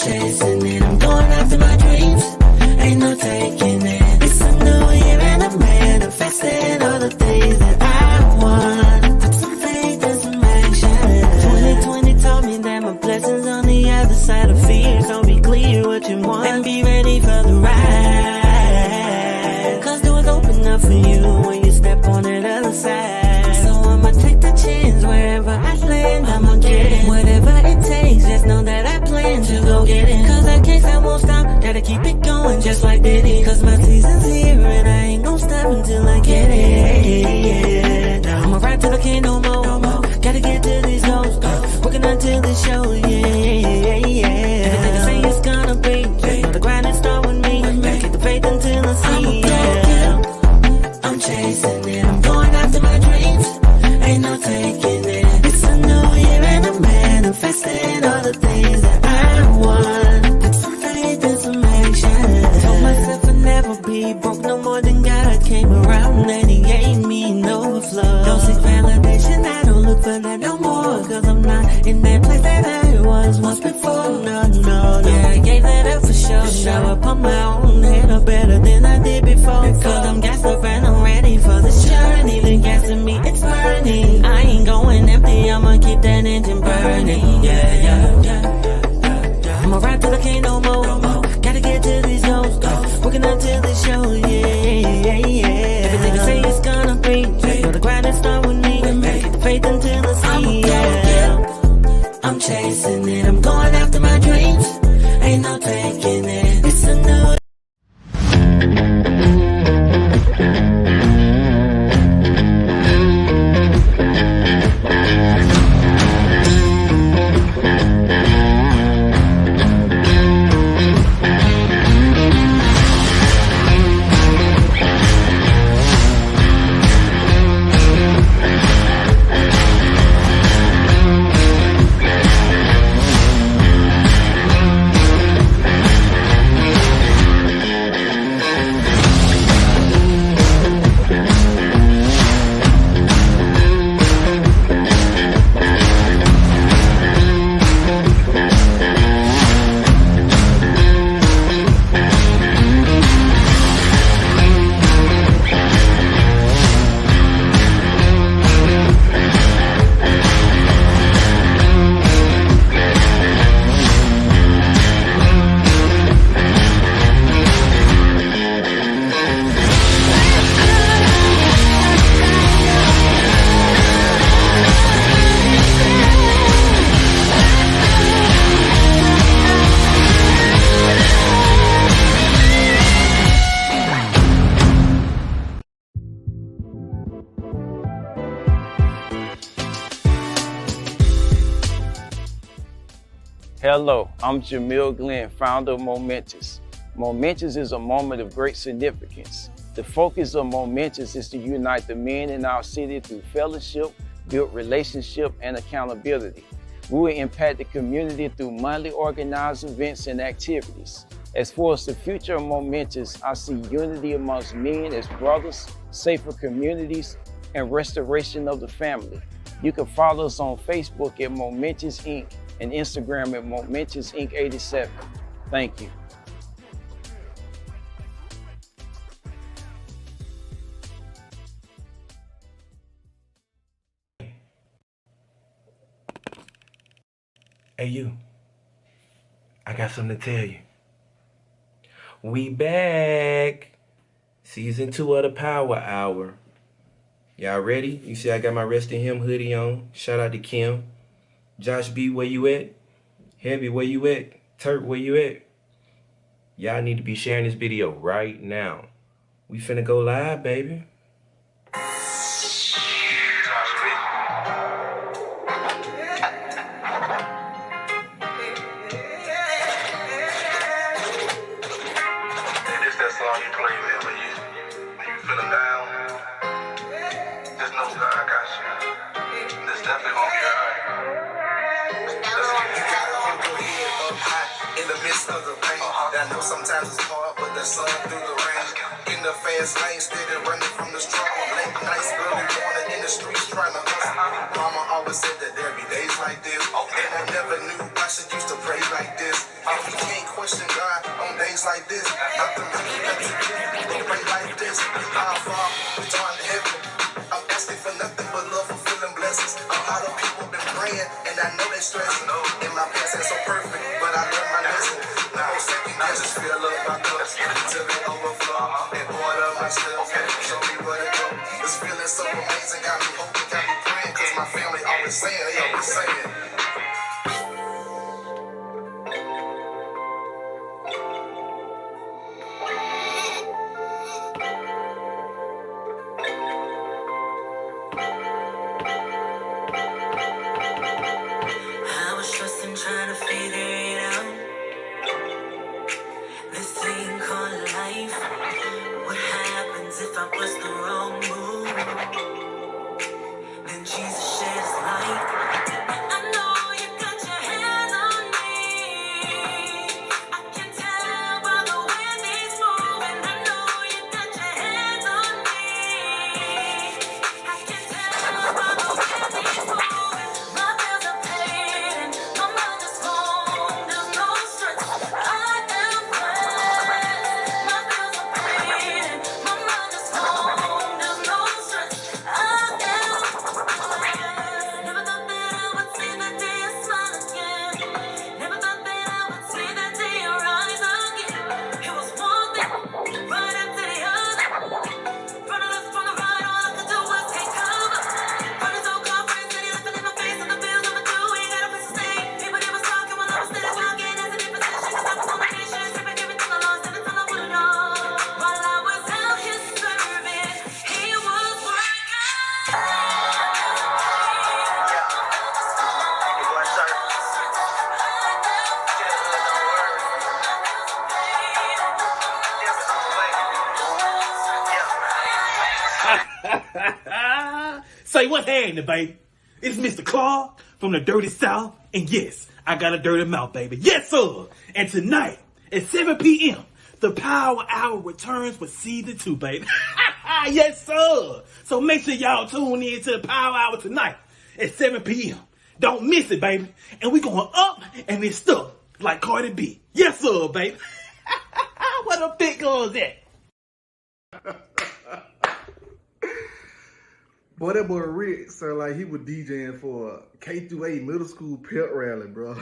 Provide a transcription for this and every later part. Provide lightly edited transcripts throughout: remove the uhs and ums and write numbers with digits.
chasing it, I'm going after my dreams. Ain't no taking it. It's a new year and I'm manifesting all the things that I want. Put some faith and some action. 2020 taught me that my blessings on the other side of fear. So be clear what you want and be ready for the ride. Cause doors open up for you when you step on that other side. So I'ma take the chance wherever I land, I'ma get it. Whatever it takes, just know that I plan to go get it. Cause I can't stop, won't stop, gotta keep it going just like Diddy. Cause my season's here and I ain't gon' stop until I get it. Now I'ma ride till I can't no more. Gotta get to these goals, working until the show, yeah. Everything I say is gonna be, just know the grind is start with me. Gotta keep the faith until I see, yeah. I'm chasing it, I'm going after my dreams. Ain't no taking it. It's a new year and I'm manifesting all the things that I want. Put some faith and some action. Told myself I'd never be broke no more than God came around and he gave me no overflow. Don't seek validation, I don't look for that no more. Cause I'm not in that place that I was once before. No. Yeah, I gave that up for sure. Show up on my own, head up better than I did before. Cause I'm gassed up and I'm ready for the journey. The gas in me, it's burning. I ain't going empty, I'ma keep that engine burning. Yeah. I'ma ride till I can't no more. Gotta get to these goals, working until the show, yeah. Everything I say is gonna be, just know the grind is start with me. Gotta keep the faith until I see, yeah. I'm chasing it, I'm going after my dreams. Ain't no taking it. It's a new. Hello, I'm Jamil Glenn, founder of Momentous. Momentous is a moment of great significance. The focus of Momentous is to unite the men in our city through fellowship, build relationship, and accountability. We will impact the community through monthly organized events and activities. As far as the future of Momentous, I see unity amongst men as brothers, safer communities, and restoration of the family. You can follow us on Facebook at Momentous Inc. and Instagram at Momentous Inc. 87. Thank you. Hey you, I got something to tell you. We back. Season 2 of the Power Hour. Y'all ready? You see I got my Rest in Him hoodie on. Shout out to Kim. Josh B, where you at? Heavy, where you at? Turk, where you at? Y'all need to be sharing this video right now. We finna go live, baby. Sometimes it's hard, but the sun through the rain. In the fast lane, steady running from the struggle. Late nights, early morning in the streets trying to hustle. Mama always said that there be days like this, and I never knew I should used to pray like this. Every I just fill up my cups till they overflow and order my steps. Show me where to go. This feeling so amazing, got me hoping, got me praying, cause my family always saying, they always saying. I was stressing trying to figure it out. This thing called life. What happens if I bust the wrong move? Then Jesus shed his light. I know you got your hands on me. I can tell by the way things moving. I know you got your hands on me. I can tell by the way things moving. My bills are paid and my mother's home. There's no stress. I am blessed. My bills are paid and my mother's home. There's no stress. I am never thought that I would see the day I smile again. Never thought that I would see the day I rise again. It was one thing right after the other. From the left, from the right, all I could do was take cover. From this old conference, and he laughing in my face, and the bills overdue. Ain't got a place to stay. People they was talking while I was steady walking as a different position, 'cause I was on a mission, stripping everything I lost, every time I put it on. While I was out here serving, he was working. Say what's happening, baby? It's Mr. Clark from the Dirty South, and yes, I got a dirty mouth, baby. Yes, sir. And tonight at 7 p.m., the Power Hour returns for season 2, baby. Yes, sir. So make sure y'all tune in to the Power Hour tonight at 7 p.m. Don't miss it, baby. And we going up and then stuff like Cardi B. Yes, sir, baby. What a big girl is that? Boy, that boy Rick, sir, like he was DJing for a K through 8 middle school pep rally, bro.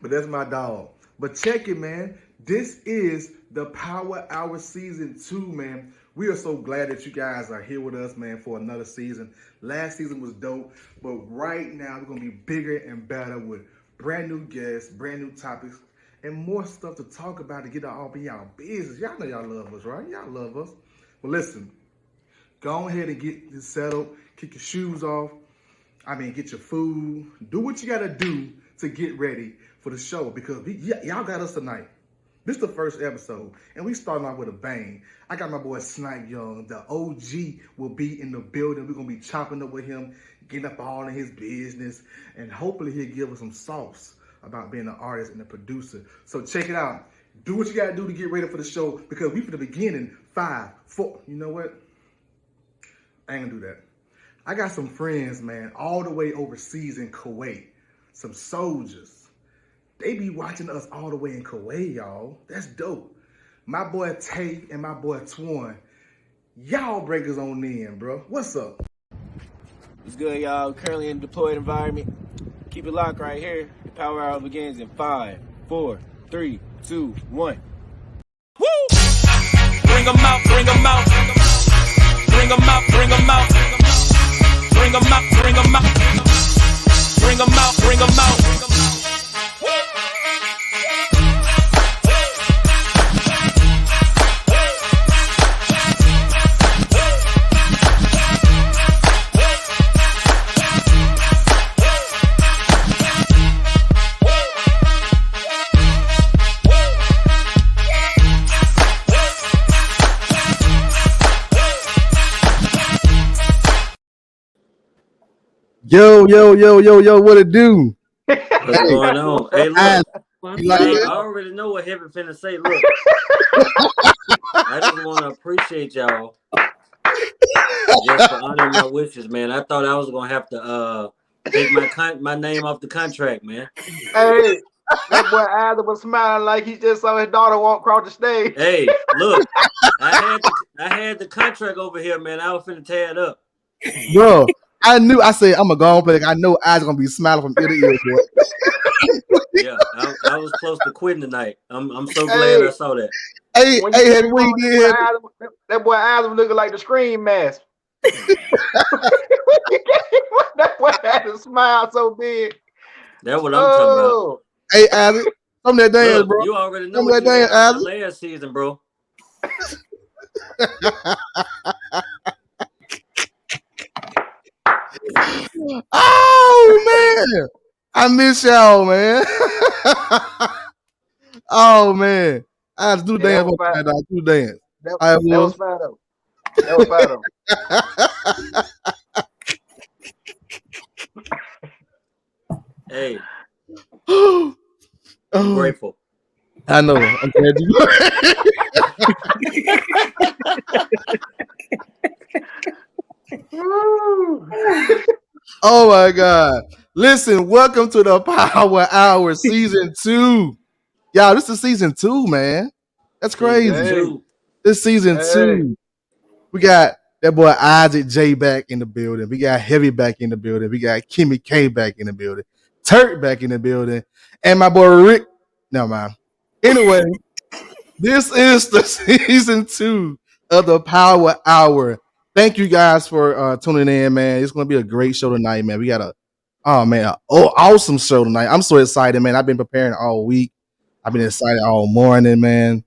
But that's my dog. But check it, man. This is the Power Hour Season 2, man. We are so glad that you guys are here with us, man, for another season. Last season was dope, but right now we're going to be bigger and better with brand new guests, brand new topics, and more stuff to talk about to get all be y'all business. Y'all know y'all love us, right? Y'all love us. But listen, go ahead and get this settled. Kick your shoes off. Get your food. Do what you got to do to get ready for the show because y'all got us tonight. This is the first episode, and we starting off with a bang. I got my boy SNIPE Young. The OG will be in the building. We're going to be chopping up with him, getting up all in his business, and hopefully he'll give us some sauce about being an artist and a producer. So check it out. Do what you got to do to get ready for the show because we from the beginning, 5, 4. You know what? I ain't gonna do that. I got some friends, man, all the way overseas in Kuwait. Some soldiers. They be watching us all the way in Kuwait, y'all. That's dope. My boy Tay and my boy Twan, y'all breakers on in, bro. What's up? What's good, y'all? Currently in a deployed environment. Keep it locked right here. The Power Hour begins in 5, 4, 3, 2, 1. Woo! Bring 'em out, bring 'em out. Bring 'em out, bring 'em out. Bring 'em out, bring 'em out. Bring 'em out, bring 'em out. Yo, what it do? What's going on? Hey, look, You like hey, it? I already know what Heaven finna say. Look, I just want to appreciate y'all just for honoring my wishes, man. I thought I was gonna have to take my name off the contract, man. Hey, that boy Adam was smiling like he just saw his daughter walk across the stage. Hey, look, I had the contract over here, man. I was finna tear it up. Bro, I said I'm gonna go on play. I know eyes gonna be smiling from ear to ear, boy. Yeah, I was close to quitting tonight. I'm so glad I saw that. Hey, When hey, you Heavy, what you did, Heavy? that boy eyes was looking like the Scream mask. That boy had a smile so big. That's what I'm talking about. Oh, Hey, Isaac, some of that dance, Look, bro. you already know Some of what that you dance, had on Isaac. the last season, bro. Oh man, I miss y'all, man. Oh man, I had to do yeah, that dance was for fire. that. I do dance. That, I that was was. fire though. That was fire though. Hey, Oh, I'm grateful. I know. I'm glad you. Woo. Oh my God! Listen, welcome to the Power Hour Season 2. Y'all, this is Season 2, man. That's Season crazy. Hey, 2. This Season hey. 2. We got that boy Isaac J back in the building. We got Heavy back in the building. We got Kimmy K back in the building. Turk back in the building. And my boy Rick. Never mind. Anyway, this is the Season 2 of the Power Hour. Thank you guys for tuning in, man. It's going to be a great show tonight, man. We got awesome show tonight. I'm so excited, man. I've been preparing all week. I've been excited all morning, man.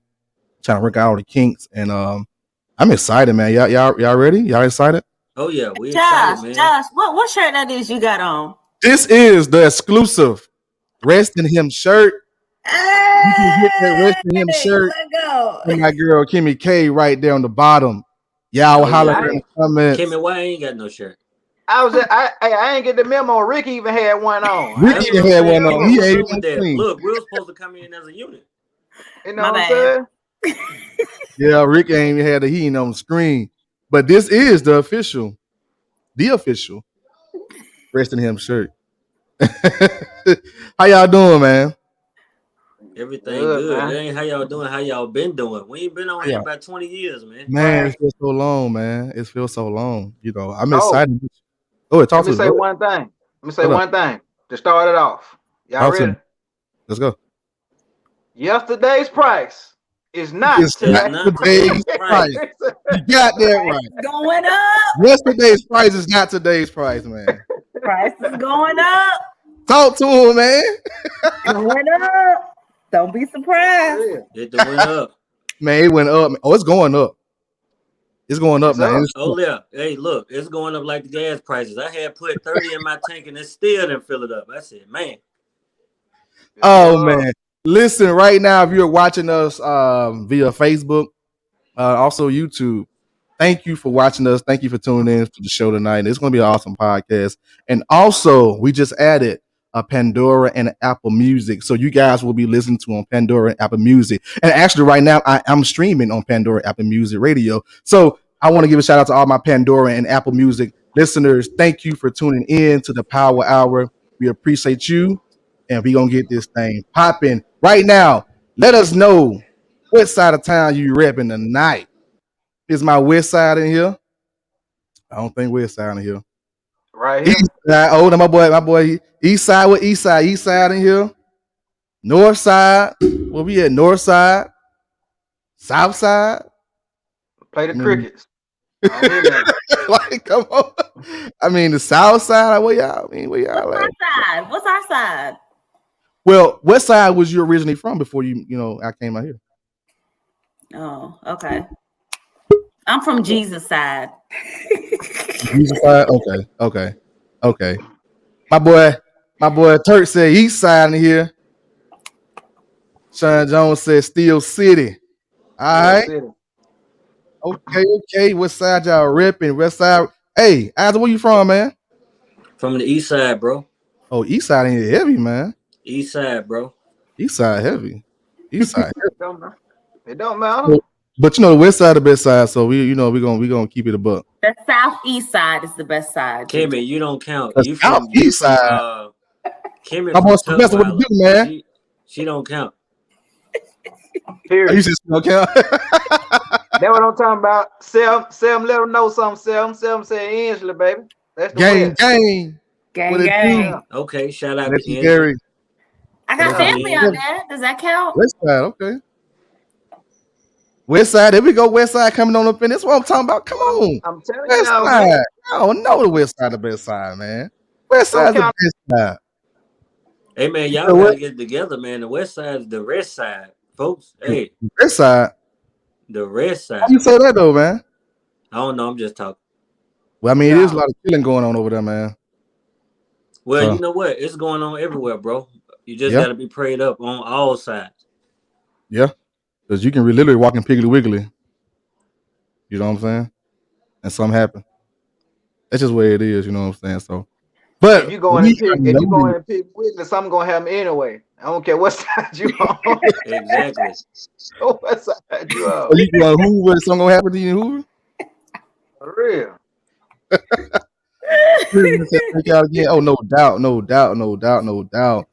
Trying to work out all the kinks. And I'm excited, man. Y'all ready? Y'all excited? Oh yeah, we excited, man. Josh, what shirt that is you got on? This is the exclusive Rest in Him shirt. You can get that Rest in Him Hey, shirt let go. from my girl Kimmy K right there on the bottom. Y'all Oh holler yeah, in I, the comments. Kimmy, why I ain't got no shirt? I ain't get the memo. Ricky even had one on. I Ricky That's ain't what get I'm the even had one saying. on. Kimmy, He memo. what's ain't up even with that? seen. Look, we were supposed to come in as a unit. You know My what I'm bad. saying? Yeah, Ricky ain't even had the heat on the screen. But this is the official Rest in Him shirt. How y'all doing, man? Everything Good, good. It man. ain't how y'all doing, how y'all been doing. We ain't been on How here y'all? about 20 years, man. Man, Right. it feels so long, man. It feels so long. You know, I'm Oh, excited. Oh, talk let me to me. say Go ahead. one thing. Let me say What up? one thing to start it off. Y'all Talk to ready? me. Let's go. Yesterday's price is not It's It's not today. not today's today's price. price. You got that right. Going up. Yesterday's price is not today's price, man. Price is going up. Talk to him, man. Going up. Don't be surprised. Yeah, It done went up. Man, it went up. Oh, it's going up. It's going up it's now. up. Oh yeah. Hey, look, it's going up like the gas prices. I had put 30 in my tank and it still didn't fill it up. I said, man. It's Oh still up. man. Listen, right now, if you're watching us via Facebook, also YouTube, thank you for watching us. Thank you for tuning in to the show tonight. It's going to be an awesome podcast. And also, we just added a Pandora and Apple Music. So you guys will be listening to on Pandora and Apple Music. And actually, right now, I'm streaming on Pandora, Apple Music Radio. So I want to give a shout out to all my Pandora and Apple Music listeners. Thank you for tuning in to the Power Hour. We appreciate you. And we're going to get this thing popping right now. Let us know what side of town you repping tonight. Is my west side in here? I don't think west side in here. Right here. East side. Oh, no, my boy. East side with east side. East side in here. North side. Where we at? North side. South side. Play the Mm. crickets. I don't hear nothing. Like, come on. I mean, the south side. Where y'all? I mean, where What's y'all our at? side? What's our side? Well, what side was you originally from before I came out here? Oh, okay. I'm from Jesus' side. Jesus side. Okay. My boy Turk said east side in here. Sean Jones said Steel City. All Steel right. City. Okay. What side y'all ripping? West side. Hey, Isaac, where you from, man? From the east side, bro. Oh, east side ain't heavy, man. East side, bro. East side heavy. East side heavy. Don't matter. It don't matter. But the west side the best side, so we gonna keep it a buck. The southeast side is the best side. Kimmy, you don't count. The southeast side. Kimmy My boy from Sylvester, what to Tutwiler. do, man? She don't count. Oh, you Period. just okay. That's what I'm talking about. Sam, let them know something. Sam say Angela, baby. That's the Gang, West. gang. What Gang, it do? gang. Yeah. Okay, shout out to Angela. Legendary. I got Listen to family you. out there. Does that count? West Side, okay. West Side, there we go. West Side coming on up in. That's what I'm talking about. Come Well, on. I'm telling West y'all, Side. man. I don't know the West Side the best side, man. West Don't Side's the count. best side. Hey man, You y'all know gotta what? get it together, man. The west side is the rest side, folks. Hey, West Side. the rest How side. you say that though, man? I don't know. I'm just talking. Well, I mean, it is a Yeah. lot of killing going on over there, man. Well, So you know what? It's going on everywhere, bro. You just yeah, gotta be prayed up on all sides. yeah. Because you can literally walk in Piggly Wiggly. You know what I'm saying? And something happen. That's just where it is. You know what I'm saying? So, If but you go in we and are pick, if you go in loaded. and pick witness, something gonna happen anyway. I don't care what side you on. Exactly. What side you So on? you go Hoover, something gonna happen to you in Hoover? For real. Thank y'all again. Oh, no doubt, no doubt, no doubt, no doubt.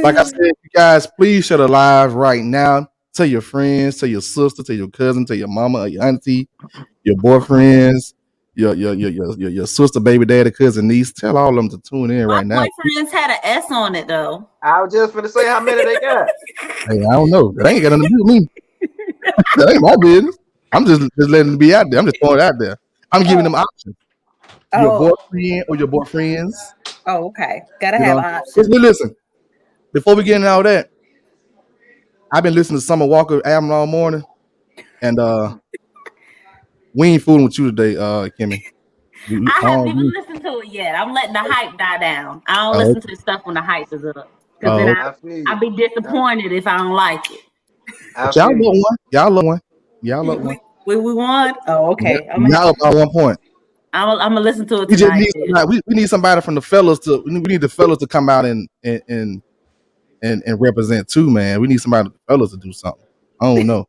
Like I said, you guys, please share the live right now. Tell your friends, tell your sister, tell your cousin, tell your mama or your auntie, your boyfriends, your sister, baby daddy, cousin, niece. Tell all of them to tune in My right now. boyfriends had an S on it though. I was just gonna say how many they got. Hey, I don't know. That ain't got nothing to do with me. That ain't my business. I'm just letting it be out there. I'm just throwing it out there. I'm giving them options. Your Oh, boyfriend or your boyfriends. oh, okay. Gotta You have know. options. Listen. Before we get into all that, I've been listening to Summer Walker album all morning, and we ain't fooling with you today, Kimmy. I haven't even listened to it yet. I'm letting the hype die down. I don't Oh, listen to the stuff when the hype is up. Because then oh, I feel I'll you. be disappointed if I don't like it. I y'all feel love you. one. Y'all love one. Y'all love one. We won? Oh, Yeah. okay. Y'all up by 1 point. I'm gonna listen to it We just tonight. need somebody. We need somebody from the fellas to. We need the fellas to come out and represent too, man. We need somebody, the fellas, to do something. I don't know.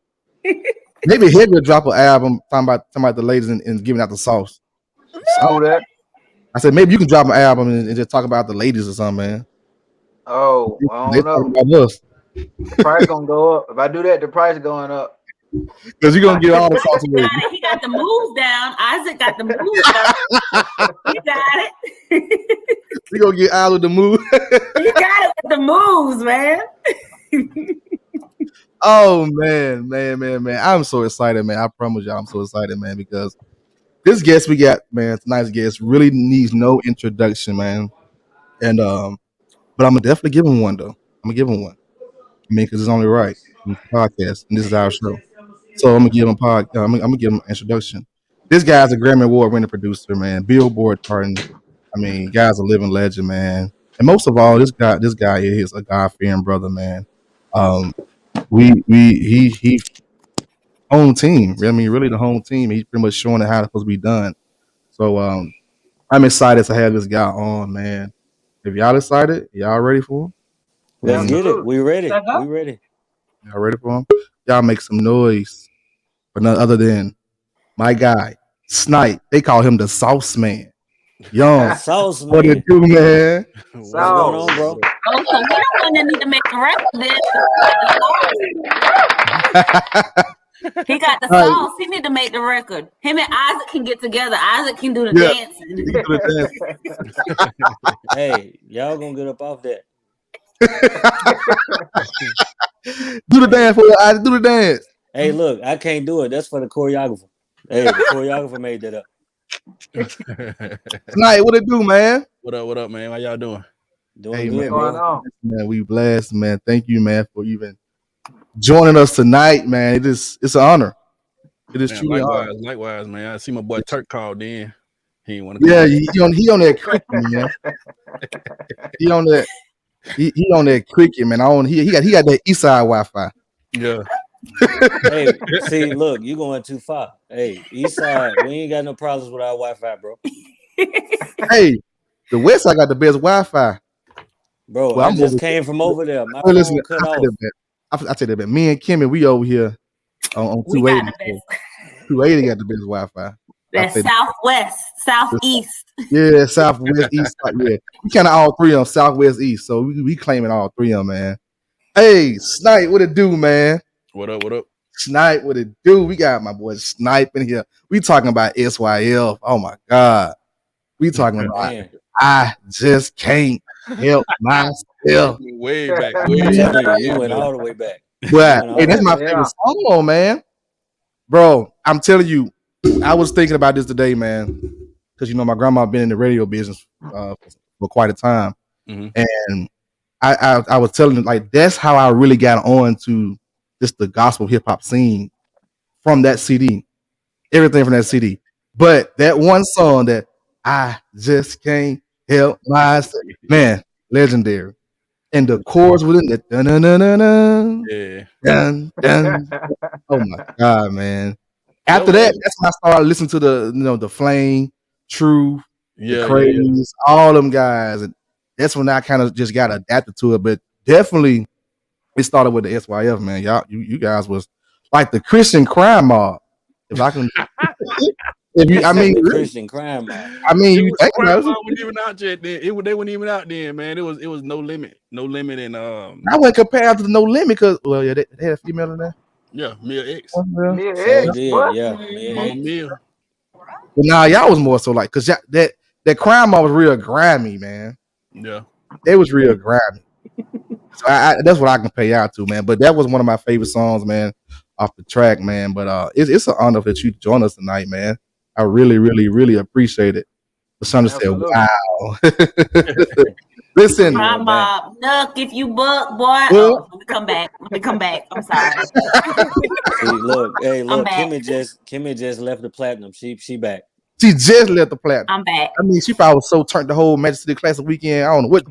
Maybe Head will drop an album talking about the ladies and giving out the sauce. Who that? I said maybe you can drop an album and just talk about the ladies or something, man. Oh, I They don't talking know. about us The price gonna go up. If I do that, the price going up. because you're gonna get all the sauce away. He got the moves down. Isaac got the moves down. He got it. We gonna get out of the mood. He got it with the moves, man. Oh man. I'm so excited, man. I promise y'all, I'm so excited, man, because this guest we got, man, tonight's guest really needs no introduction, man. And but I'm gonna definitely give him one though. I'm gonna give him one. I mean, because it's only right. It's a podcast, and this is our show. So I'm gonna give him I'm gonna give him an introduction. This guy's a Grammy Award winning producer, man. Billboard charting. I mean, guy's a living legend, man. And most of all, this guy is a God fearing brother, man. Um, he home team. I mean, really the home team. He's pretty much showing it how it's supposed to be done. So I'm excited to have this guy on, man. If y'all excited, y'all ready for him? Let's Then get it. We ready. Let's go. We ready. y'all ready for him? Y'all make some noise. But none other than my guy, Snipe. They call him the Sauce Man. Young. Sauce What it man. do, man? What's going on, bro? Oh, so we don't want to need to make the record then. He got the All right. sauce. He need to make the record. Him and Isaac can get together. Isaac can do the Yeah. dancing. You do the dance. Hey, y'all gonna get up off that. Do the dance for us. Do the dance. Hey, look, I can't do it. That's for the choreographer. Hey, the choreographer made that up. Snipe, what it do, man? What up, man? How y'all doing? Doing Hey, good, man. going bro. on? Man, we blessed, man. Thank you, man, for even joining us tonight, man. It's an honor. It is Man, truly an honor. likewise, man. I see my boy Turk called in. He didn't want to come Yeah, on. he on that cricket, man. He on that. He on that cricket, man. He got that East Side Wi-Fi. Yeah. Hey, see, look, you going too far. Hey, East Side, we ain't got no problems with our Wi-Fi, bro. Hey, the West Side got the best Wi-Fi. Bro, Well, I I'm just over. came from over there. My Well, listen, phone cut off. I tell you that. Me and Kimmy, we over here on We 280. got the best. 280 got the best Wi-Fi. That's southwest, southeast. Yeah, Southwest, East. Yeah, we kind of all three of them, Southwest, East. So we claiming all three of them, man. Hey, Snipe, what it do, man? What up? Snipe, what it do? We got my boy Snipe in here. We talking about SYL. Oh my God. We talking about Man, I just can't help myself. Yeah. Way back. I'm Way, telling you, way you went back. all the way back. But You went hey, all that's the way my back. favorite song, man. Bro, I'm telling you, I was thinking about this today, man. Because my grandma been in the radio business for quite a time. Mhm. And I was telling them, like, that's how I really got on to just the gospel hip hop scene from that CD. Everything from that CD. But that one song that I just can't help myself, man, legendary. And the chords within that dun dun dun dun dun Yeah. dun dun. Oh my god, man. That After was that, that's when I started listening to the Flame, True, the yeah. Craze, all them guys. And that's when I kind of just got adapted to it. But definitely it started with the SYF, man. Y'all, you guys was like the Christian crime mob. If I can if you He I said mean the really, Christian crime mob. I mean It you was think Crime about it. Mob wasn't even out yet then. They weren't even out then, man. It was no limit. No limit and I wouldn't compare to No Limit because yeah, they had a female in there. yeah, Mia X. Yeah. Mia So X, did, boy. yeah. Mama Man, Mia. But nah, y'all was more so like because that crime mob was real grimy, man. Yeah. They was real grimy. So that's what I can pay out to, man. But that was one of my favorite songs, man, off the track, man. But it's an honor that you join us tonight, man. I really, really, really appreciate it. Lashandra said, Absolutely. "Wow." Listen, My mom, look, if you buck, boy. well, Oh, let me come back. Let me come back. I'm sorry. see, look, hey, I'm look, back. Kimmy just left the platinum. She back. she just left the platinum. I'm back. I mean, she probably was so turned the whole Magic City Classic weekend. I don't know what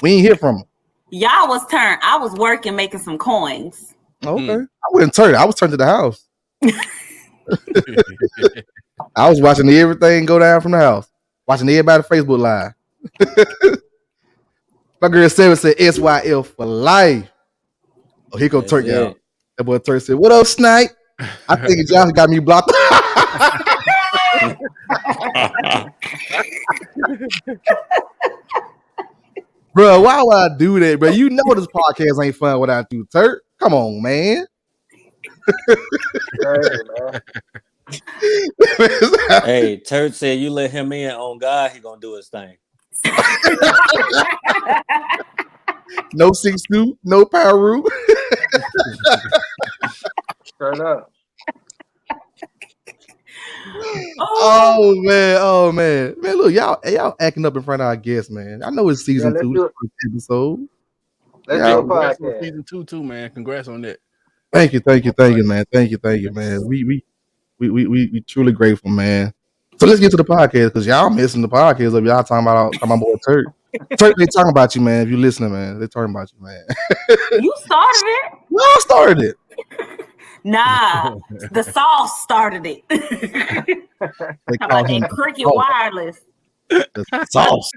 we ain't hear from her. Y'all was turned. I was working making some coins. Okay, I wouldn't turn. I was turned to the house. Mm. I was watching everything go down from the house, watching everybody Facebook live. My girl Sarah said SYL for life. Oh, here go That's Turk out. it. That boy Turk said, "What up, Snipe?" I think Josh got me blocked. Bro, why would I do that, bro? You know this podcast ain't fun without you, Turk. Come on, man. Crazy, man. Hey, Turd said you let him in on God, he gonna do his thing. No 6'2", no power root. Straight up. Oh man. Man, look, y'all acting up in front of our guests, man. I know it's Yeah, season let's 2, do it. episode. Let's Hey, do a congrats on podcast. season 2 man. Congrats on that. Thank you, man. Thank you, man. We truly grateful, man. So let's get to the podcast because y'all missing the podcast of y'all talking about boy Turk. Turk, they talking about you, man. If you listening, man, they talking about you, man. You started it. Y'all started it. Nah, the sauce started it. They How call about him that the cricket sauce. wireless? The sauce.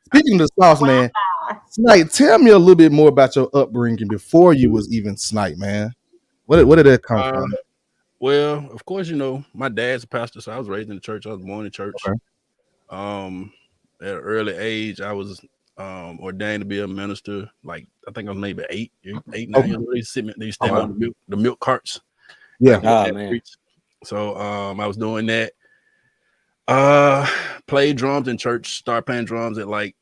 Speaking of the sauce, man, Snipe, tell me a little bit more about your upbringing before you was even Snipe, man. What did that come from? Well, of course, my dad's a pastor, so I was raised in the church. I was born in church. Okay. At an early age, I was ordained to be a minister. Like I think I was maybe 8, 9 years old. They stand on the milk carts. Yeah. Oh man. So I was doing that. Played drums in church. Started playing drums at like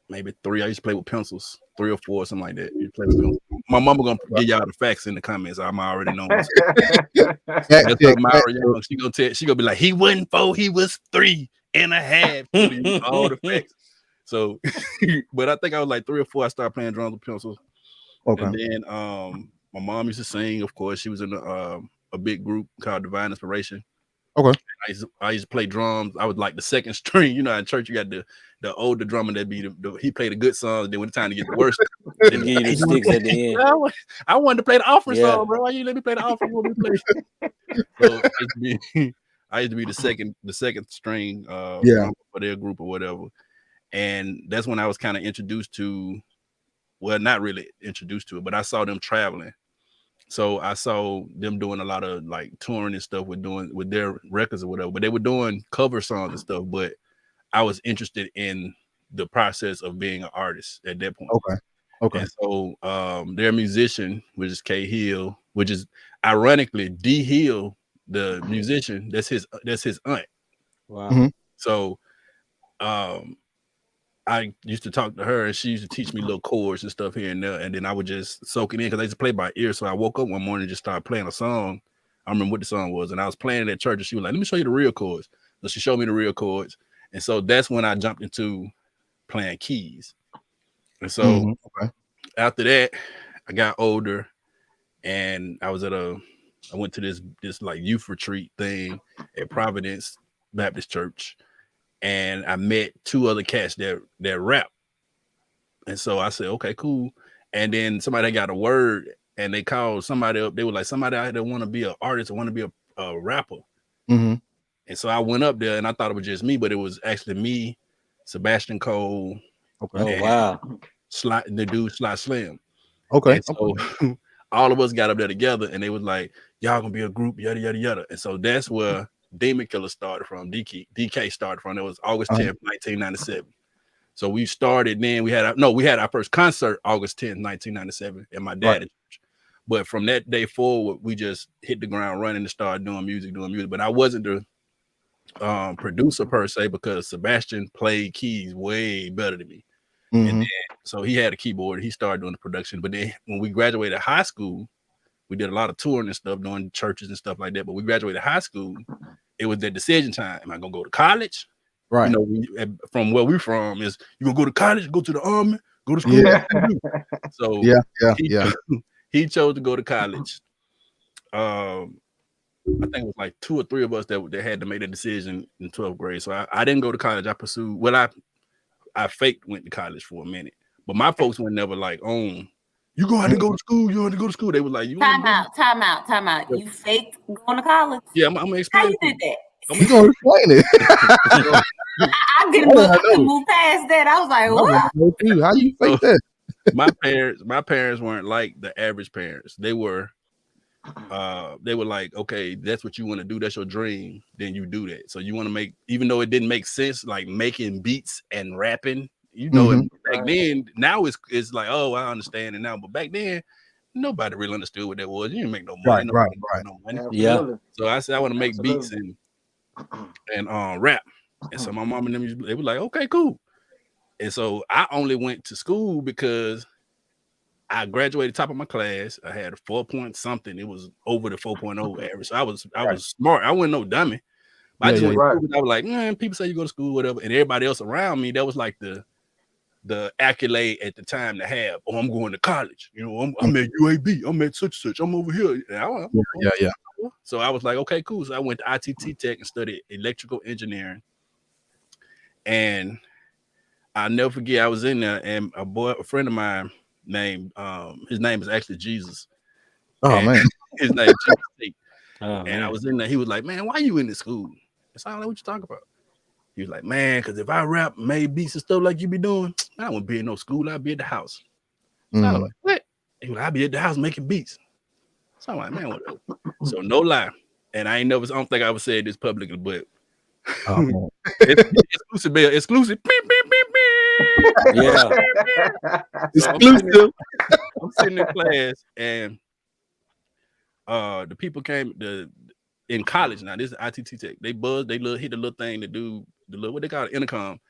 maybe 3. I used to play with pencils, 3 or 4, something like that. You play with pencils. My mama gonna give y'all the facts in the comments. I'm already knowing. That's Myra Young. She gonna be like, he wasn't 4, he was 3.5. All the facts. So, but I think I was like 3 or 4. I started playing drums with pencils. Okay. And then my mom used to sing. Of course, she was in a big group called Divine Inspiration. Okay. I used to play drums. I was like the second string. In church you got the older drummer that be he played a good song. Then when it's time to get the worst, They give you the sticks at the end. I wanted to play the offering Yeah. song, bro. Why you let me play the offering? You want me to play? So I used to be the second string drummer for their group or whatever. And that's when I was kind of introduced to, well, not really introduced to it, but I saw them traveling. So I saw them doing a lot of like touring and stuff with their records or whatever, but they were doing cover songs and stuff. But I was interested in the process of being an artist at that point. Okay. And so their musician, which is K Hill, which is ironically D Hill, the musician, that's his aunt. Wow. Mm-hmm. So I used to talk to her, and she used to teach me little chords and stuff here and there, and then I would just soak it in because I used to play by ear. So I woke up one morning and just started playing a song. I remember what the song was, and I was playing it at church, and she was like, "Let me show you the real chords." So she showed me the real chords, and so that's when I jumped into playing keys. And so after that, I got older, and I went to this like youth retreat thing at Providence Baptist Church, and I met 2 other cats that rap. And so I said, okay, cool. And then somebody got a word, and they called somebody up. They were like, somebody out there want to be an artist or want to be a rapper. And so I went up there, and I thought it was just me, but it was actually me, Sebastian Cole. Oh wow. The dude Sly Slim. Okay. And so all of us got up there together, and they was like, y'all gonna be a group, yada yada yada. And so that's where Demon Killer started from. DK started from. It was August 10th, 1997. So we started then. We had our first concert August 10th, 1997 at my dad's church. But from that day forward, we just hit the ground running and started doing music. But I wasn't the producer per se, because Sebastian played keys way better than me. And then, so he had a keyboard. He started doing the production. But then when we graduated high school, we did a lot of touring and stuff, doing churches and stuff like that. But we graduated high school, it was that decision time. Am I gonna go to college? Right. You know, from where we're from is you gonna go to college, go to the army, go to school. Yeah. So he chose to go to college. I think it was like 2 or 3 of us that had to make a decision in 12th grade. So I didn't go to college. I pursued. Well, I faked went to college for a minute, but my folks were never like, "Oh, you gonna have to go to school. You have to go to school." They were like, Time out. You faked going to college? Yeah, I'm gonna explain. How you did that? You gonna explain it? I couldn't move past that. I was like, what? How you fake that? My parents weren't like the average parents. They were like, okay, that's what you want to do, that's your dream, then you do that. So you want to make, even though it didn't make sense, like making beats and rapping, back then, now it's like, oh, I understand it now, but back then nobody really understood what that was. You didn't make no money. Right. No money. Yeah. So I said I want to make beats and rap. And so my mom and them, they were like, okay, cool. And so I only went to school because I graduated top of my class. I had a 4 point something. It was over the 4.0 average. So I was smart. I wasn't no dummy. But I just went to school. I was like, man, people say you go to school, whatever. And everybody else around me, that was like the accolade at the time to have. Oh, I'm going to college. You know, I'm at UAB. I'm at such. I'm over here. Yeah. So I was like, okay, cool. So I went to ITT Tech and studied electrical engineering. And I'll never forget, I was in there, and a friend of mine named, his name is actually Jesus. Oh, man. His name is Jesus. And I was in there. He was like, man, why you in this school? That's all I know what you talking about. He was like, man, because if I rap, made beats and stuff like you be doing, I wouldn't be in no school. I'd be at the house. So I was like, what? He was like, I'd be at the house making beats. So I'm like, man, whatever. So no lie. And I don't think I ever said this publicly, but exclusive. Beep, beep, beep, beep. Yeah. So exclusive. I'm sitting in class, and the people came in college now. This is ITT Tech. They buzzed, they hit the little thing to do the little, what they call it, intercom.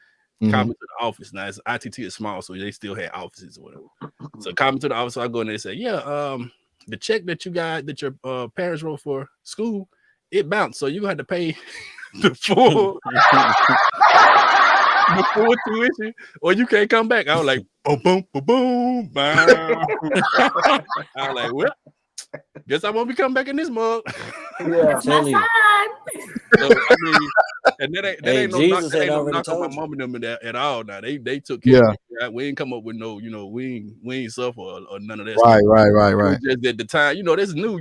Come to the office. Now it's ITT is small, so they still had offices or whatever. So come to the office, so I go in there and say, yeah, the check that you got that your parents wrote for school, it bounced. So you had to pay the full tuition, or you can't come back. I was like, boom, boom, boom, boom, bam. I was like, well, guess I won't be coming back in this mug. Yeah. So, I mean, and that ain't no knock on my mom and them at all. Now they took care of me. We ain't come up with no, we ain't suffer or none of that. Right. Just at the time, this is new.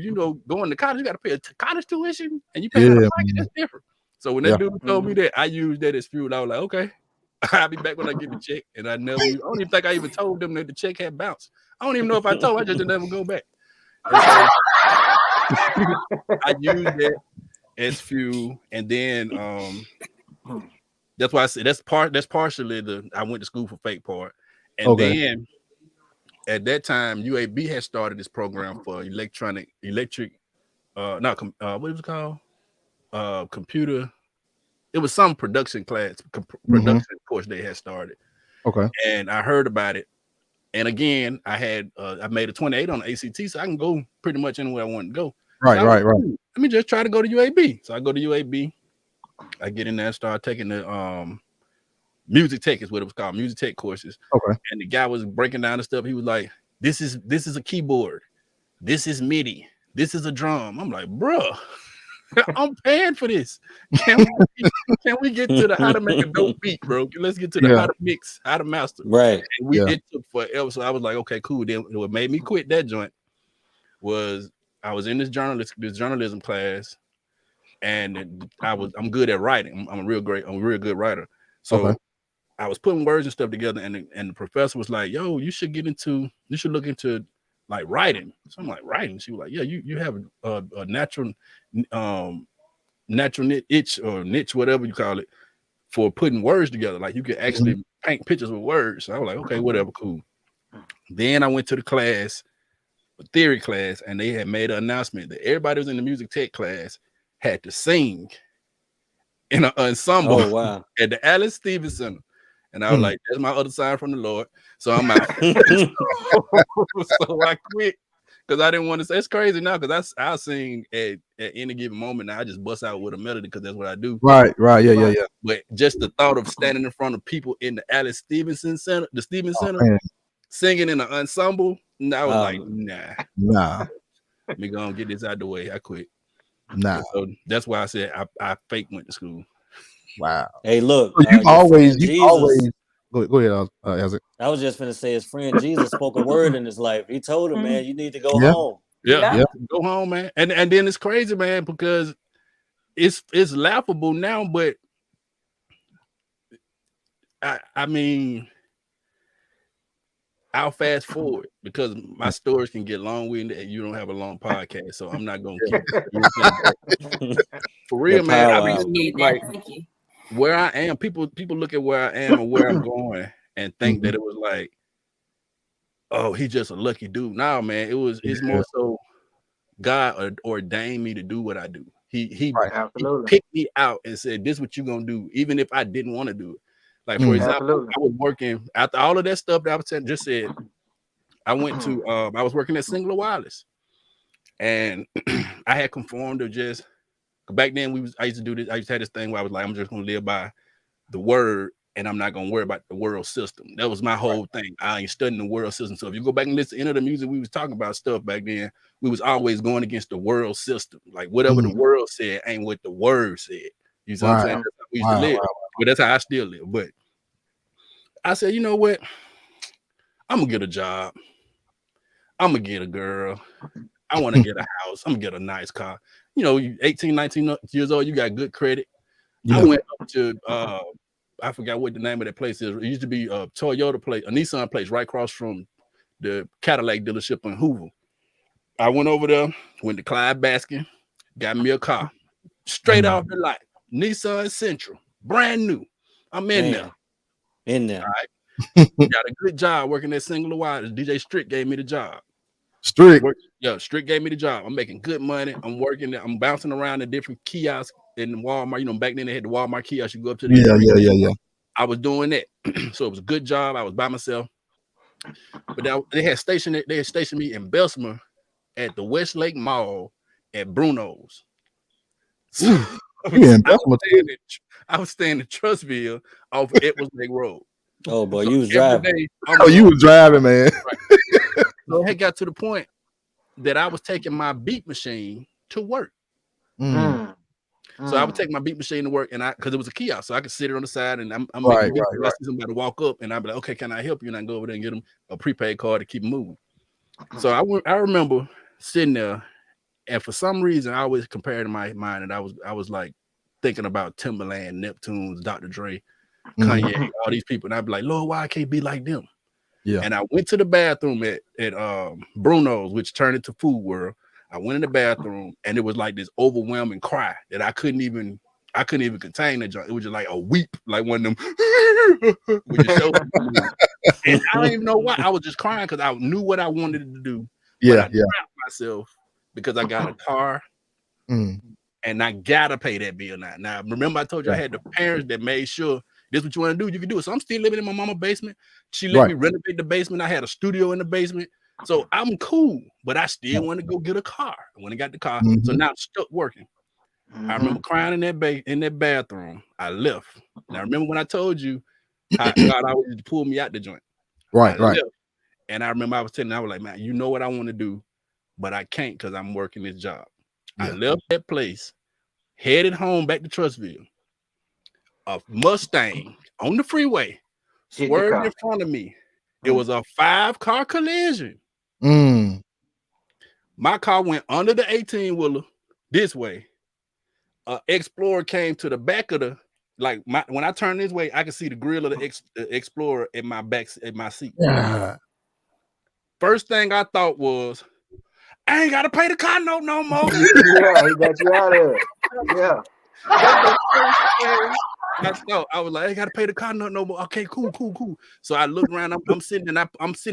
Going to college, you got to pay a college tuition, and you pay out of pocket. That's different. So when that dude told me that, I used that as fuel. I was like, okay, I'll be back when I get the check. And I don't even think I even told them that the check had bounced. I don't even know if I told. I just didn't never go back. So, I used that as fuel, and then that's why I said that's partially I went to school for fake part, and then at that time UAB had started this program for electric what was it called, computer. It was some production class, production course they had started. Okay. And I heard about it. And again, I made a 28 on the ACT, so I can go pretty much anywhere I want to go. Right, so right. Let me just try to go to UAB. So I go to UAB. I get in there and start taking the music tech is what it was called, music tech courses. Okay. And the guy was breaking down the stuff. He was like, this is a keyboard. This is MIDI. This is a drum. I'm like, bruh, I'm paying for this. Can we get to the how to make a dope beat, bro? Let's get to the how to mix, how to master. Right. And it took forever. So I was like, okay, cool. Then what made me quit that joint was I was in this journalism class, and I'm good at writing. I'm a real good writer. So I was putting words and stuff together, and the professor was like, yo, you should look into like writing. So I'm like, writing? She was like, yeah, you have a natural itch or niche, whatever you call it, for putting words together. Like you could actually paint pictures with words. So I was like, okay, whatever, cool. Then I went to the class, a theory class, and they had made an announcement that everybody who was in the music tech class had to sing in an ensemble at the Alice Stevens Center. And I was like, that's my other sign from the Lord. So I'm out. So I quit because I didn't want to say. It's crazy now because I sing at any given moment. Now I just bust out with a melody because that's what I do. Right. Yeah. But just the thought of standing in front of people in the Alice Stevenson Center, singing in an ensemble, I was like, nah. Let me go and get this out of the way. I quit. Nah. So that's why I said I fake went to school. Wow. Hey, look, So you always go ahead. Isaac. I was just gonna say his friend Jesus spoke a word in his life. He told him, man, you need to go home. Yeah, go home, man. And then it's crazy, man, because it's laughable now, but I mean, I'll fast forward because my stories can get long-winded and you don't have a long podcast, so I'm not gonna keep it. For real, man. I mean, like where I am, people look at where I am and where I'm going and think that it was like, oh, he's just a lucky dude. No, man, it's more so God ordained me to do what I do. He picked me out and said, this is what you're gonna do, even if I didn't want to do it. Like, for example, I was working after all of that stuff that I was just said. I went to I was working at Singular Wireless, and I had conformed to just back then I used to do this. I used to have this thing where I was like, I'm just gonna live by the word, and I'm not gonna worry about the world system. That was my whole thing. I ain't studying the world system. So if you go back and listen to any of the music we was talking about stuff back then, we was always going against the world system. Like whatever the world said ain't what the word said. You know what I'm saying? That's how we used to live. But that's how I still live. But I said, you know what? I'm gonna get a job. I'm gonna get a girl. I want to get a house. I'm gonna get a nice car. You know, you 18, 19 years old, you got good credit. I went up to I forgot what the name of that place is. It used to be a Toyota place, a Nissan place right across from the Cadillac dealership in Hoover. I went over there, went to Clyde Baskin, got me a car. Straight off the lot. Nissan Central. Brand new. I'm in there. In there. All right. Got a good job working at Singular Wireless. DJ Strick gave me the job. Strick gave me the job. I'm making good money. I'm working. I'm bouncing around in different kiosks in Walmart. You know, back then they had the Walmart kiosk. You go up to the yeah. I was doing that. So it was a good job. I was by myself. But they had stationed me in Bessemer at the Westlake Mall at Bruno's. So I was staying in Trustville off of Edwards Lake Road. Oh boy, you was driving. You was driving, man. Right. So it got to the point that I was taking my beat machine to work. So I would take my beat machine to work, and because it was a kiosk, so I could sit it on the side, and I'm making beats. I see somebody walk up, and I'd be like, "Okay, can I help you?" And I go over there and get them a prepaid card to keep them moving. So I remember sitting there, and for some reason, I always compared in my mind, and I was like thinking about Timberland, Neptunes, Dr. Dre, Kanye, all these people, and I'd be like, "Lord, why I can't be like them?" Yeah. And I went to the bathroom at Bruno's, which turned into Food World. I went in the bathroom, and it was like this overwhelming cry that I couldn't even contain. It was just like a weep, like one of them. And I don't even know why. I was just crying because I knew what I wanted to do. Yeah, but I trapped myself because I got a car, and I gotta pay that bill now. Now, remember I told you I had the parents that made sure This what you want to do? You can do it. So I'm still living in my mama's basement. She let me renovate the basement. I had a studio in the basement. So I'm cool, but I still want to go get a car. When I got the car, so now I'm stuck working. I remember crying in that bathroom. I left. Now remember when I told you how God always pulled me out the joint. I left. And I remember I was telling, I was like, man, you know what I want to do, but I can't because I'm working this job. I left that place, headed home back to Trustville. A Mustang on the freeway swerved in front of me. It was a 5-car collision. My car went under the 18-wheeler this way. Explorer came to the back of the, like, when I turned this way, I could see the grill of the Explorer in my back, in my seat. First thing I thought was, I ain't gotta pay the car note no more. Yeah, he got you out of it. Yeah. I was like, I ain't gotta pay the car note no more. Okay, cool. So I looked around. I'm sitting in the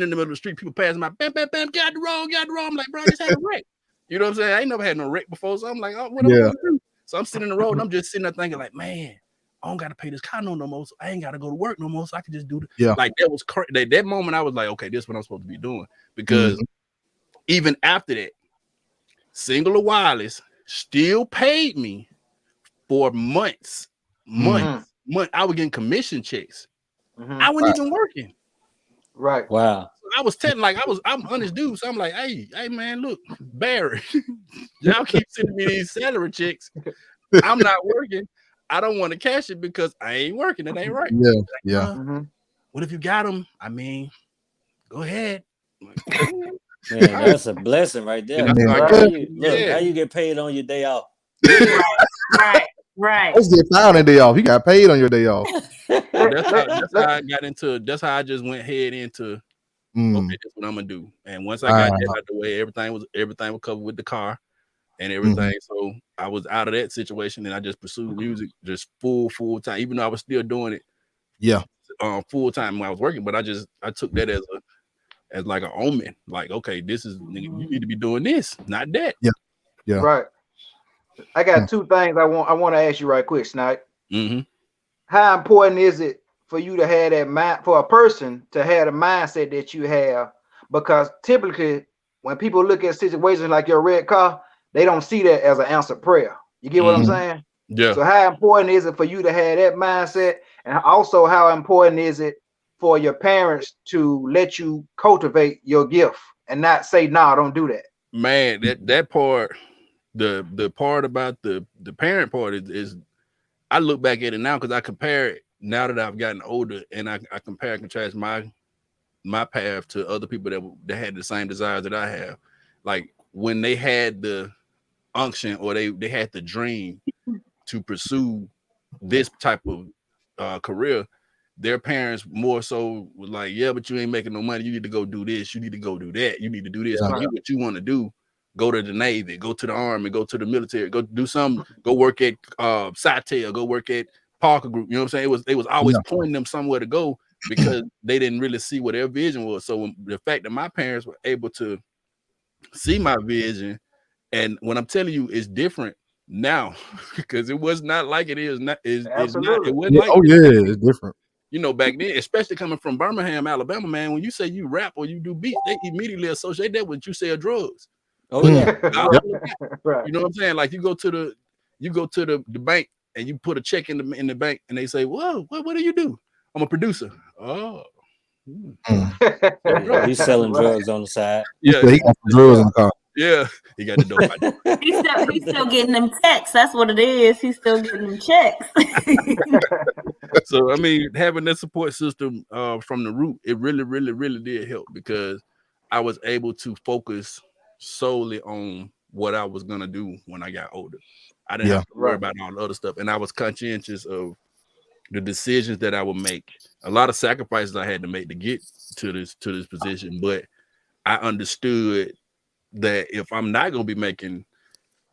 middle of the street. People passing by, bam, get out the road. I'm like, bro, I just had a wreck. You know what I'm saying? I ain't never had no wreck before. So I'm like, oh, what am I gonna do? So I'm sitting in the road and I'm just sitting there thinking, like, man, I don't gotta pay this car note no more. So I ain't gotta go to work no more. So I can just do it. Like that was that moment. I was like, okay, this is what I'm supposed to be doing. Because even after that, Singular Wireless still paid me for months. I was getting commission checks. I wasn't even working. Right. Wow. I was telling, like, I'm honest dude. So I'm like, hey man, look, Barry, y'all keep sending me these salary checks. I'm not working. I don't want to cash it because I ain't working. It ain't right. What if you got them? I mean, go ahead. Man, that's a blessing right there. How you get paid on your day off? Right. Let's get found a day off. You got paid on your day off. That's how I got into. That's how I just went head into. Okay, that's what I'm gonna do. And once I got that out the way, everything was covered with the car and everything. So I was out of that situation, and I just pursued music just full time, even though I was still doing it. Full time when I was working, but I took that as like an omen. Like, okay, this is, you need to be doing this, not that. Right. I got two things I want to ask you right quick, Snipe. How important is it for you to have that mind, for a person to have the mindset that you have? Because typically when people look at situations like your red car, they don't see that as an answered prayer. You get what I'm saying? Yeah. So how important is it for you to have that mindset? And also how important is it for your parents to let you cultivate your gift and not say, no, don't do that? Man, that part, the part about the parent part is I look back at it now because I compare it now that I've gotten older, and I compare and contrast my path to other people that had the same desires that I have. Like when they had the unction or they had the dream to pursue this type of career, their parents more so was like, yeah, but you ain't making no money. You need to go do this. You need to go do that. You need to do this. Forget what you want to do. Go to the Navy, go to the Army, go to the military, go do something, go work at Sitel, go work at Parker Group. You know what I'm saying? They was always pointing them somewhere to go because they didn't really see what their vision was. So the fact that my parents were able to see my vision, and when I'm telling you, it's different now because it was not like it is not. It wasn't like it's different. You know, back then, especially coming from Birmingham, Alabama, man, when you say you rap or you do beats, they immediately associate that with you sell drugs. Oh yeah. Right. You know what I'm saying? Like you go to the bank and you put a check in the bank and they say, whoa, what do you do? I'm a producer. Oh. He's selling drugs on the side. Yeah, he got some drugs in the car. Yeah, he got the dope. He's still getting them checks. That's what it is. He's still getting them checks. So I mean, having that support system from the root, it really, really, really did help because I was able to focus solely on what I was gonna do when I got older. I didn't have to worry about all the other stuff, and I was conscientious of the decisions that I would make. A lot of sacrifices I had to make to get to this position, but I understood that if I'm not gonna be making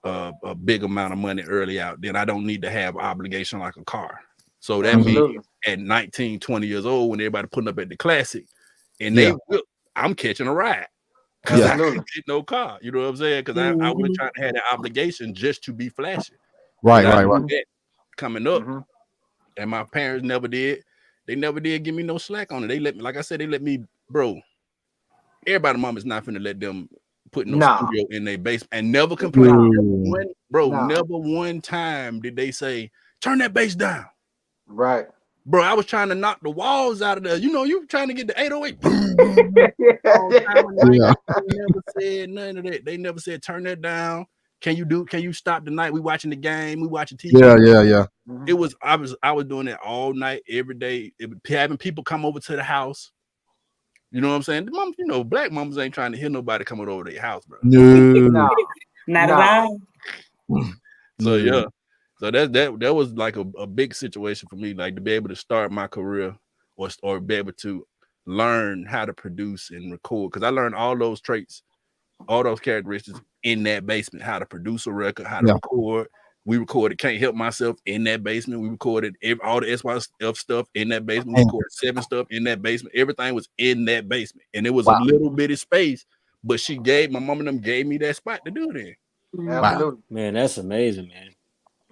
a big amount of money early out, then I don't need to have obligation like a car. So that means at 19, 20 years old, when everybody putting up at the classic, and I'm catching a ride because I couldn't get no car. You know what I'm saying? Because I wasn't trying to have that obligation just to be flashy. Right. That coming up, and my parents never did. They never did give me no slack on it. They let me, like I said, they let me, bro. Everybody, mom is not finna let them put no studio in their basement and never complain. Never one time did they say, turn that bass down. Right. Bro, I was trying to knock the walls out of there. You know, you trying to get the 808. Boom, boom, boom, all time of night. They never said none of that. They never said, turn that down. Can you stop the night? We watching the game. We watching TV. Yeah. It was, I was doing it all night, every day. Having people come over to the house. You know what I'm saying? Mom, you know, black moms ain't trying to hear nobody coming over their house, bro. No. Not at all. So yeah. So that was like a big situation for me, like to be able to start my career or be able to learn how to produce and record. Because I learned all those traits, all those characteristics in that basement, how to produce a record, how to record. We recorded Can't Help Myself in that basement. We recorded all the SYF stuff in that basement. We recorded 7 stuff in that basement. Everything was in that basement. And it was a little bitty space, but my mom and them gave me that spot to do it in. Absolutely. Man, that's amazing, man.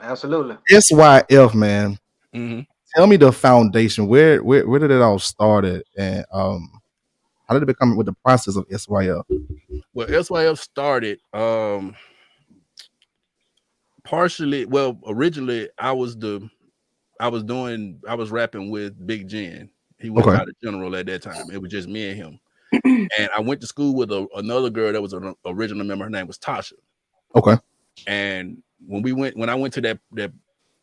Absolutely. SYF, man. Mm-hmm. Tell me the foundation. Where did it all started, and how did it become with the process of SYF? Well, SYF started partially. Well, originally I was rapping with Big Jen. He went by the General at that time. It was just me and him. And I went to school with another girl that was an original member. Her name was Tasha. Okay. And when I went to that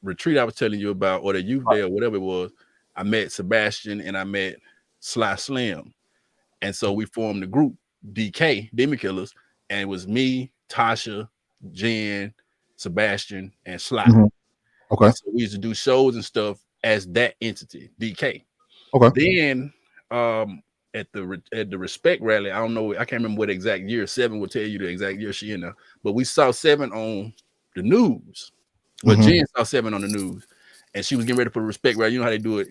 retreat I was telling you about, or the youth day or whatever it was, I met Sebastian and I met Sly Slim. And so we formed the group DK, Demi Killers, and it was me, Tasha, Jen, Sebastian, and Sly. Mm-hmm. Okay. And so we used to do shows and stuff as that entity, DK. Okay. Then at the Respect rally, I don't know, I can't remember what exact year. 7 will tell you the exact year she in there, but we saw 7 on the news. Well, Jen saw 7 on the news, and she was getting ready for Respect rally. You know how they do it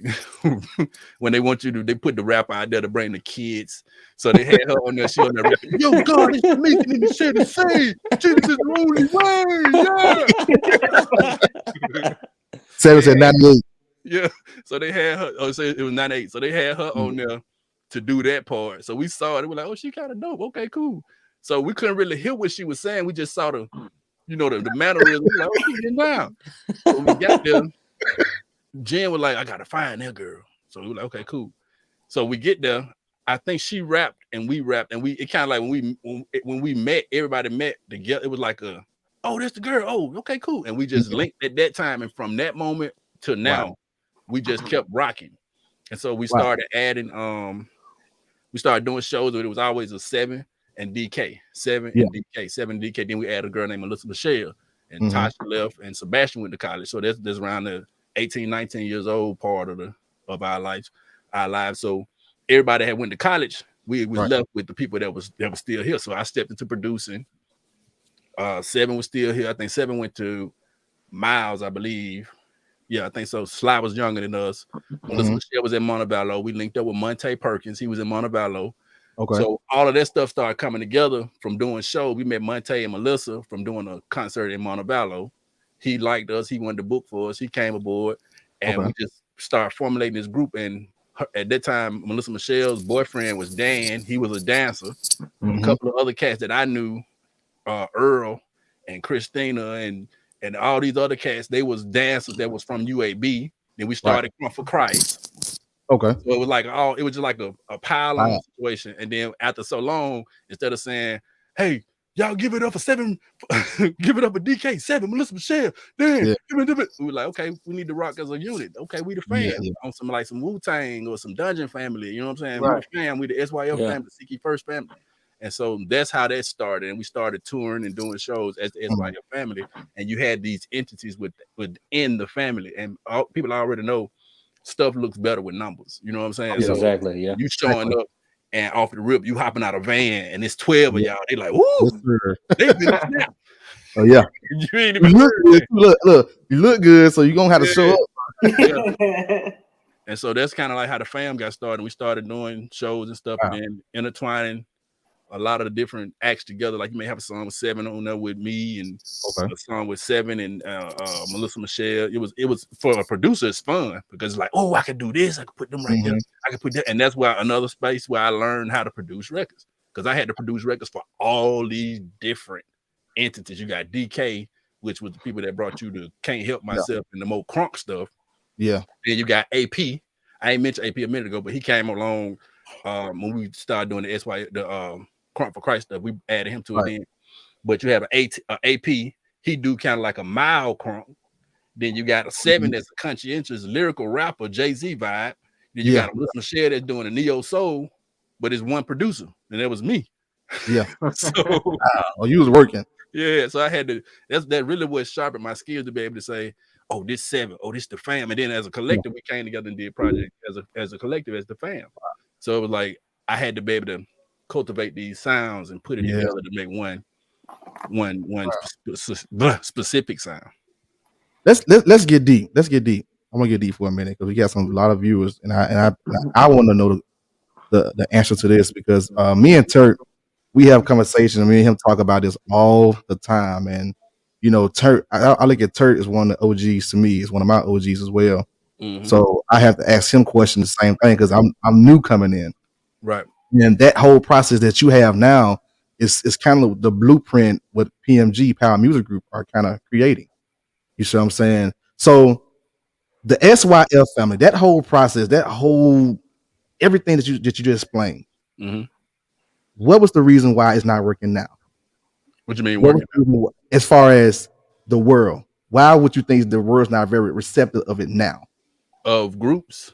when they want you to. They put the rapper out there to bring the kids, so they had her on there. She on there rapping, "Yo, God is making in the shit to say Jesus is the only way." Yeah. 7 said 98. Yeah, so they had her. Oh, so it was 98. So they had her on there to do that part. So we saw it. We were like, "Oh, she kind of dope. Okay, cool." So we couldn't really hear what she was saying. We just saw the mannerism. We were like, "Oh, she getting down." So when we got there, Jen was like, "I gotta find that girl." So we were like, "Okay, cool." So we get there. I think she rapped and we rapped, and it kind of like when we met, everybody met together. It was like "Oh, that's the girl. Oh, okay, cool." And we just linked at that time, and from that moment to now, we just kept rocking. And so we started adding, we started doing shows where it was always a 7 and DK, 7 and DK, 7 DK. Then we added a girl named Melissa Michelle, and Tasha left, and Sebastian went to college. So that's around the 18, 19 years old part of our lives. So everybody had went to college. We was left with the people that was still here. So I stepped into producing. 7 was still here. I think 7 went to Miles, I believe. Yeah, I think so. Sly was younger than us. Melissa Michelle was in Montevallo. We linked up with Monte Perkins. He was in Montevallo. Okay. So all of that stuff started coming together from doing shows. We met Monte and Melissa from doing a concert in Montevallo. He liked us. He wanted to book for us. He came aboard, and we just started formulating this group. And at that time, Melissa Michelle's boyfriend was Dan. He was a dancer. A couple of other cats that I knew, Earl and Christina and all these other cats, they was dancers that was from UAB. Then we started Crump for Christ. Okay. So it was like it was just like a pile on situation. And then after so long, instead of saying, "Hey, y'all give it up for 7, give it up for DK 7, Melissa Michelle," then we were like, okay, we need to rock as a unit. Okay, we the fans on some Wu-Tang or some Dungeon Family. You know what I'm saying? We the fam, we the SYF family, the CK First family. And so that's how that started. And we started touring and doing shows as the SYF family. And you had these entities within the family. And people already know stuff looks better with numbers. You know what I'm saying? So exactly. Yeah. You showing up and off the rip, you hopping out of a van and it's 12 of y'all. They like, woo! They been snap. Oh yeah. You ain't even look, you look good, so you're gonna have to show up. And so that's kind of like how the fam got started. We started doing shows and stuff and then intertwining a lot of the different acts together. Like you may have a song with 7 on there with me, and a song with 7 and Melissa Michelle. It was for a producer, it's fun because it's like, oh, I could do this, I could put them right there, I could put that, and that's why another space where I learned how to produce records, because I had to produce records for all these different entities. You got DK, which was the people that brought you to Can't Help Myself and the more crunk stuff. Yeah. Then you got AP. I ain't mentioned AP a minute ago, but he came along when we started doing the Crunk for Christ stuff. We added him to it then. But you have an AP. He do kind of like a mild crunk. Then you got a 7 that's a conscientious lyrical rapper, Jay-Z vibe. Then you got a Melissa Michelle that's doing a neo soul, but it's one producer, and that was me. Yeah. So you was working. Yeah, so I had to. That really was sharpened my skills to be able to say, "Oh, this 7. Oh, this the fam." And then as a collective, we came together and did project as a collective as the fam. So it was like I had to be able to cultivate these sounds and put it together to make one specific sound. Let's get deep. Let's get deep. I'm gonna get deep for a minute because we got a lot of viewers, and I want to know the answer to this because me and Turk, we have conversations. Me and him talk about this all the time, and you know, Turk. I look at Turk as one of the OGs to me. It's one of my OGs as well. So I have to ask him questions the same thing because I'm new coming in, right? And that whole process that you have now is kind of the blueprint what PMG Power Music Group are kind of creating. You see what I'm saying? So the SYF family, that whole process, that whole everything that you just explained. What was the reason why it's not working now? What you mean working? As far as the world, why would you think the world's not very receptive of it now? Of groups,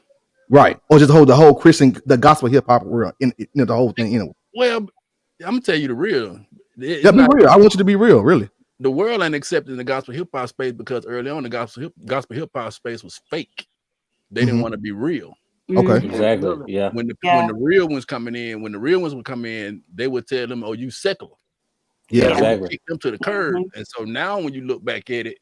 right? Or just the whole Christian, the gospel hip hop world, the whole thing. You know. Well, I'm gonna tell you the real. Be real. I want you to be real, really. The world ain't accepting the gospel hip hop space because early on the gospel hip hop space was fake. They didn't want to be real. Okay, exactly. Yeah. When the real ones coming in, when the real ones would come in, they would tell them, "Oh, you secular." Yeah, exactly. Kick them to the curb. And so now, when you look back at it,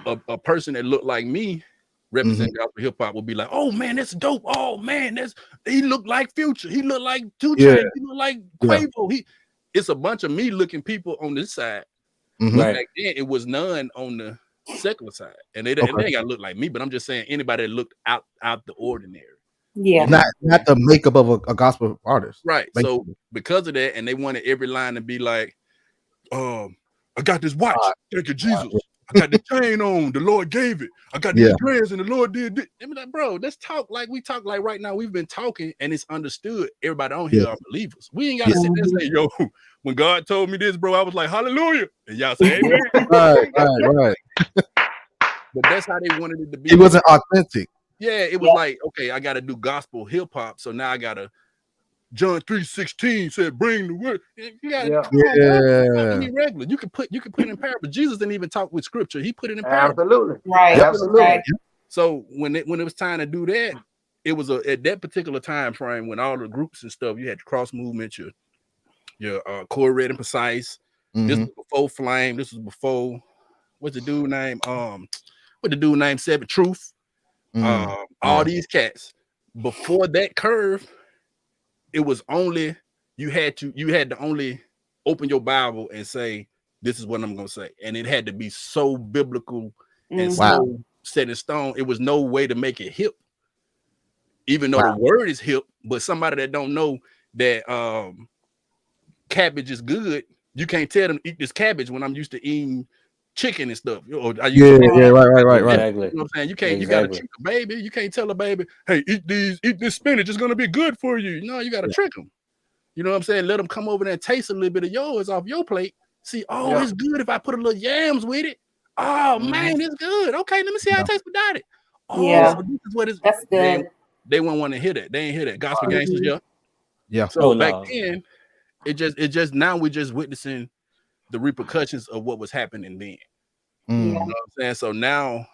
a person that looked like me, representing gospel hip hop, would be like, "Oh man, that's dope. Oh man, he looked like Future. He looked like 2 Chainz. He looked like Quavo. It's a bunch of me looking people on this side. Right. Back then, it was none on the secular side, and they ain't got to look like me. But I'm just saying, anybody that looked out the ordinary. Yeah, not the makeup of a gospel artist, right? So because of that, and they wanted every line to be like, I got this watch, thank you Jesus. I got the chain on, the Lord gave it. I got these dreads, and the Lord did this. I mean, like, bro, let's talk like we talk like right now. We've been talking, and it's understood. Everybody on here are believers. We ain't got to sit there and say, "Yo, when God told me this, bro, I was like, hallelujah," and y'all say, "Amen." right. But that's how they wanted it to be. It wasn't authentic. Yeah, it was like, okay, I got to do gospel hip hop, so now I got to. John 3:16 said, "Bring the word." You got to be regular. You can put it in parable. Jesus didn't even talk with scripture; he put it in parable. Absolutely, right, absolutely. So when it was time to do that, it was at that particular time frame when all the groups and stuff, you had the cross movement, your Core Red and Precise. This was before Flame. This was before what's the dude name? What the dude named 7 Truth. All these cats. Before that curve, it was only you had to only open your Bible and say, "This is what I'm gonna say," and it had to be so biblical and so set in stone. It was no way to make it hip, even though the word is hip. But somebody that don't know that cabbage is good, you can't tell them eat this cabbage when I'm used to eating chicken and stuff. Or right. You know what I'm saying? You can't. You gotta trick a baby. You can't tell a baby, "Hey, eat this spinach. It's gonna be good for you." No, you gotta trick them. You know what I'm saying? Let them come over there and taste a little bit of yours off your plate. See, it's good if I put a little yams with it. Oh man, it's good. Okay, let me see how it tastes without it. So this is what it's. That's good. They won't want to hear that. They ain't hear that. Gospel gangsters, yeah. So back then, it just now we're just witnessing the repercussions of what was happening then. You know what I'm saying? So now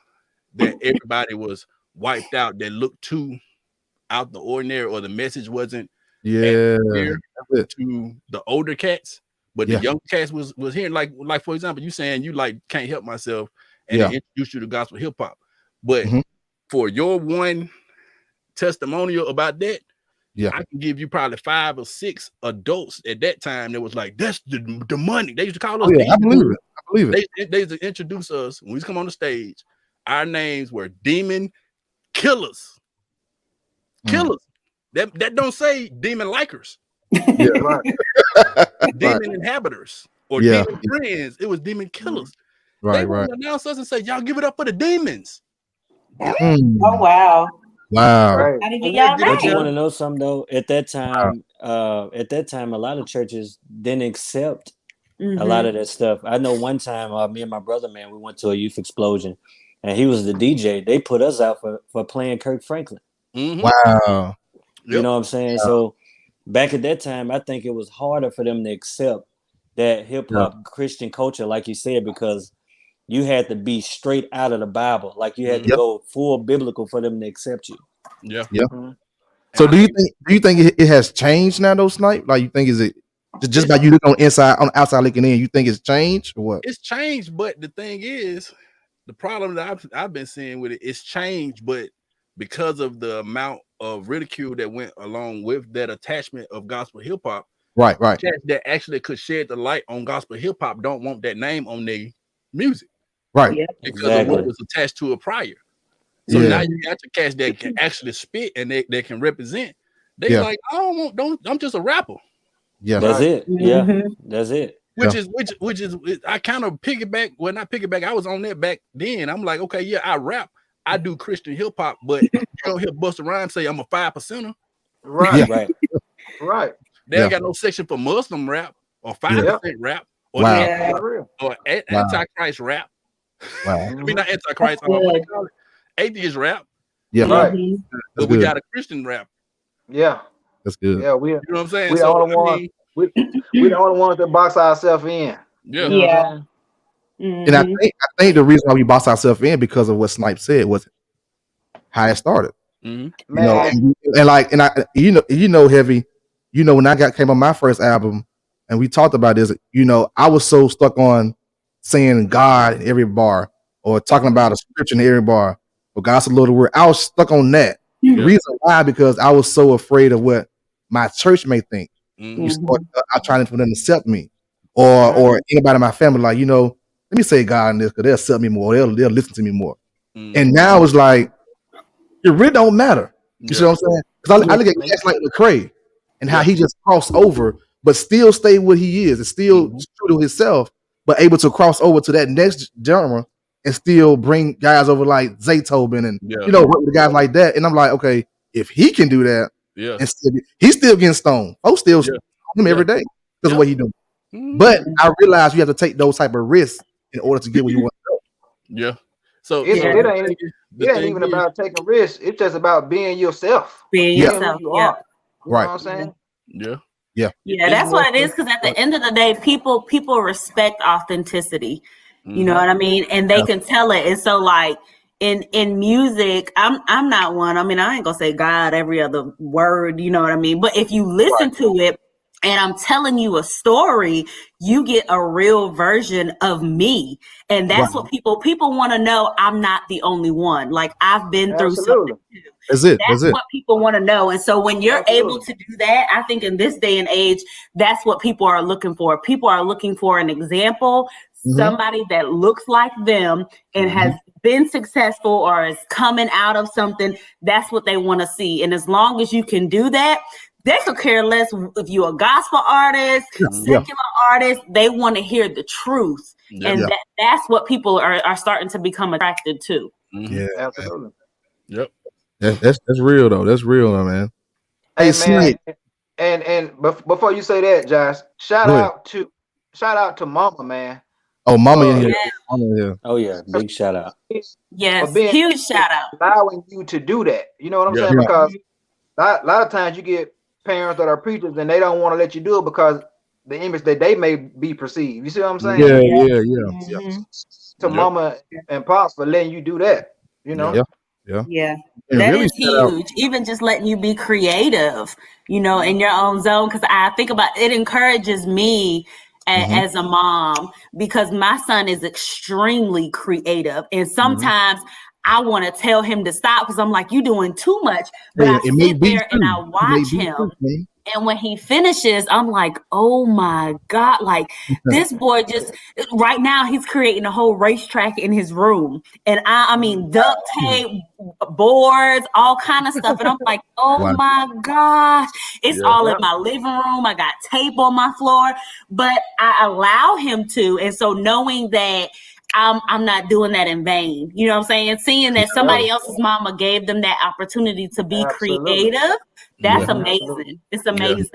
that everybody was wiped out, that looked too out the ordinary, or the message wasn't to the older cats, but the young cats was hearing, like for example, you saying you like Can't Help Myself, and they introduced you to gospel hip hop, but for your one testimonial about that, Yeah. I can give you probably 5 or 6 adults at that time that was like, that's the money. They used to call us. I believe it. I believe it. They used to introduce us when we come on the stage. Our names were demon killers. Killers. That don't say demon likers. Yeah. Demon inhabitors or demon friends. It was demon killers. They wouldn't announce us and say, y'all give it up for the demons. Oh wow. Wow. How did y'all But you name? want to know something though? At that time, a lot of churches didn't accept a lot of that stuff. I know one time, me and my brother, man, we went to a youth explosion, and he was the DJ. They put us out for playing Kirk Franklin. Wow. You know what I'm saying? So back at that time, I think it was harder for them to accept that hip hop Christian culture, like you said, because you had to be straight out of the Bible. Like you had to go full biblical for them to accept you. Yeah. Yeah. So do you think it has changed now though, Snipe? Like you think is it just by you looking on outside looking in, you think it's changed or what? It's changed, but the thing is, the problem that I've been seeing with it's changed, but because of the amount of ridicule that went along with that attachment of gospel hip hop, right, cats that actually could shed the light on gospel hip hop don't want that name on their music, right? Because of what was attached to it prior. So now you got the cats that can actually spit and they can represent. They like, I'm just a rapper. Yeah, that's it. Yeah, that's it. Which is I kind of piggyback. Well, not piggyback. I was on that back then. I'm like, okay, yeah, I rap. I do Christian hip hop, but you don't hear Busta Rhymes say I'm a 5%er. Right. They ain't got no section for Muslim rap or 5% rap or antichrist rap. Wow. I mean, not antichrist. What do you call it? Atheist rap. Yeah, But we got a Christian rap. Yeah, that's good. Yeah, you know what I'm saying. We the only one. We the only ones that box ourselves in. Yeah. And I think the reason why we box ourselves in because of what Snipe said was how it started. You know, Heavy. You know, when I came on my first album, and we talked about this. You know, I was so stuck on saying God in every bar or talking about a scripture in every bar or God's the Lord of the Word. I was stuck on that. The reason why, because I was so afraid of what my church may think. You start trying for them to accept me, or anybody in my family, like, you know, let me say God in this because they'll accept me more. They'll listen to me more. And now it's like it really don't matter. You see what I'm saying? Because I look at cats like Lecrae and how he just crossed over, but still stay what he is, and still true to himself, but able to cross over to that next genre and still bring guys over like Zaytoven and you know, work with guys like that. And I'm like, okay, if he can do that, and he's still getting stoned. Folks still stone him every day because of what he doing. But I realize you have to take those type of risks in order to get what you want to do. Yeah. So it ain't even about taking risks. It's just about being yourself. Being yourself. You are. You know what I'm saying? Yeah, that's what it is. Because at the end of the day, people respect authenticity. You know what I mean? And they can tell it. And so, like in music, I'm not one. I mean, I ain't gonna say God every other word. You know what I mean? But if you listen to it, and I'm telling you a story, you get a real version of me. And that's what people want to know. I'm not the only one. Like, I've been through something too. That's what people want to know. And so when you're able to do that, I think in this day and age, that's what people are looking for. People are looking for an example, somebody that looks like them and has been successful or is coming out of something. That's what they want to see. And as long as you can do that, they could care less if you're a gospel artist, secular artist. They want to hear the truth. And that's what people are starting to become attracted to. Yeah, absolutely. Yep. That's real though. That's real though, man. Hey, man. And before you say that, Josh, shout out to Mama, man. Oh, Mama in here. Mama in here. Oh yeah, big shout out. Yes, huge shout out. Allowing you to do that. You know what I'm saying? Because a lot of times you get parents that are preachers and they don't want to let you do it because the image that they may be perceived. You see what I'm saying? Yeah. To Mama and Pops for letting you do that. You know? Yeah. That is huge. Even just letting you be creative, you know, in your own zone. Because I think about it, encourages me as a mom, because my son is extremely creative. And sometimes I want to tell him to stop because I'm like, you doing too much. But I sit there and I watch him. And when he finishes, I'm like, oh my God, like this boy just right now he's creating a whole racetrack in his room. And I mean duct tape, boards, all kind of stuff. And I'm like, oh my gosh, it's all in my living room. I got tape on my floor, but I allow him to. And so knowing that I'm not doing that in vain. You know what I'm saying? Seeing that somebody else's mama gave them that opportunity to be creative. That's amazing. It's amazing.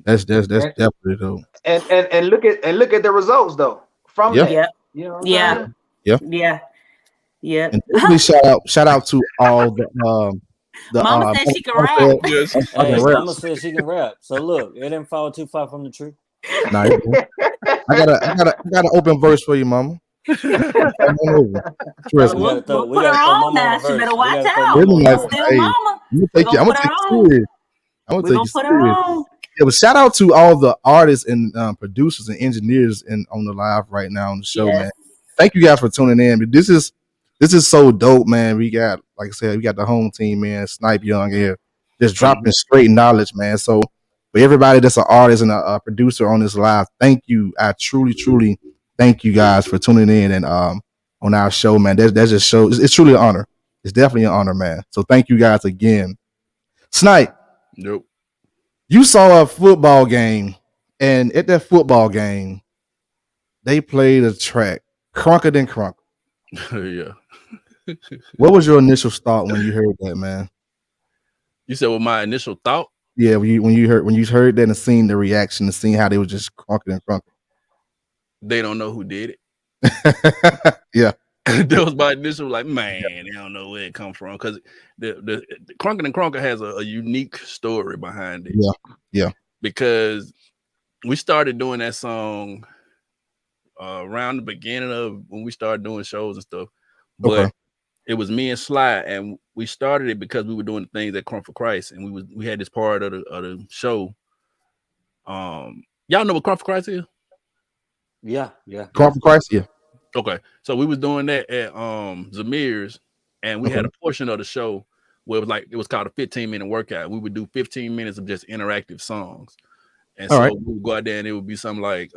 That's definitely though. And look at the results though from that. Yeah. You know what Yeah. Yeah. Yeah. And definitely shout out to all the Mama said she can rap. Hey, Mama said she can rap. So look, it didn't fall too far from the tree. Nah, I got an open verse for you, Mama. We gotta throw Mama on the verse. She better watch out. I'm gonna take you serious. I'm gonna take you serious. Yeah, but shout out to all the artists and producers and engineers on the live right now on the show, man. Thank you guys for tuning in. But this is so dope, man. We got, like I said, we got the home team, man. Snipe Young here, just dropping straight knowledge, man. So for everybody that's an artist and a producer on this live, thank you. I truly thank you guys for tuning in and on our show, man. That just shows it's truly an honor. It's definitely an honor, man. So thank you guys again. Snipe. Nope. You saw a football game, and at that football game, they played a track, Crunker Than Crunker. Yeah. What was your initial thought when you heard that, man? You said what my initial thought? Yeah, when you heard that and seen the reaction and seen how they were just Crunker Than Crunker. They don't know who did it. Yeah. That was my initial, like, man, they don't know where it comes from, because the Crunker Than Crunker has a unique story behind it. Yeah. Because we started doing that song around the beginning of when we started doing shows and stuff, but it was me and Sly, and we started it because we were doing things at Crunk for Christ, and we had this part of the show. Y'all know what Crunk for Christ is? Yeah. Crunk for Christ, yeah. Okay, so we was doing that at Zamir's, and we had a portion of the show where it was called a 15-minute workout. We would do 15 minutes of just interactive songs, and we would go out there and it would be something like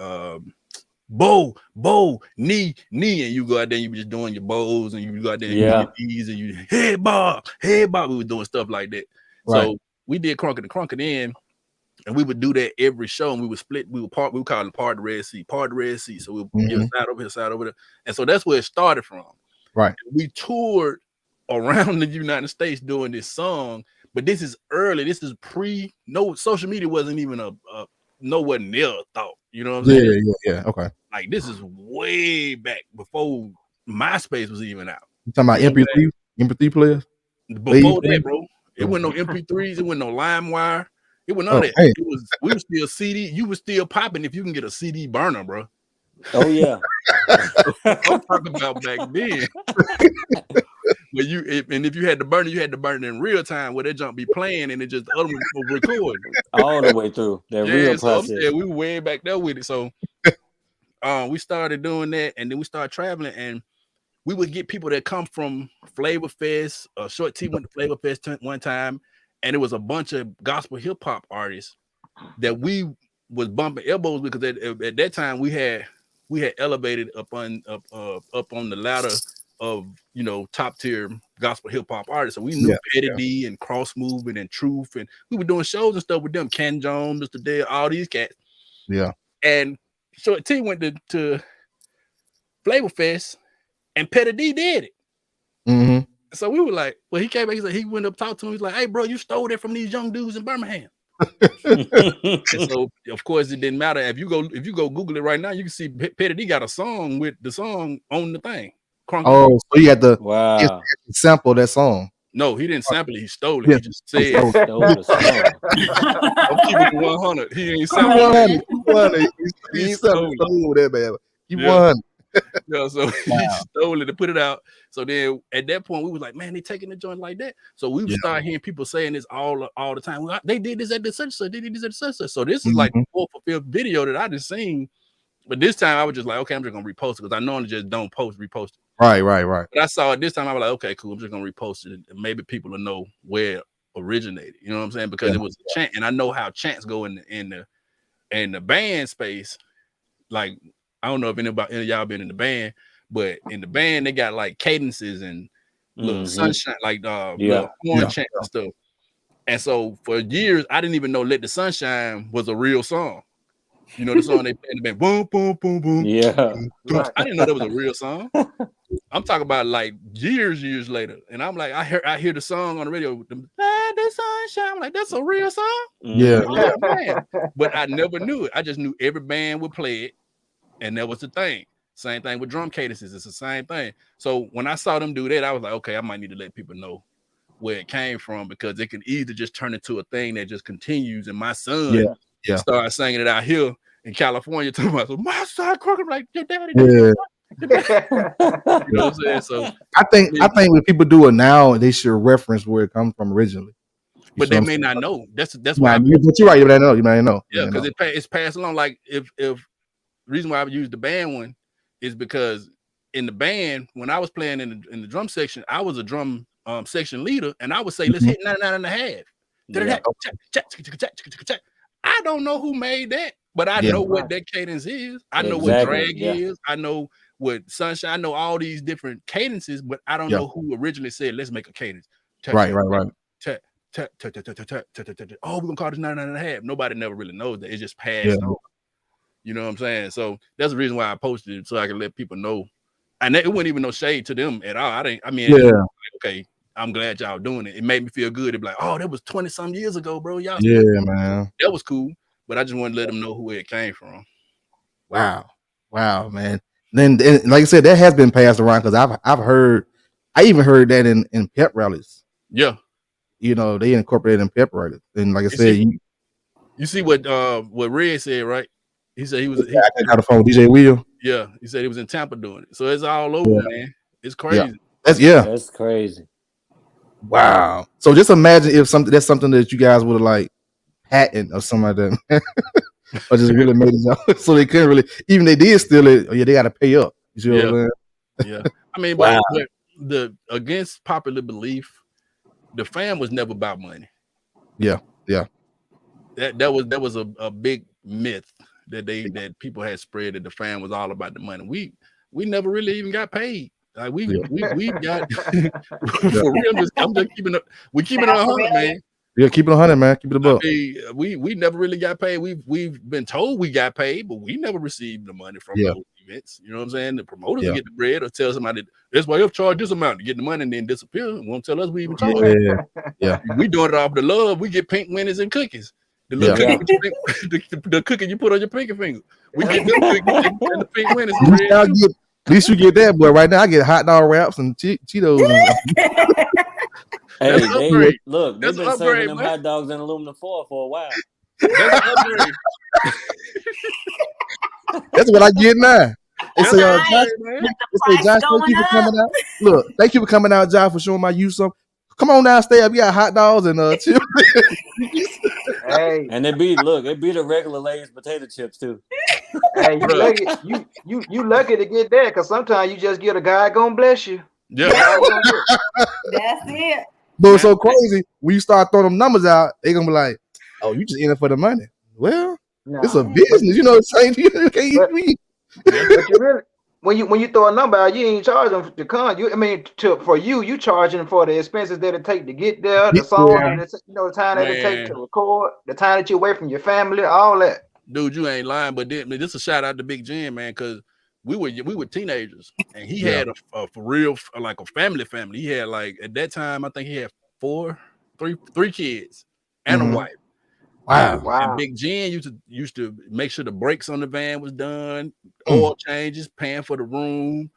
bow, knee, and you go out there and you be just doing your bows, and you go out there and you do your knees, and you head bob. We were doing stuff like that. Right. So we did Crunker Than Crunker then. And we would do that every show, and we would split. We would call it part of the Red Sea. So we would give a side over here, side over there, and so that's where it started from. Right. We toured around the United States doing this song, but this is early. This is no social media wasn't even nowhere near a thought. You know what I'm saying? Yeah. Okay. Like this is way back before MySpace was even out. You talking about MP3 players? Before that, bro, it wasn't no MP3s. It wasn't no LimeWire. It was none of that. We were still CD. You were still popping if you can get a CD burner, bro. Oh yeah. I'm talking about back then. But if you had to burn it in real time, where that jump be playing and it just the other one was recording all the way through that real process. We were way back there with it. So we started doing that, and then we started traveling, and we would get people that come from Flavor Fest. Short T went to Flavor Fest one time. And it was a bunch of gospel hip hop artists that we was bumping elbows because at that time we had elevated up on the ladder of top tier gospel hip hop artists. So we knew Petty D and Cross Movement and Truth, and we were doing shows and stuff with them. Ken Jones, Mr. Dale, all these cats. Yeah. And Short T went to Flavor Fest, and Petty D did it. Mm-hmm. So we were like, well, he came back. He went up, talked to him. He's like, hey, bro, you stole that from these young dudes in Birmingham. And so, of course, it didn't matter. If you go Google it right now, you can see Petty D got a song with the song on the thing. So you had to sample that song. No, he didn't sample it. He stole it. He just said, I'm keeping it 100. He ain't sample it. 100. He stole that, man. He won. Yeah, so he stole it and put it out. So then at that point, we was like, man, they taking the joint like that. So we would start hearing people saying this all the time. They did this at the such. They did this at the such. So this is like the fourth or fifth video that I just seen But this time I was just like, okay, I'm just gonna repost it because I normally just don't repost it. Right. But I saw it this time. I was like, okay, cool. I'm just gonna repost it, and maybe people will know where it originated. You know what I'm saying? Because it was a chant, and I know how chants go in the band space. Like, I don't know if any of y'all been in the band, but in the band they got like cadences and little sunshine, like little horn chants and stuff. And so for years, I didn't even know "Let the Sunshine" was a real song. You know, the song they play in the band, boom, boom, boom, boom. Yeah, I didn't know that was a real song. I'm talking about like years later, and I'm like, I hear the song on the radio, "Let the Sunshine." I'm like, that's a real song. Yeah. Oh, man. But I never knew it. I just knew every band would play it, and that was the thing. Same thing with drum cadences. It's the same thing. So when I saw them do that, I was like, okay, I might need to let people know where it came from, because it can either just turn into a thing that just continues. And my son started singing it out here in California to myself. My son Crooked, like, your daddy. Yeah. You know what I'm saying? So I think when people do it now, they should reference where it comes from originally. But they may not know. That's why. why. But you're right. You might know. Yeah, because it's passed along. Like if the reason why I would use the band one is because in the band, when I was playing in the drum section, I was a drum section leader, and I would say, let's hit 99 and a half. I don't know who made that, but I know what that cadence is. I know what drag is. I know what sunshine. I know all these different cadences, but I don't know who originally said, let's make a cadence. Right. Oh, we're gonna call this 99 and a half. Nobody never really knows that. It's just passed on. You know what I'm saying? So that's the reason why I posted it, so I can let people know. And it wasn't even no shade to them at all. Okay, I'm glad y'all doing it. It made me feel good. It'd be like, oh, that was 20-some years ago, bro. Y'all man. That was cool. But I just wanted to let them know where it came from. Wow, man. Then like I said, that has been passed around, because I even heard that in pep rallies. Yeah. You know, they incorporated in pep rallies. And like I said, you see what Red said, right? He said he got a phone with DJ Will. Yeah, he said he was in Tampa doing it. So it's all over, man. It's crazy. That's crazy. Wow. So just imagine if that's something that you guys would have like patent or something like that. Or just really made it out. So they couldn't really, even they did steal it, they got to pay up. You see what I'm saying? Yeah. I mean, but the against popular belief, the fam was never about money. Yeah. That was a big myth that people had spread, that the fam was all about the money. We never really even got paid. Like we got for real. I'm just keeping it. We keeping it 100, man. Yeah, keep it 100, man. Keep it above. I mean, we never really got paid. We've been told we got paid, but we never received the money from those events. You know what I'm saying? The promoters get the bread, or tell somebody that's why you'll charge this amount to get the money and then disappear. And won't tell us we even charge. Yeah. We doing it off the love. We get pink winners and cookies. The little cookie, the cookie you put on your pinky finger. We get them cookies and the pink winners. At least you get that, boy. Right now, I get hot dog wraps and Cheetos. Hey, look, they've been serving them hot dogs in aluminum foil for a while. That's an upgrade. That's what I get now. They say, Josh, thank you for coming out. Look, thank you for coming out, Josh, for showing my use some. Come on downstairs. We got hot dogs and chips. Hey, and it be the regular Lay's potato chips too. Hey, you lucky to get that, because sometimes you just get a guy gonna bless you. Yeah, that's it. But it's so crazy when you start throwing them numbers out, they gonna be like, "Oh, you just in it for the money." Well, it's a business, you know what I'm saying? You can't eat. But you really, when you throw a number out, you ain't charging them to come. For you charging for the expenses that it take to get there, the song, the time that it take to record, the time that you're away from your family, all that. Dude, you ain't lying. But this is a shout out to Big Jim, man, because we were teenagers, and he had a for real, like a family. He had, like, at that time, I think he had three kids and a wife. Wow. And Big Jim used to make sure the brakes on the van was done, oil changes, paying for the room.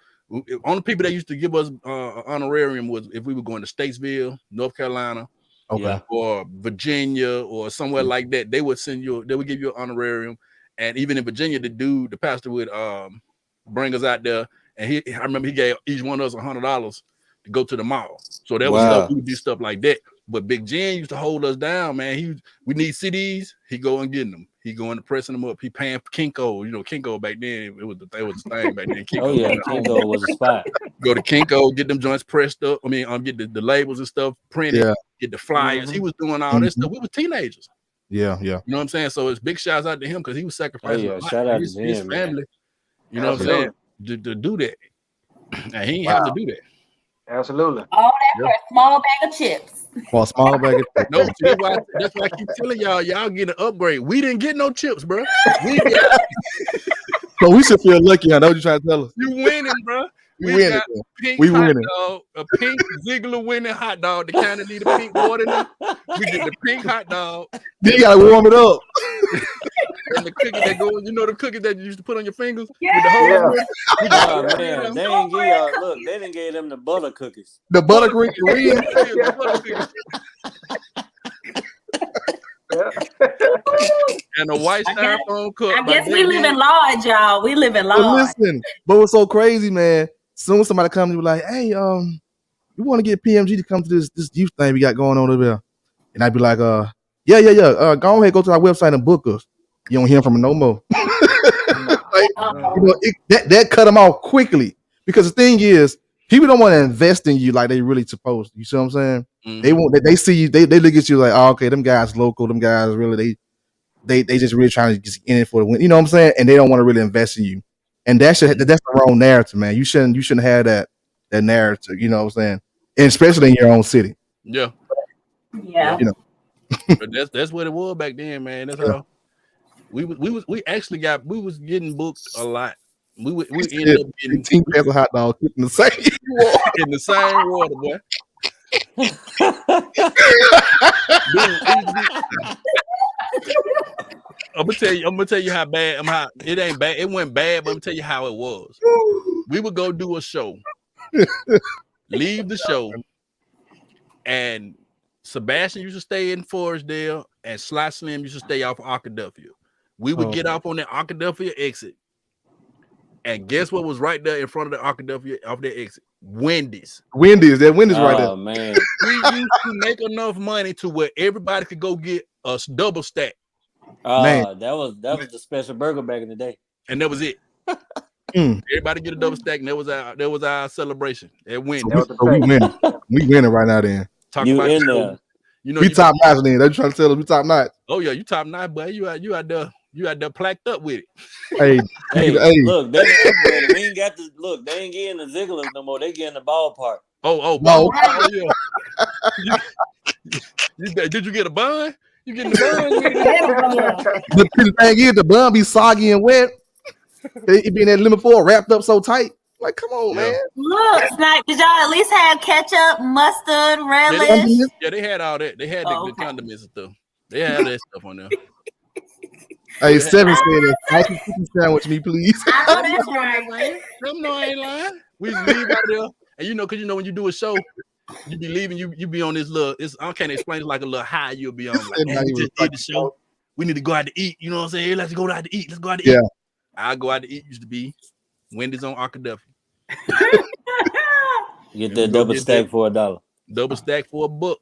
Only people that used to give us honorarium was if we were going to Statesville, North Carolina, or Virginia, or somewhere like that. They would give you an honorarium. And even in Virginia, the pastor would bring us out there, and I remember he gave each one of us $100 to go to the mall. So that was stuff we would do, stuff like that. But Big Jen used to hold us down, man. We need CDs. He go and getting them. He going to pressing them up. He paying for Kinko. You know, Kinko back then, it was the thing back then. Kinko, oh yeah, Kinko was a spot. Go to Kinko, get them joints pressed up. I mean, get the labels and stuff printed, get the flyers. He was doing all this stuff. We were teenagers. Yeah. You know what I'm saying? So it's big shouts out to him because he was sacrificing a lot shout out his to him, family. Man. You know what I'm saying? To do that. And he ain't have to do that. Absolutely. All that for a small bag of chips. For a small bag of chips. No, that's why I keep telling y'all get an upgrade. We didn't get no chips, bro. So we should feel lucky. I know what you're trying to tell us. You winning, bro. We got pink we hot winning. dog, a pink Ziegler winning hot dog. The kind of need a pink water in it. We get the pink hot dog. Then you gotta warm it up. And the cookie that goes, you know, the cookies that you used to put on your fingers with the Yeah. hole. Oh man, they didn't give y'all. Look, they didn't give them the butter cookies. The butter cookies. And a white styrofoam cup. I guess we live in large, y'all. We live in large. But listen, but what's so crazy, man? Soon as somebody comes to you like, hey, you want to get PMG to come to this youth thing we got going on over there? And I'd be like, yeah. Go ahead, go to our website and book us. You don't hear from them no more. That cut them off quickly because the thing is, people don't want to invest in you like they really supposed to. You see what I'm saying? Mm-hmm. They see you, they look at you like, oh, okay, them guys local, them guys really they just really trying to get in it for the win. You know what I'm saying? And they don't want to really invest in you. And that's the wrong narrative, man. You shouldn't have that narrative. You know what I'm saying? And especially in your own city. Yeah. You know. But that's what it was back then, man. That's how we was getting booked a lot. We ended up getting 15 pairs of hot dogs in the same water, boy. I'm gonna tell you how bad. It ain't bad. It wasn't bad, but I'm gonna tell you how it was. We would go do a show, leave the show, and Sebastian used to stay in Forestdale, and Sly Slim used to stay off of Arkadelphia. We would get off on the Arkadelphia exit, and guess what was right there in front of the Arkadelphia off that exit? Wendy's. That Wendy's right there. Oh man, we used to make enough money to where everybody could go get a double stack. Man, that was the special burger back in the day, and that was it. Everybody get a double stack, and that was our celebration at Wendy's. So we winning. We winning right now. Then you in there? You know, we top notch. Then they're trying to tell us we top notch. Oh yeah, you top notch, but you out there plaqued up with it. Hey, look, they ain't got the look. They ain't getting the Zigglers no more. They getting the ballpark. Did you get a bun? You getting the bun? But the thing is, the bun be soggy and wet. It be in that lemon foil wrapped up so tight. Like, come on, man. Look, Snipe, did y'all at least have ketchup, mustard, relish? Yeah, they had all that. They had the condiments and stuff. They had that stuff on there. Hey, Seven said, "Nice chicken sandwich me, please." I know that's right. No, I ain't lying. We just leave out there, and because when you do a show, you be leaving. You be on this little. I can't explain. It's like a little high you'll be on. Like, man, we just did the show. We need to go out to eat. You know what I'm saying? Hey, let's go out to eat. Let's go out to eat. I go out to eat. Used to be Wendy's on Arkadelphia. Get that double stack for $1. Double stack for $1,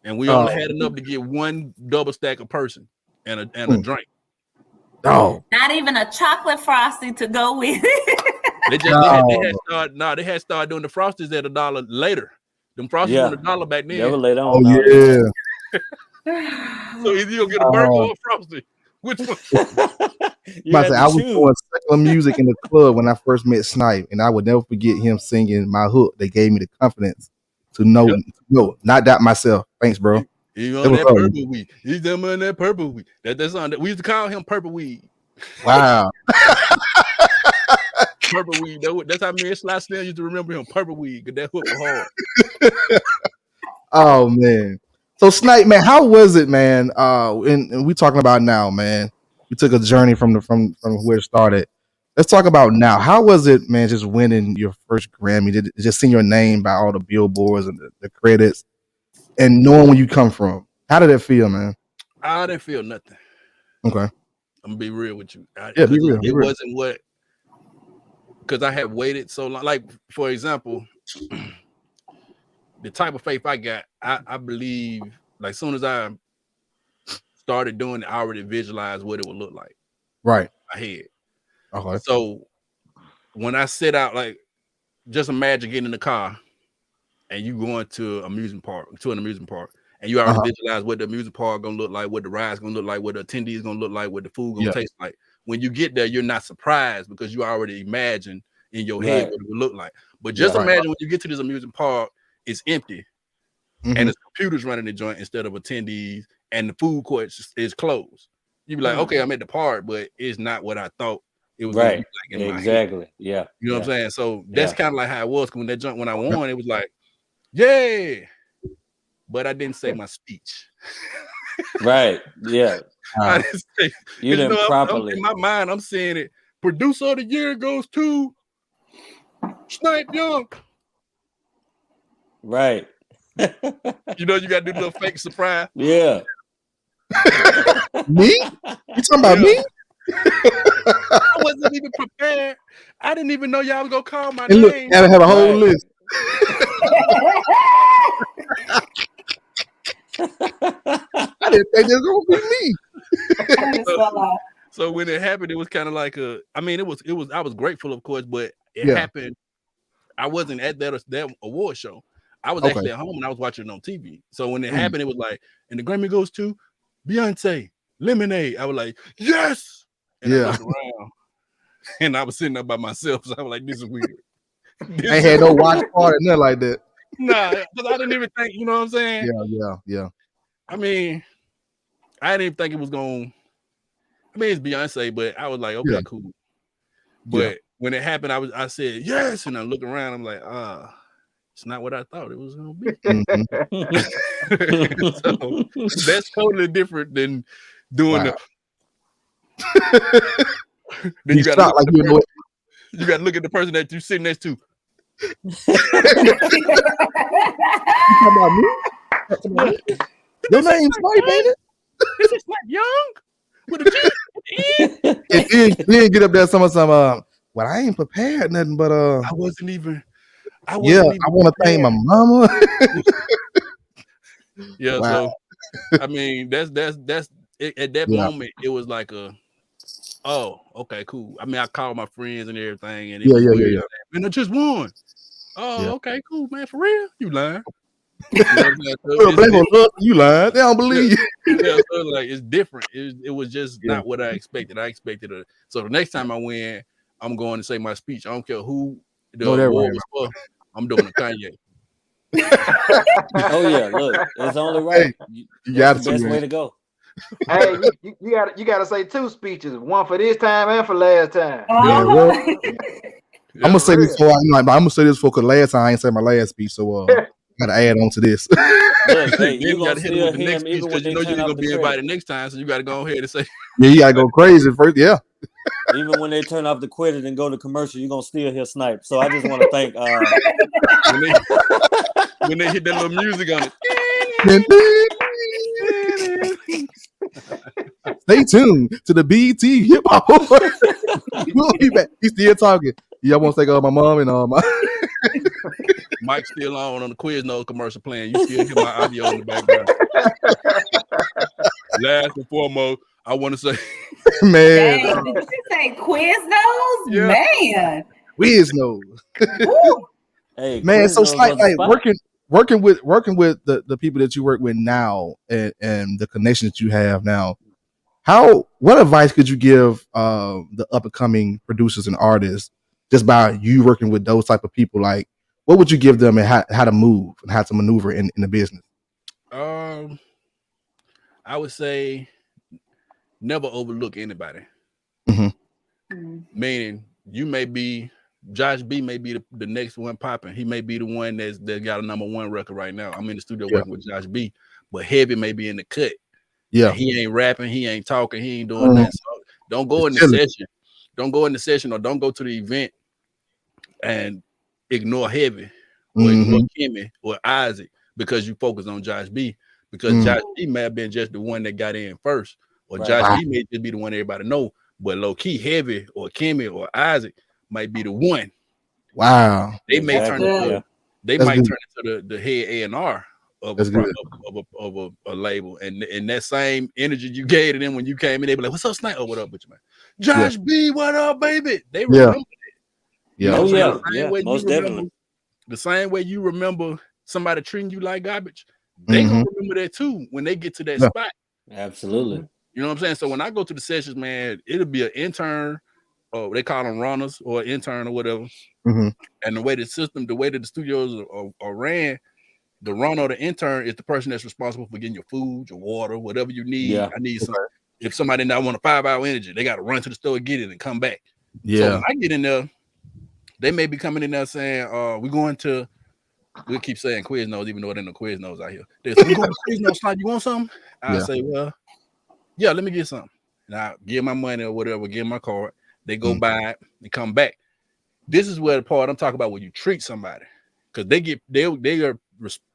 and we only had enough to get one double stack a person and a drink. Oh, not even a chocolate frosty to go with. They had started doing the frosties at $1 later. Them frosties on $1 back then. They were later on. Oh yeah. So either you'll get a burger or a frosty. Which one? I was doing secular music in the club when I first met Snipe, and I would never forget him singing my hook. They gave me the confidence to know, not doubt myself. Thanks, bro. He's on that purple weed. He's on that purple weed. That's on that. We used to call him Purple Weed. Wow. Purple Weed. That's how me and Sly Snell used to remember him. Purple Weed, because that hook was hard. Oh man. So Snipe, man, how was it, man? And we talking about now, man. We took a journey from where it started. Let's talk about now. How was it, man, just winning your first Grammy? Did it just seeing your name by all the billboards and the credits and knowing where you come from? How did it feel, man? I didn't feel nothing. Okay. I'm gonna be real with you. Be real. It wasn't what, because I had waited so long. Like, for example, the type of faith I got, I believe, like, soon as I started doing it, I already visualized what it would look like. Right. In my head. Okay. So when I set out, like, just imagine getting in the car and you going to an amusement park, and you already visualize what the amusement park gonna look like, what the ride's gonna look like, what the attendees gonna look like, what the food gonna taste like. When you get there, you're not surprised because you already imagine in your head what it would look like. But just imagine when you get to this amusement park, it's empty, and it's computers running the joint instead of attendees, and the food court is closed. You be like, okay, I'm at the park, but it's not what I thought it was gonna be like in my head. Yeah. You know what I'm saying? So that's kind of like how it was when that jump when I won. It was like, yeah, but I didn't say my speech. Right. Yeah. I didn't say, you didn't properly. In my mind, I'm saying it. Producer of the year goes to Snipe Young. Right. You know, you got to do the little fake surprise. Yeah. Me? You talking about me? I wasn't even prepared. I didn't even know y'all was gonna call my name. Look, had to have a whole list. I didn't think it was gonna be me. So when it happened, it was kind of like I was grateful, of course, but it happened. I wasn't at that award show. I was actually at home and I was watching it on TV. So when it happened, it was like, and the Grammy goes to Beyonce, Lemonade. I was like, yes. And I looked around and I was sitting up by myself. So I was like, this is weird. I ain't had no watch party, nothing like that. Nah, because I didn't even think, you know what I'm saying? Yeah. I mean, I didn't even think it was going. I mean, it's Beyonce, but I was like, okay, cool. But when it happened, I said yes, and I look around, I'm like, it's not what I thought it was gonna be. So that's totally different than doing the. Then you got like you got to look at the person that you're sitting next to. About me? Your name's Snipe, ain't it? This is Snipe Young with a G. And then get up there some. Well, I ain't prepared nothing, but I wasn't even. I want to thank my mama. Yeah, wow. So I mean, that's it, at that moment. It was like oh, okay, cool. I mean, I called my friends and everything, and it was weird. And I just won. Oh, okay, cool, man. For real, you lying? You lying? They don't believe you. Yeah, so like it's different. It was just not what I expected. I expected it. So the next time I win, I'm going to say my speech. I don't care who the award was for. I'm doing a Kanye. Oh yeah, look, it's only right. Hey, that's the best way to go. Hey, you gotta say 2 speeches, one for this time and for last time. I'm gonna say this for I'm gonna say this for because last time I ain't said my last speech, so gotta add on to this. Look, hey, you gotta hit him with the next speech because you know you're gonna be invited next time, so you gotta go ahead and say. Yeah, you gotta go crazy first. Yeah. Even when they turn off the credit and go to commercial, you're gonna still hear Snipe. So I just want to thank when they hit that little music on it. Stay tuned to the BET Hip Hop. We'll be back. He's still talking. Y'all want to say my mom and my Mike's still on the Quiznos commercial playing. You still hear my audio in the background. Last and foremost, I want to say, man. Dang, did you say Quiznos? Yeah. Man. Quiznos. Hey, man, Quiznos so it's like working with the people that you work with now and the connections that you have now. What advice could you give the up and coming producers and artists just by you working with those type of people? Like, what would you give them and how to move and how to maneuver in the business? I would say never overlook anybody. Meaning Josh B may be the next one popping. He may be the one that got a #1 record right now. I'm in the studio working with Josh B, but Heavy may be in the cut. Yeah, he ain't rapping, he ain't talking, he ain't doing that. So don't go in the session. Don't go in the session or don't go to the event and ignore Heavy or ignore Kimmy or Isaac because you focus on Josh B. Because Josh B may have been just the one that got in first, or Josh B may just be the one everybody know. But low key, Heavy or Kimmy or Isaac might be the one. Wow, they may turn into they That's might good. turn into the head A&R of That's good. a label, and that same energy you gave to them when you came in, they be like, "What's up, Snipe? Oh, what up, bitch, man? Josh B, what up, baby?" They remember that. You know what I'm saying? The same way you remember, the same way you remember somebody treating you like garbage, they gonna remember that too when they get to that spot. Absolutely. You know what I'm saying? So when I go to the sessions, man, it'll be an intern, or they call them runners or an intern or whatever. And the way the way that the studios are ran, the runner or the intern is the person that's responsible for getting your food, your water, whatever you need. Yeah. I need some. If somebody now want a 5-hour energy, they got to run to the store and get it and come back. Yeah. So when I get in there, they may be coming in there saying, we're going to, we'll keep saying Quiznos, even though there ain't no Quiznos out here. They say, we going to Quiznos, Snipe, you want something? I say, well, yeah, let me get something. And I give my money or whatever, give my card. They go buy it, they come back. This is where the part I'm talking about when you treat somebody, because they are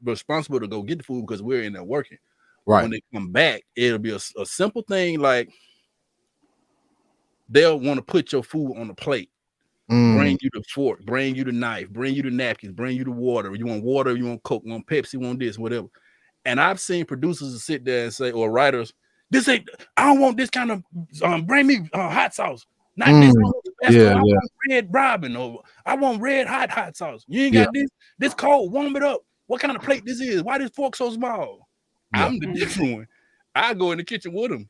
responsible to go get the food because we're in there working. Right. When they come back, it'll be a simple thing like they'll want to put your food on the plate, bring you the fork, bring you the knife, bring you the napkins, bring you the water. You want water, you want Coke, you want Pepsi, you want this, whatever. And I've seen producers sit there and say, or writers, this ain't, I don't want this kind of, bring me hot sauce. Not this, I want I want red Robin, or I want red hot sauce. You ain't got this cold, warm it up. What kind of plate this is? Why this fork so small? I'm the different one. I go in the kitchen with them.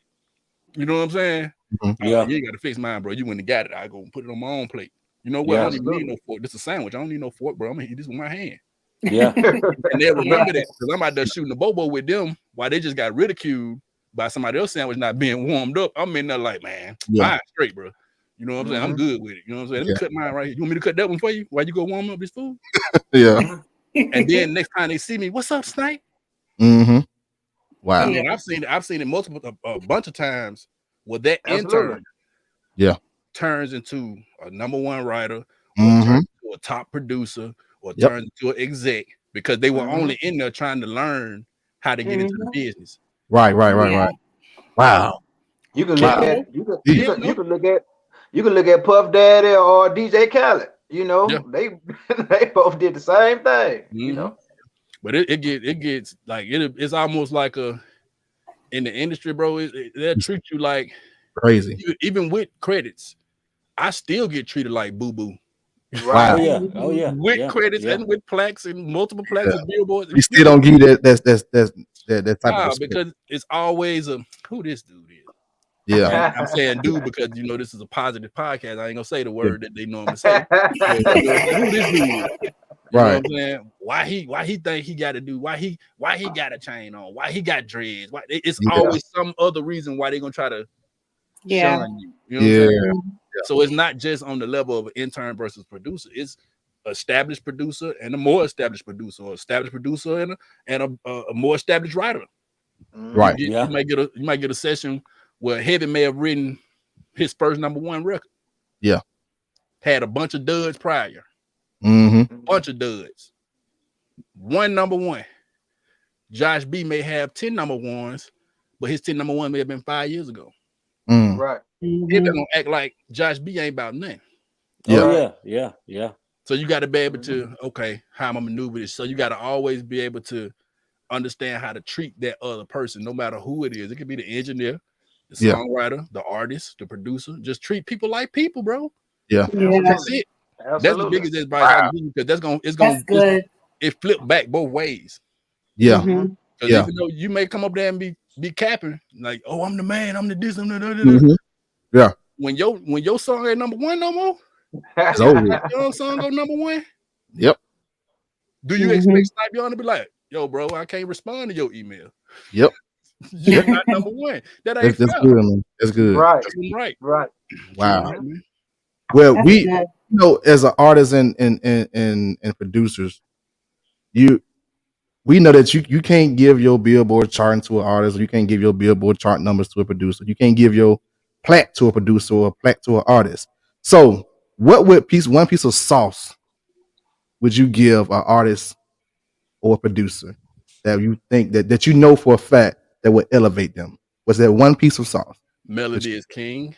You know what I'm saying? You ain't got to fix mine, bro. You went and got it. I go and put it on my own plate. You know what? I don't even need no fork. This is a sandwich. I don't need no fork, bro. I'm gonna eat this with my hand. Yeah. And they'll remember that because I'm out there shooting the bobo with them while they just got ridiculed by somebody else's sandwich not being warmed up. I'm in there like, man, mine straight, bro. You know what I'm saying? I'm good with it. You know what I'm saying? Let me cut mine right here. You want me to cut that one for you while you go warm up this food? Yeah. And then next time they see me, what's up, Snipe? Wow. And then I've seen it a bunch of times where that intern turns into a #1 writer, or turns into a top producer, or turns into an exec because they were only in there trying to learn how to get into the business. Right. Wow. You can look at you can look at Puff Daddy or DJ Khaled. You know, they both did the same thing. You know, but it gets like it's almost like in the industry, bro. They'll treat you like crazy. Even with credits, I still get treated like boo boo. Wow. Oh yeah. With credits and with plaques and multiple plaques and billboards. You still don't give you that type of respect. Because it's always who this dude is. Yeah. I'm saying dude because this is a positive podcast. I ain't gonna say the word that they normally say. Who this dude is. You know what I'm saying? Why he think he got to do? Why he got a chain on? Why he got dreads? Why it's always some other reason why they gonna try to shun you. You know what I'm saying? So it's not just on the level of intern versus producer. It's established producer and a more established producer, or established producer and a more established writer. Right. You might get a session where Heavy may have written his first #1 record. Yeah. Had a bunch of duds prior. Bunch of duds. One #1. Josh B may have 10 #1s, but his 10 #1 may have been 5 years ago. Right. Heavy gonna act like Josh B ain't about nothing. Yeah. So you got to be able to, how am I maneuver this? So you got to always be able to understand how to treat that other person, no matter who it is. It could be the engineer, the songwriter, the artist, the producer. Just treat people like people, bro. Yeah. That's it. Absolutely. That's the biggest advice I can give you, because it's gonna it flip back both ways. Yeah. Because even though you may come up there and be capping, like, oh, I'm the man, I'm the this, I'm the yeah. When your song ain't #1 no more, it's over. Your song go #1. Yep. Do you expect Snipe Young to be like, yo, bro, I can't respond to your email? Yep. You're not #1. That ain't that's fair. good, man. That's good. Right. Wow. Well, we as an artist and producers, we know that you can't give your Billboard chart to an artist, or you can't give your Billboard chart numbers to a producer. You can't give your plaque to a producer or a plaque to an artist. So what would one piece of sauce would you give an artist or a producer that you think that you know for a fact that would elevate them? Was there one piece of sauce? Melody is king.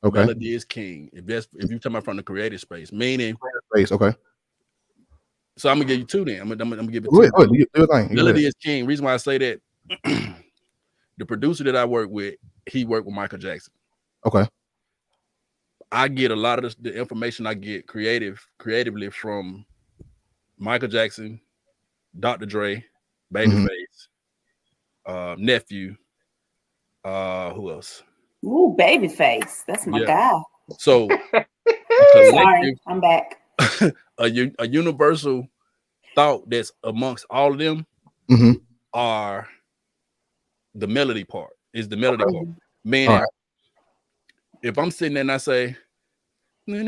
Okay. Melody is king. If you're talking about from the creative space, meaning okay. So I'm gonna give you two then. I'm gonna give it Go two. ahead, do your thing. Go Melody ahead. is king. Reason why I say that, the producer that I work with, he worked with Michael Jackson. Okay. I get a lot of the information I get creatively from Michael Jackson, Dr. Dre, Babyface, Nephew. Who else? Ooh, Babyface. That's my guy. So Sorry, I'm back. a universal thought that's amongst all of them are the melody part. Is the melody part. Meaning, if I'm sitting there and I say, you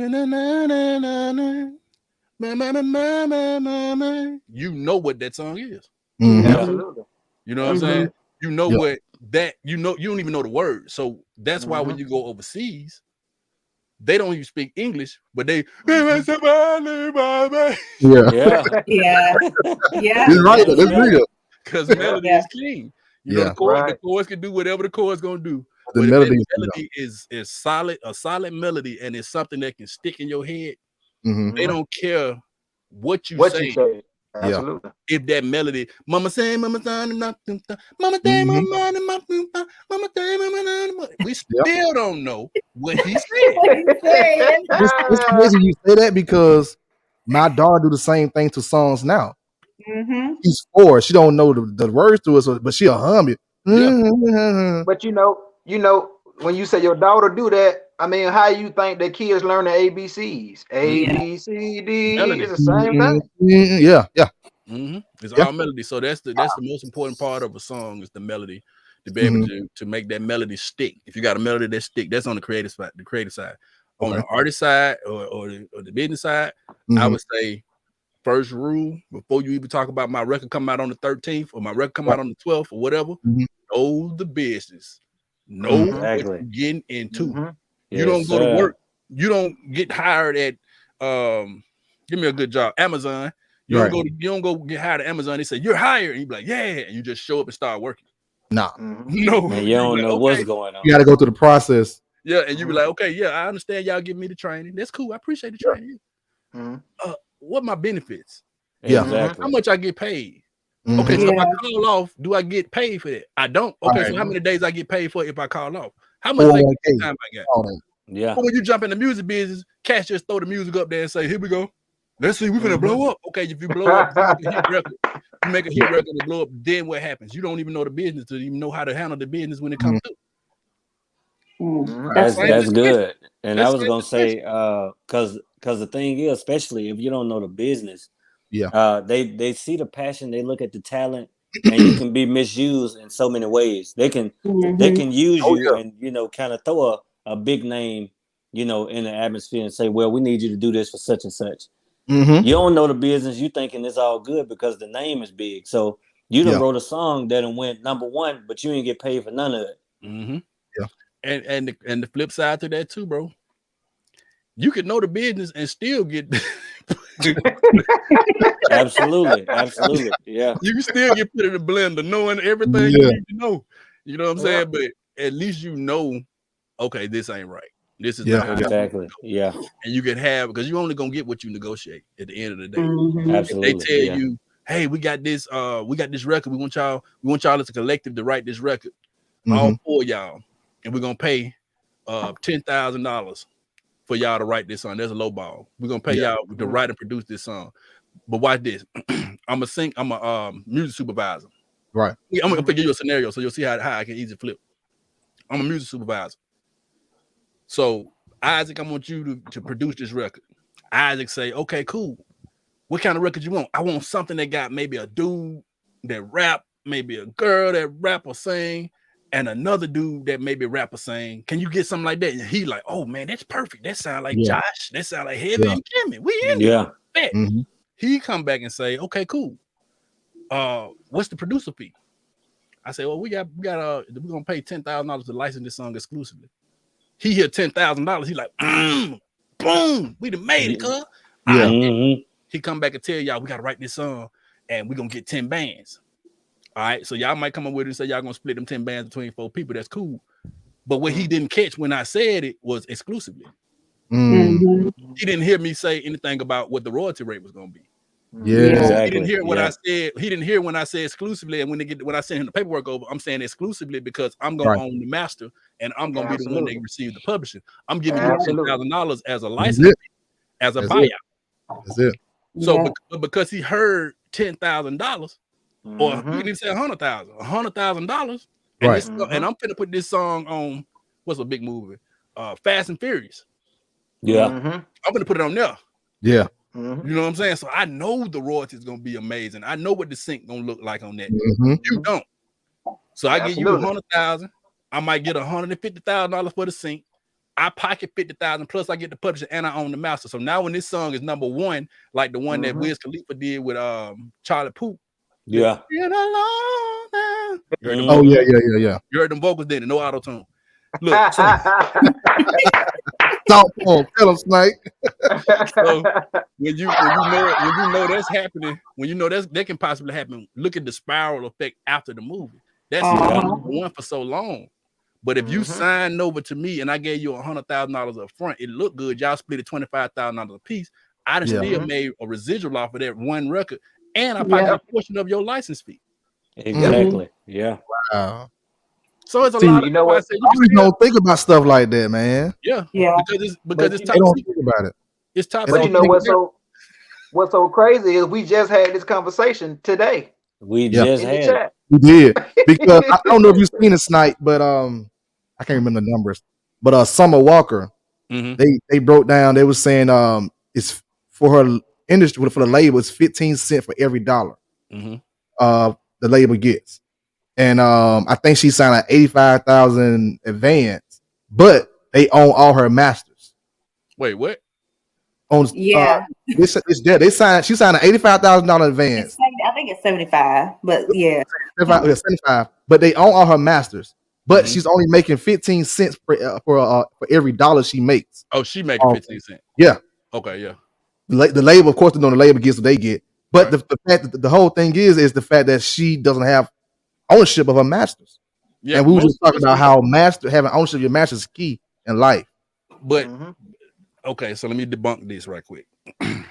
know what that song is. Absolutely. You know what I'm saying? You know what that, you don't even know the word. So that's why when you go overseas, they don't even speak English, but they yeah. Yeah. You're right. That's real. Because melody is king. You know, the chorus can do whatever the chorus gonna do. The but melody, if that melody is solid, a solid melody, and it's something that can stick in your head. They don't care what you say. Absolutely. If that melody, mama say, mama son, mama say, mama, we still don't know what he said. It's crazy you say that because my daughter do the same thing to songs now. She's 4. She don't know the words to it, but she'll hum it. But you know, when you say your daughter do that, I mean, how you think that kids learn the ABCs? A, B, C, D. It's the same thing. Yeah. It's all melody. So that's the most important part of a song is the melody, to be able to make that melody stick. If you got a melody that stick, that's on the creative side. On the artist side or the business side, I would say first rule before you even talk about my record come out on the 13th or my record come out on the 12th or whatever, know the business. Know what you're getting into. You don't go to work. You don't get hired at give me a good job, Amazon. You don't go get hired at Amazon. They say you're hired, and you be like, yeah, and you just show up and start working. Nah. No, and you don't know what's going on. You got to go through the process. Yeah, and you be like, okay, yeah, I understand y'all give me the training. That's cool. I appreciate the training. What my benefits? Exactly. How much I get paid? Okay, so if I call off, do I get paid for that? I don't. Okay, so how many days I get paid for it if I call off? How much time I got? Yeah. But when you jump in the music business, cats just throw the music up there and say, here we go. Let's see, we're gonna blow up. Okay, if you blow up, you make a hit record and blow up, then what happens? You don't even know the business to even know how to handle the business when it comes through. That's good. And I was gonna say, because the thing is, especially if you don't know the business, they see the passion, they look at the talent, and you can be misused in so many ways. They can use you and kind of throw a big name, in the atmosphere and say, well, we need you to do this for such and such. You don't know the business, you thinking it's all good because the name is big. So you done wrote a song that went #1, but you ain't get paid for none of it. And the flip side to that too, bro. You could know the business and still get absolutely, yeah. You can still get put in the blender, knowing everything you need to know. You know what I'm saying? But at least you know, okay, this ain't right. This is not exactly. Yeah. And you can have, because you're only gonna get what you negotiate at the end of the day. Absolutely. If they tell you, hey, we got this record. We want y'all as a collective to write this record. All 4 of y'all, and we're gonna pay $10,000 for y'all to write this song. There's a low ball. We're gonna pay y'all to write and produce this song. But watch this. I'm a music supervisor. Right. I'm gonna give you a scenario so you'll see how I can easily flip. I'm a music supervisor. So Isaac, I want you to produce this record. Isaac say, okay, cool. What kind of record you want? I want something that got maybe a dude that rap, maybe a girl that rap or sing, and another dude that maybe rap or sing. Can you get something like that? And he like, oh man, that's perfect. That sound like Josh. That sound like Heavy and Kimmy. We in there. He come back and say, okay, cool. What's the producer fee? I say, well, we're gonna pay $10,000 to license this song exclusively. He hear $10,000. He like, boom, we done made it, cuz. He come back and tell y'all we gotta write this song and we're gonna get 10 bands. All right, so y'all might come up with it and say y'all gonna split them 10 bands between 4 people. That's cool. But what he didn't catch when I said it was exclusively. He didn't hear me say anything about what the royalty rate was gonna be. Yeah, He didn't hear what I said. He didn't hear when I said exclusively. And when I sent him the paperwork over, I'm saying exclusively because I'm gonna own the master and I'm gonna be the one that receive the publishing. I'm giving you $10,000 as a license fee, as a buyout. That's it. So because he heard $10,000, or you can even say $100,000, and I'm finna put this song on what's a big movie? Fast and Furious. I'm gonna put it on there. Yeah. You know what I'm saying? So I know the royalties gonna be amazing. I know what the sync gonna look like on that. You don't. So I give you 100,000. I might get $150,000 for the sync. I pocket 50,000 plus I get the publisher and I own the master. So now when this song is number one, like the one that Wiz Khalifa did with Charlie Puth. Yeah. You heard them Oh vocals? yeah. You heard them vocals then, no auto tune. Look, so, tell him, Snipe. So when you know that's happening, when you know that can possibly happen, look at the spiral effect after the movie. That's number one for so long. But if you signed over to me and I gave you $100,000 up front, it looked good. Y'all split it $25,000 a piece. I'd have still made a residual off of that one record, and I pocketed a portion of your license fee. Exactly. Yeah. Wow. So it's a lot of what? You don't think about stuff like that, man. Yeah. Because it's top they don't secret. think about it. It's top But secret. you know what's so crazy is we just had this conversation today. We just had it. We did. Because I don't know if you've seen a Snipe, but I can't remember the numbers. But Summer Walker, they broke down, they were saying it's for her industry, for the label, it's 15 cents for every dollar the label gets. And I think she signed an 85,000 advance, but they own all her masters. Wait, what? She signed an $85,000 advance. I think it's 75, but yeah. 75, but they own all her masters. But she's only making 15 cents for every dollar she makes. Oh, she making 15 cents. Yeah. Okay, yeah. The label, of course, the label gets what they get. But the fact that the whole thing is the fact that she doesn't have ownership of her masters. Yeah, and we were just talking about how having ownership of your masters is key in life. But okay, so let me debunk this right quick. All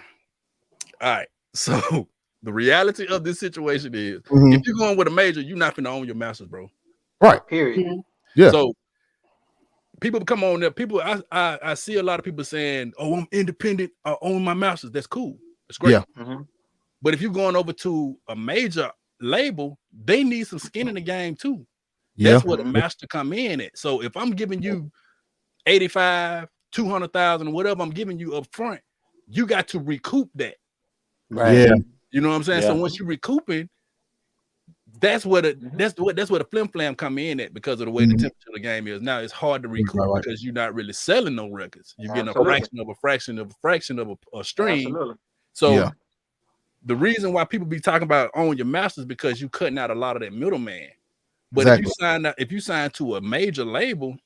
right. So the reality of this situation is if you're going with a major, you're not gonna own your masters, bro. Right. Period. Yeah. So people come on there. People, I see a lot of people saying, "Oh, I'm independent. I own my masters." That's cool. That's great. Yeah. But if you're going over to a major label, they need some skin in the game too. That's where the master come in at. So if I'm giving you 85, 200,000, whatever I'm giving you up front, you got to recoup that. Right. Yeah. You know what I'm saying? Yeah. So once you recouping, that's where the flim flam come in at, because of the way the temperature of the game is now. It's hard to recoup because you're not really selling no records. You're getting a fraction of a stream. Absolutely. So the reason why people be talking about own your masters because you cutting out a lot of that middleman. But if you sign to a major label,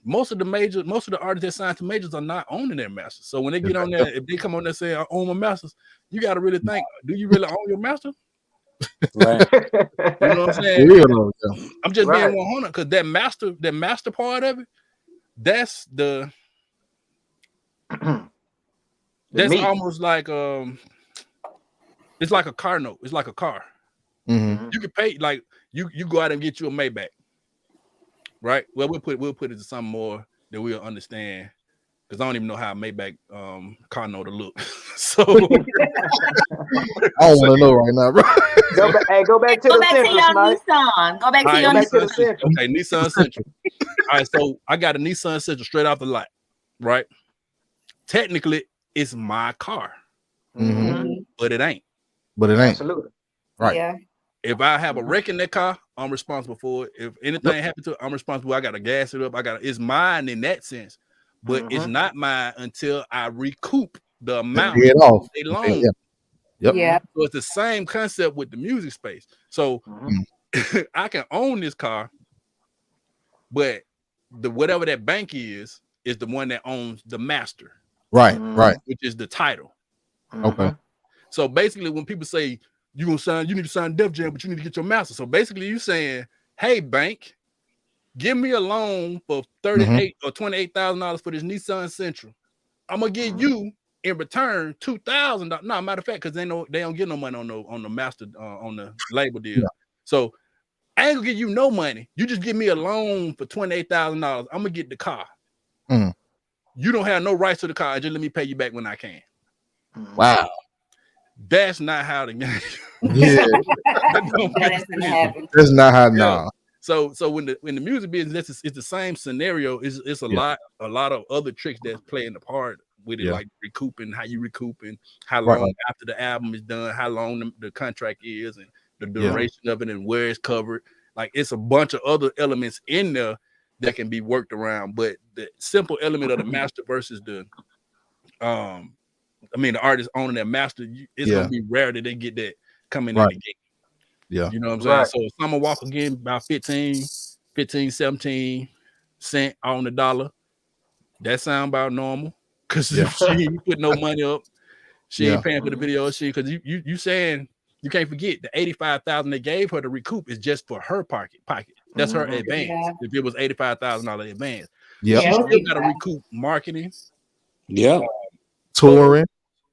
most of the artists that sign to majors are not owning their masters. So when they get on there, if they come on there saying I own my masters, you got to really think, do you really own your master? Right. You know what I'm saying? I'm just being 100 because that master part of it, that's that's almost like it's like a car note. It's like a car. You can pay, like you go out and get you a Maybach, right? Well, we'll put it to something more that we'll understand, because I don't even know how a Maybach car note to look. So I don't want to know right now, bro. Go back to the Central. Nissan. Go back to your Nissan. Okay, Nissan Central. All right, so I got a Nissan Central straight off the lot, right? Technically, it's my car, but it ain't. Absolutely. Right. Yeah. If I have a wreck in that car, I'm responsible for it. If anything happens to it, I'm responsible. I got to gas it up. It's mine in that sense, but it's not mine until I recoup the amount they loan. Yeah. So it's the same concept with the music space. So I can own this car, but whatever that bank is the one that owns the master. Right. Which is the title. Okay. So basically, when people say you need to sign Def Jam, but you need to get your master. So basically, you saying, hey, bank, give me a loan for $38,000 or $28,000 for this Nissan Central. I'm gonna give you in return $2,000. No, matter of fact, because they don't get no money on the master on the label deal. Yeah. So I ain't gonna give you no money. You just give me a loan for $28,000. I'm gonna get the car. Mm. You don't have no rights to the car. Just let me pay you back when I can. Wow. That's not how the game. Yeah. That doesn't happen. That's not how. Nah. So when the music business, it's the same scenario. It's a lot of other tricks that's playing the part with it, like recouping, how you recouping, how long after the album is done, how long the contract is, and the duration of it, and where it's covered. Like it's a bunch of other elements in there that can be worked around. But the simple element of the master versus the the artist owning that master, it's gonna be rare that they get that coming in the game. Yeah. You know what I'm saying? So Summer Walker getting about 15, 17 cents on the dollar. That sound about normal. Cause she ain't put no money up. She ain't paying for the video. Because you saying you can't forget the $85,000 they gave her to recoup is just for her pocket. That's her advance. Yeah. If it was $85,000 advance. Yeah. She still got to recoup marketing. Yeah. Touring,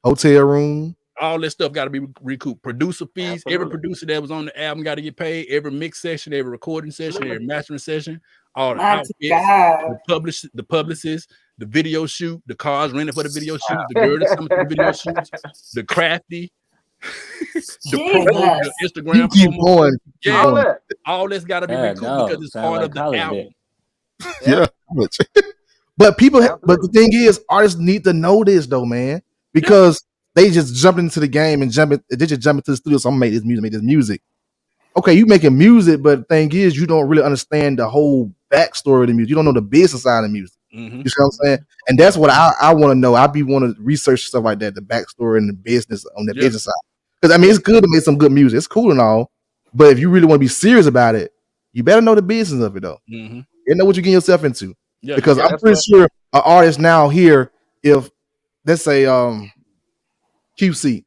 hotel room. All this stuff got to be recouped. Producer fees. Every producer that was on the album got to get paid. Every mix session, every recording session, every mastering session, all the outfits, the publicists, the video shoot, the cars rented for the video shoot, the girl that's coming to the video shoot, the crafty, the promo, the Instagram promo. Yeah, all that's got to be recouped because it's part of the album. Yeah. But the thing is, artists need to know this though, man, because they just jump into the game and they just jump into the studio. So I'm gonna make this music. Okay, you making music, but the thing is, you don't really understand the whole backstory of the music. You don't know the business side of music. Mm-hmm. You see what I'm saying? And that's what I want to know. I be want to research stuff like that, the backstory and the business on the business side. Because it's good to make some good music. It's cool and all, but if you really want to be serious about it, you better know the business of it though. Mm-hmm. You know what you're getting yourself into. Yeah, because I'm pretty sure an artist now here, if let's say QC,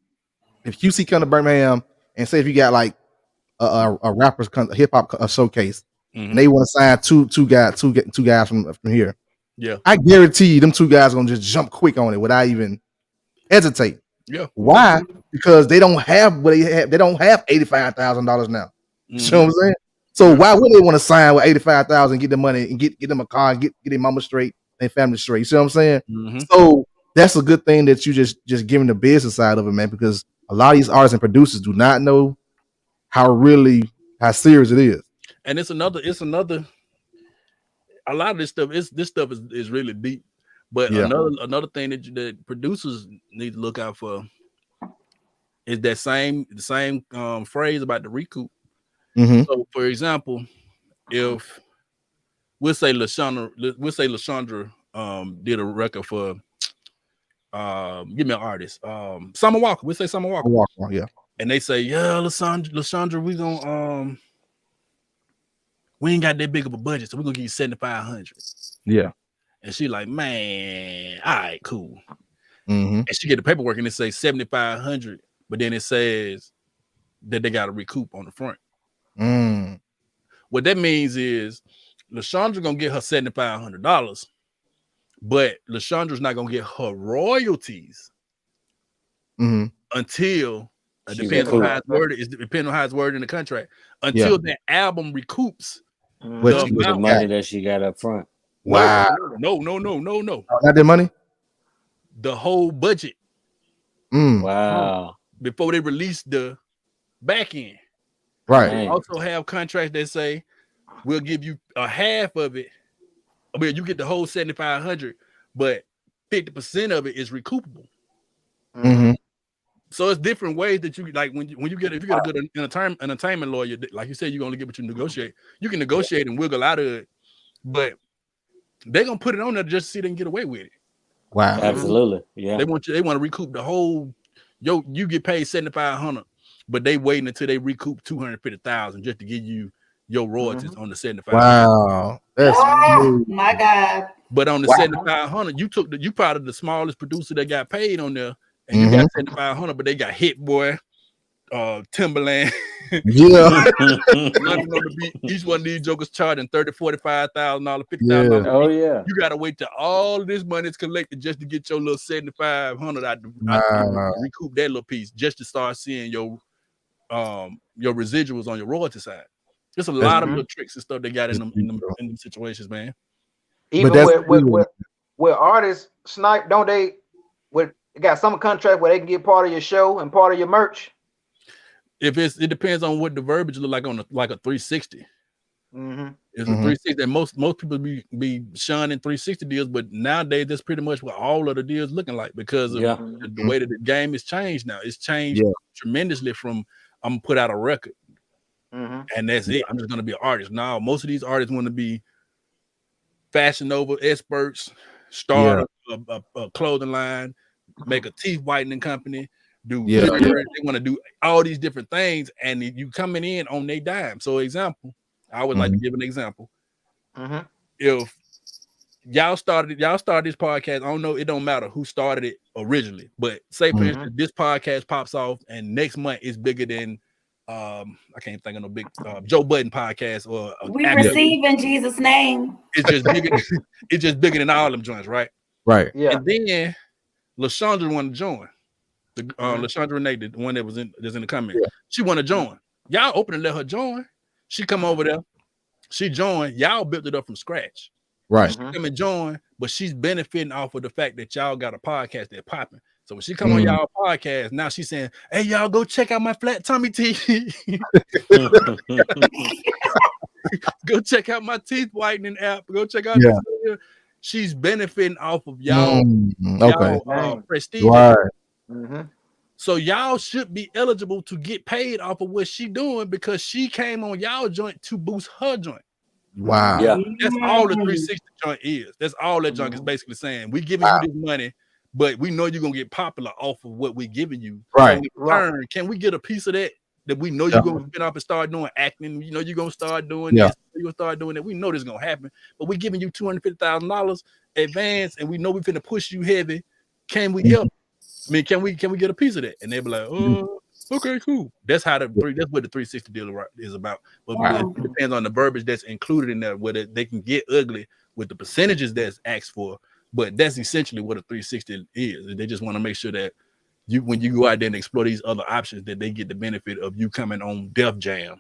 if QC come to Birmingham and say if you got like a rapper's hip hop showcase, and they want to sign two guys from here, I guarantee you them two guys are gonna just jump quick on it without even hesitate. Yeah. Why? Because they don't have what they have. They don't have $85,000 now. You know what I'm saying? So why would they want to sign with $85,000, get the money and get them a car, and get their mama straight, their family straight? You see what I'm saying? So that's a good thing that you just giving the business side of it, man, because a lot of these artists and producers do not know how serious it is. And it's another a lot of this stuff is really deep. But another thing that producers need to look out for is that the same phrase about the recoup. So, for example, if we'll say Lashandra did a record for give me an artist, Summer Walker. We'll say Summer Walker. Yeah. And they say, Lashandra, we ain't got that big of a budget, so we're gonna give you $7,500. Yeah. And she like, man, all right, cool. And she get the paperwork and it says $7,500, but then it says that they got to recoup on the front. What that means is Lashandra gonna get her $7,500, but Lashandra's not gonna get her royalties until depends on how it's worded in the contract. Until that album recoups the money that she got up front. Wow. No. Not that money? The whole budget. Wow. Before they release the back end. Right. They also have contracts that say we'll give you a half of it. I mean, you get the whole $7,500, but 50% of it is recoupable. So it's different ways that you like if you get a good entertainment lawyer, like you said, you're gonna get what you negotiate. You can negotiate and wiggle out of it, but they're gonna put it on there just to see they can get away with it. Wow. Absolutely. Yeah. They want to recoup the whole you get paid $7,500, but they waiting until they recoup $250,000 just to give you your royalties on the $7,500. Wow. That's my God. But on the $7,500, you probably the smallest producer that got paid on there, and you got $7,500, but they got Hit Boy, Timberland. Yeah. London on the beat. Each one of these jokers charging $30,000, $45,000, $50,000. Oh yeah. You gotta wait till all this money is collected just to get your little 7,500 out Wow. recoup that little piece, just to start seeing your residuals on your royalty side. There's a lot of little tricks and stuff they got in them situations, man. Even with artists, Snipe, don't they got some contract where they can get part of your show and part of your merch? It depends on what the verbiage look like on a 360. Mm-hmm. It's a 360, and most people be shunning 360 deals, but nowadays that's pretty much what all of the deals looking like, because of the way that the game is changed now. It's changed tremendously from I'm gonna put out a record and that's it. I'm just gonna be an artist. Now most of these artists want to be Fashion Nova experts, start a clothing line, make a teeth whitening company, do they want to do all these different things, and you coming in on their dime. So example, I would like to give an example. If y'all started this podcast, I don't know, it don't matter who started it originally, but say for instance this podcast pops off and next month is bigger than I can't think of no big Joe Budden podcast or we receive in Jesus' name. It's just bigger. It's just bigger than all them joints, right? Right. Yeah. And then LaShondra wanted to join. The LaShondra Renee, the one that's in the comments. Yeah. She want to join. Y'all open and let her join. She come over there. She joined. Y'all built it up from scratch. Right. She come and join, but she's benefiting off of the fact that y'all got a podcast that's popping. So when she come on y'all podcast, now she's saying, "Hey, y'all go check out my flat tummy teeth. Go check out my teeth whitening app. Go check out this video." She's benefiting off of y'all, prestige. Right. So y'all should be eligible to get paid off of what she doing, because she came on y'all joint to boost her joint. Wow. Yeah. That's all the 360 joint is. That's all that junk is basically saying. We giving you this money, but we know you're gonna get popular off of what we're giving you. Right. So in return, can we get a piece of that we know you're gonna spin off and start doing acting? You know you're gonna start doing this, you're gonna start doing that. We know this is gonna happen, but we're giving you $250,000 advance, and we know we're finna push you heavy. Can we help? I mean, can we get a piece of that? And they be like, "Oh, okay, cool." That's how that's what the 360 deal is about. But it depends on the verbiage that's included in there, whether they can get ugly with the percentages that's asked for. But that's essentially what a 360 is. They just want to make sure that when you go out there and explore these other options, that they get the benefit of you coming on Def Jam.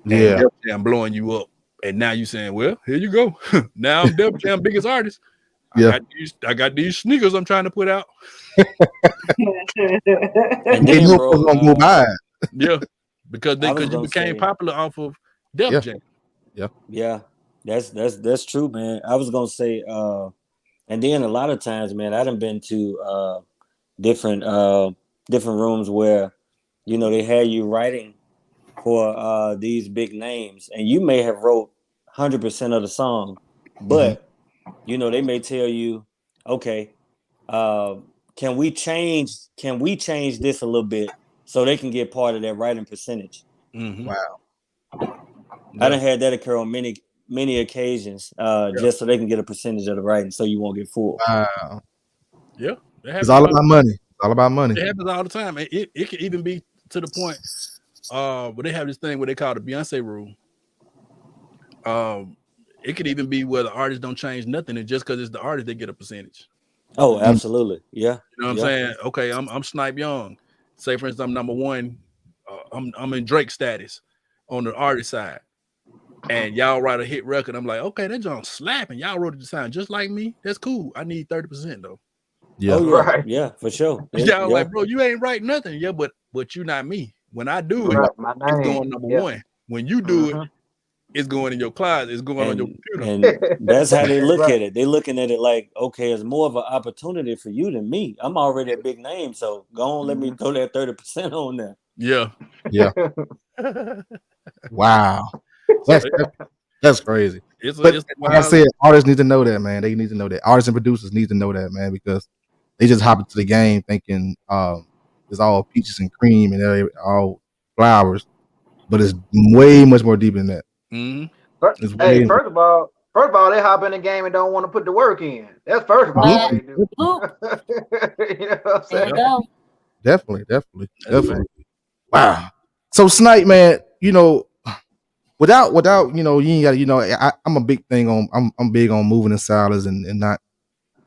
And Def Jam blowing you up. And now you saying, "Well, here you go. Now I'm Def Jam biggest artist. I got these sneakers I'm trying to put out." And then, bro, yeah, because you became popular off of Def Jam. Yeah, that's true, man. I was gonna say, and then a lot of times, man, I done been to different rooms where, you know, they had you writing for these big names, and you may have wrote 100% of the song, but you know, they may tell you, okay, can we change this a little bit so they can get part of that writing percentage? Wow. I done had that occur on many occasions, just so they can get a percentage of the writing, so you won't get fooled. Wow. Yeah, it's all about money. It's all about money. It happens all the time. It can even be to the point where they have this thing where they call the Beyonce rule. It could even be where the artist don't change nothing, and just because it's the artist, they get a percentage. Oh, absolutely. Yeah. You know what I'm saying? Okay, I'm Snipe Young. Say for instance, I'm number one. I'm in Drake status on the artist side, and y'all write a hit record. I'm like, okay, that joint slapping. Y'all wrote it to sound just like me. That's cool. I need 30% though. Yeah. Oh, yeah. Right. Yeah, for sure. Y'all like, bro, you ain't write nothing. Yeah, but you not me. When I do it, it's going number one. When you do it, it's going in your closet. It's going on your computer. And that's how they look at it. They're looking at it like, okay, it's more of an opportunity for you than me. I'm already a big name, so go on, let me throw that 30% on there. Yeah. Yeah. Wow. That's crazy. But like I said, artists need to know that, man. They need to know that. Artists and producers need to know that, man, because they just hop into the game thinking it's all peaches and cream and they're all flowers, but it's way much more deep than that. Hey, first of all, they hop in the game and don't want to put the work in. That's first of all what they do. You know what I'm saying? Definitely. Wow. So Snipe, man, you know, without you know, you ain't got, you know, I'm a big thing on I'm big on moving in silence and not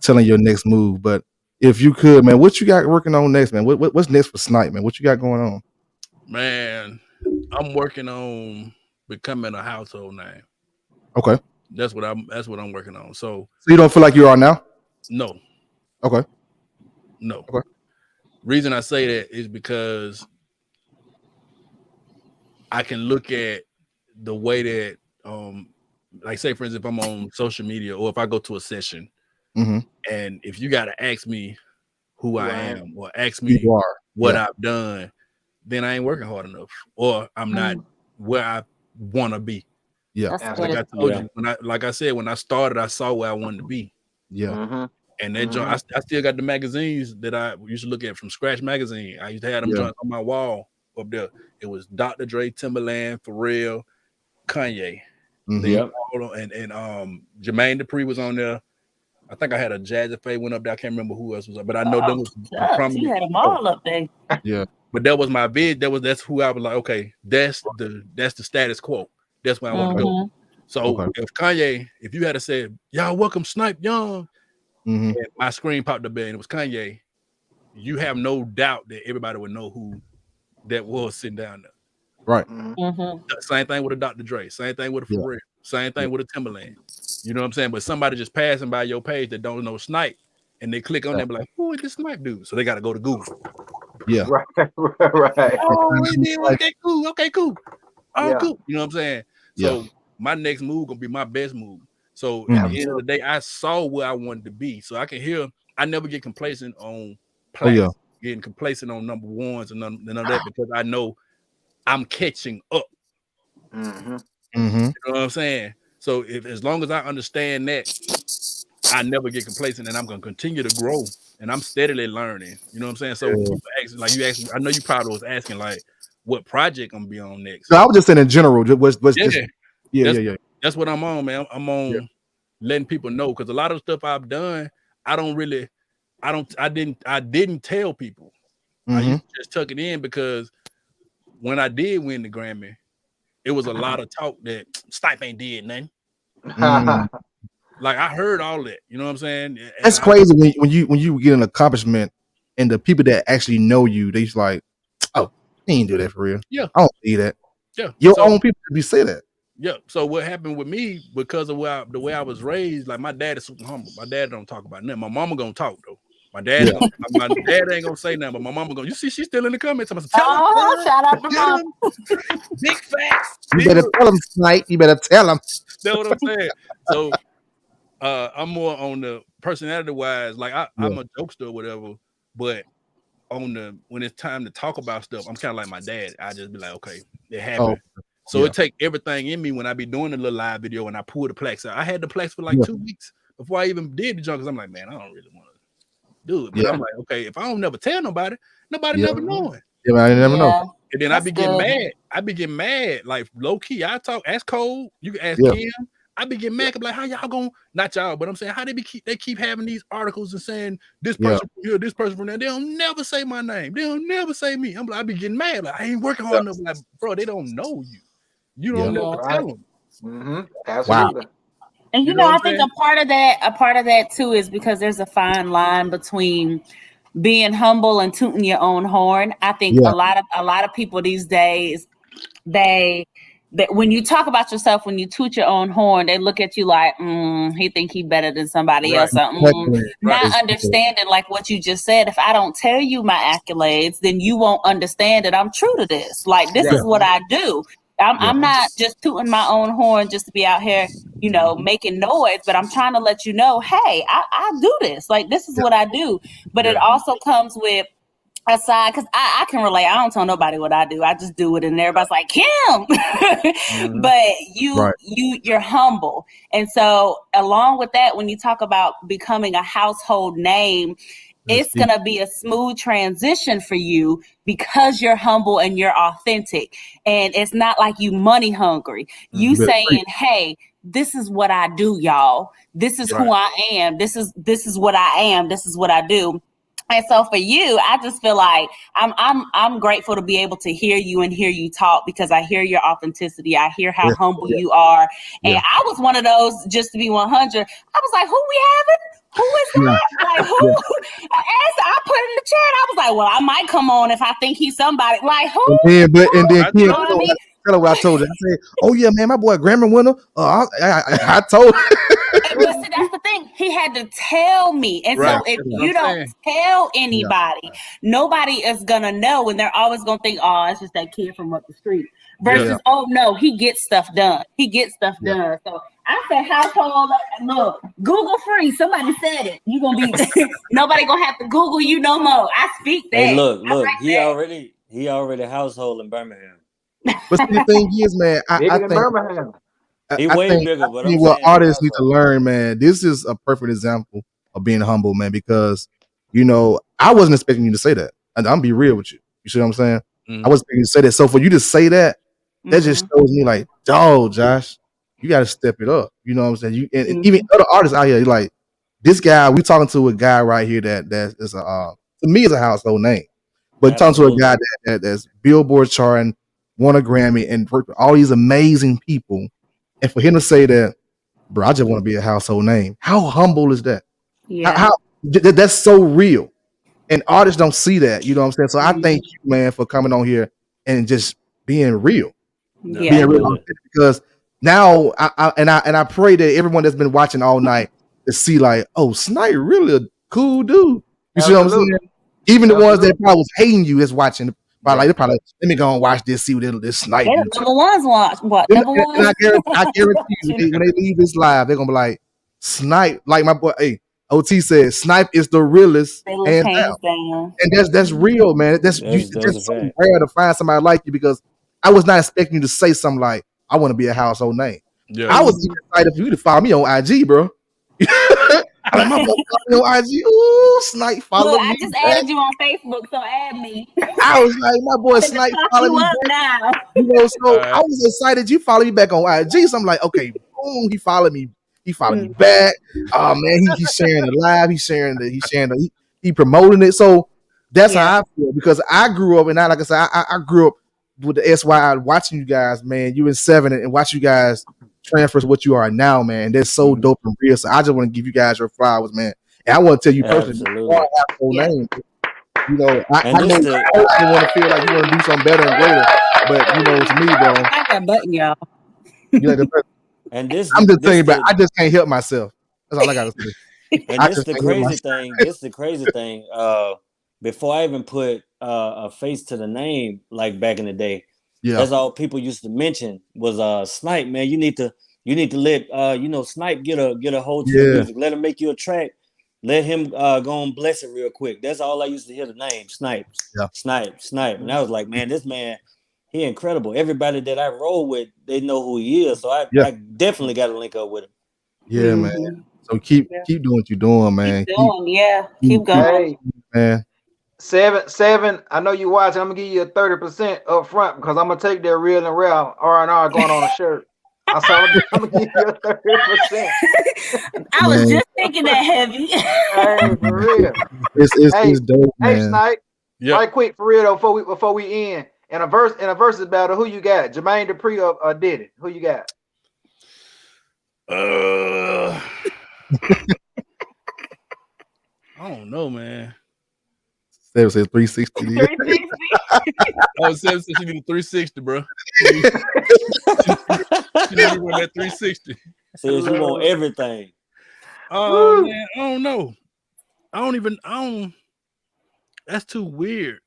telling your next move. But if you could, man, what you got working on next, man? What's next for Snipe, man? What you got going on? Man, I'm working on becoming a household name. Okay. That's what I'm working on. So you don't feel like you are now? No. Okay. No. Okay. Reason I say that is because I can look at the way that like say for instance, if I'm on social media or if I go to a session and if you got to ask me who I am or ask me what I've done, then I ain't working hard enough or I'm not where I want to be. Yeah. Like I told you, like I said, when I started, I saw where I wanted to be. Yeah. And that joint, I still got the magazines that I used to look at from Scratch Magazine. I used to have them joints on my wall up there. It was Dr. Dre, Timberland, Pharrell, Kanye. And Jermaine Dupri was on there. I think I had a Jazzy Faye went up there. I can't remember who else was up, but I know them was prominent. You had them all up there. Yeah. But that was my vid. That's who I was like, okay, that's the status quo. That's where I want to go. So if Kanye, if you had to say, y'all welcome Snipe Young, and my screen popped up there and it was Kanye, you have no doubt that everybody would know who that was sitting down there. Right. Same thing with a Dr. Dre, same thing with a Pharrell, same thing with a Timberland. You know what I'm saying? But somebody just passing by your page that don't know Snipe and they click on that and be like, who is this Snipe dude? So they got to go to Google. Yeah. Right. Oh, okay, cool. Oh, cool. You know what I'm saying? So my next move gonna be my best move. So at the end of the day, I saw where I wanted to be. So I can hear, I never get complacent on plans, getting complacent on number ones and none of that because I know I'm catching up. You know what I'm saying? So as long as I understand that, I never get complacent and I'm gonna continue to grow and I'm steadily learning. You know what I'm saying? So people ask, like you asked, I know you probably was asking like what project I'm gonna be on next. No, I was just saying in general. That's what I'm on, man. I'm on letting people know because a lot of stuff I've done, I didn't tell people. I used to just tuck it in because when I did win the Grammy, it was a lot of talk that Snipe ain't did nothing. Like I heard all that, you know what I'm saying? That's crazy when you get an accomplishment and the people that actually know you, they just like, oh, he ain't do that for real. Yeah, I don't see that. Yeah, your own people be say that. Yeah. So what happened with me because of the way I was raised? Like my dad is super humble. My dad don't talk about nothing. My mama gonna talk though. My dad, my dad ain't gonna say nothing, but my mama gonna. You see, she's still in the comments. I'm tell shout out to mom. Big facts. You better tell him, Snipe. You better tell him. That's what I'm saying. So I'm more on the personality wise. Like I'm a jokester or whatever, but when it's time to talk about stuff, I'm kind of like my dad. I just be like, okay, it happened. So it take everything in me when I be doing a little live video and I pull the plaques out. I had the plaques for like 2 weeks before I even did the junk because I'm like, man, I don't really want to do it. But I'm like, okay, if I don't never tell nobody never knowing. Yeah, I never know. And then I be getting mad. I be getting mad, like low key. I talk, ask Cole, you can ask Kim. I be getting mad. I'm like, how y'all gonna, not y'all, but I'm saying how they keep having these articles and saying this person from here, this person from there. They don't never say my name. They don't never say me. I'm like, I be getting mad. Like I ain't working hard enough. Like, bro, they don't know you. You don't never tell them. Absolutely. Wow. And you know I think a part of that too is because there's a fine line between being humble and tooting your own horn. I think a lot of people these days, that when you talk about yourself, when you toot your own horn, they look at you like, he think he better than somebody else. Not understanding like what you just said. If I don't tell you my accolades, then you won't understand that I'm true to this. Like this is what I do. I'm not just tooting my own horn just to be out here, you know, making noise, but I'm trying to let you know, hey, I do this. Like this is what I do. But it also comes with a side, because I can relate. I don't tell nobody what I do. I just do it, and everybody's like, Kim. But you're humble. And so along with that, when you talk about becoming a household name, it's going to be a smooth transition for you because you're humble and you're authentic. And it's not like you money hungry. You saying, hey, this is what I do, y'all. This is who I am. This is what I am. This is what I do. And so for you, I just feel like I'm grateful to be able to hear you and hear you talk, because I hear your authenticity. I hear how humble you are. And I was one of those, just to be 100. I was like, who we having? Who is that? Like, who? As I put in the chat, I was like, well, I might come on if I think he's somebody. Like, who? And then You know what I mean? Tell her what I told you. I said, "Oh yeah, man, my boy Grammy winner." I told. But see, that's the thing. He had to tell me. And so if you don't tell anybody, nobody is gonna know, and they're always gonna think, "Oh, it's just that kid from up the street." Versus, "Oh no, he gets stuff done. He gets stuff done." So I said, "Household, look, Google free." Somebody said it. You gonna be nobody gonna have to Google you no more. I speak that. Hey, look, he already household in Birmingham. But see, the thing is, man, I think Birmingham. He way bigger, but I'm what saying artists need to learn, man. This is a perfect example of being humble, man. Because I wasn't expecting you to say that, and I'm be real with you. You see what I'm saying? I wasn't expecting you to say that. So for you to say that, that just shows me like, dog, Josh, you got to step it up. You know what I'm saying? You and even other artists out here, like this guy. We talking to a guy right here that is to me is a household name, but talking to a guy that's Billboard charting, won a Grammy, and worked with all these amazing people. And for him to say that, bro, I just want to be a household name. How humble is that? Yeah. That's so real. And artists don't see that. You know what I'm saying? So I thank you, man, for coming on here and just being real. Yeah. Being real, because now I pray that everyone that's been watching all night to see like, oh, Snipe really a cool dude. You see what I'm saying? Even the ones that probably was hating you is watching. They're probably let me go and watch this, see what this Snipe do. Number one's watch what? And I guarantee you, when they leave this live, they're gonna be like, Snipe, like my boy, OT said, Snipe is the realest, hands down. And that's real, man. That's just so rare to find somebody like you, because I was not expecting you to say something like, I want to be a household name. I was excited for you to follow me on IG, bro. I'm like, my boy follow me on IG. Ooh, Snipe follow me. I just added you on Facebook, so add me. I was like, my boy Snipe follow me back. Now. So I was excited you follow me back on IG. So I'm like, okay, boom, he followed me. He followed me back. Oh man, he's sharing the live. He promoting it. So that's how I feel, because I grew up, and like I said, I grew up with the SY watching you guys, man. You in 7 and watch you guys transfer to what you are now, man. That's so dope and real. So I just want to give you guys your flowers, man. And I want to tell you personally, name. I know you want to feel like you want to do something better and greater, but to me, bro, I got that button, y'all. You like the button? And this, I'm just saying, but I just can't help myself. That's all I gotta say. And this the crazy thing. This the crazy thing. Before I even put a face to the name, like back in the day, that's all people used to mention was Snipe. Man, you need to let Snipe get a hold to your music. Let him make you a track. Let him go and bless it real quick. That's all I used to hear the name, Snipe. Snipe. And I was like, man, this man, he incredible. Everybody that I roll with, they know who he is. So I definitely got to link up with him. Yeah, man. So keep doing what you're doing, man. Keep going. Man. 7. I know you watching. I'm gonna give you a 30% up front, because I'm gonna take that real and real R&R going on a shirt. I'm gonna give you a 30%. I was just thinking that heavy. Hey, for real. It's dope, man. Hey, Snipe. Right quick, for real though, before we end. In a versus battle, who you got? Jermaine Dupri or Diddy? Who you got? I don't know, man. Sam said 360. 360. Oh, Sam said she need a 360, bro. She need to run that 360. Says you want everything. Oh man, I don't know. I don't. That's too weird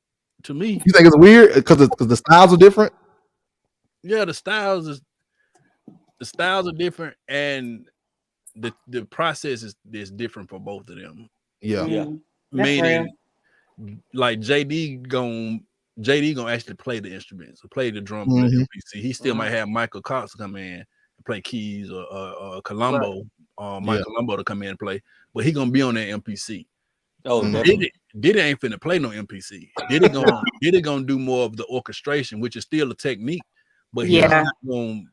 to me. You think it's weird because the styles are different? Yeah, the styles are different, and the process is different for both of them. Yeah. Meaning, like JD gonna actually play the instruments or play the drums on the MPC. He still might have Michael Cox come in and play keys, or Colombo, Mike Colombo to come in and play, but he gonna be on that MPC. Oh, Diddy ain't finna play no MPC. Diddy gonna do more of the orchestration, which is still a technique, but he's not gonna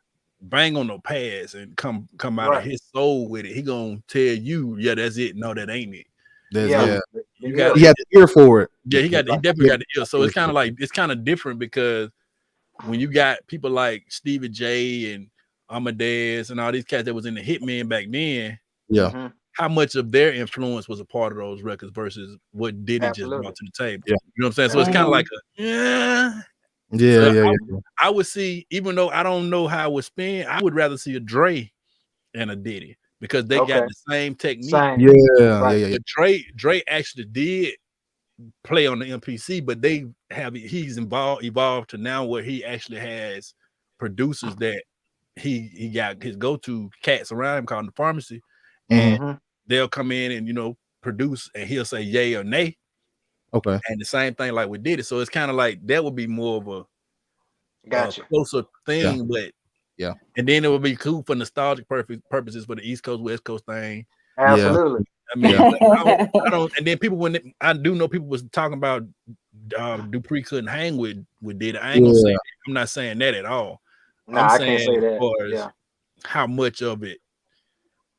bang on no pads and come out of his soul with it. He gonna tell you, that's it. No, that ain't it. There's, Yeah. You got he had the ear for it. Yeah, he definitely got the ear. So it's kind of like it's kind of different because when you got people like Stevie J and Amadeus and all these cats that was in the Hitmen back then, Yeah. how much of their influence was a part of those records versus what Diddy just brought to the table? Yeah. You know what I'm saying? So it's kind of like I would see, even though I don't know how it would spin, I would rather see a Dre and a Diddy because they got the same technique. Yeah. Dre actually did play on the MPC, but he's evolved to now where he actually has producers that he got his go-to cats around him called the pharmacy, and they'll come in and produce, and he'll say yay or nay. Okay. And the same thing like we did it. So it's kind of like that would be more of a closer thing, but and then it would be cool for nostalgic purposes for the East Coast West Coast thing. Absolutely. I mean, I don't. And then people, I do know people was talking about Dupree couldn't hang with Diddy. I ain't gonna say that. I'm not saying that at all. No, I'm I saying can't say that. as far as Yeah. how much of it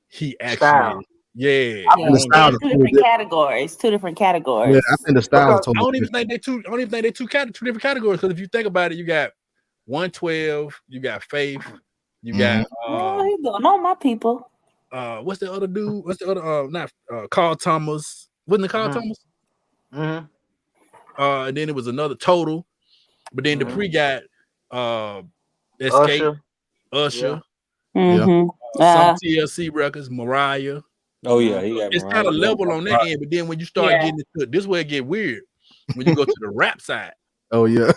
he actually, Style. The style is two different categories. Two different categories. Yeah, I think the style is totally I don't even think they two different categories. Because if you think about it, you got 112, you got Faith, you got oh, he's doing all my people. What's the other dude? What's the other not Carl Thomas? Wasn't it Carl Thomas? And then it was another Total, but then Dupree got Escape, Usher, some TLC records, Mariah. Oh yeah, he got it's Mariah. kind of level on that end, but then when you start getting into it, this is where it get weird. When you go to the rap side. Oh yeah.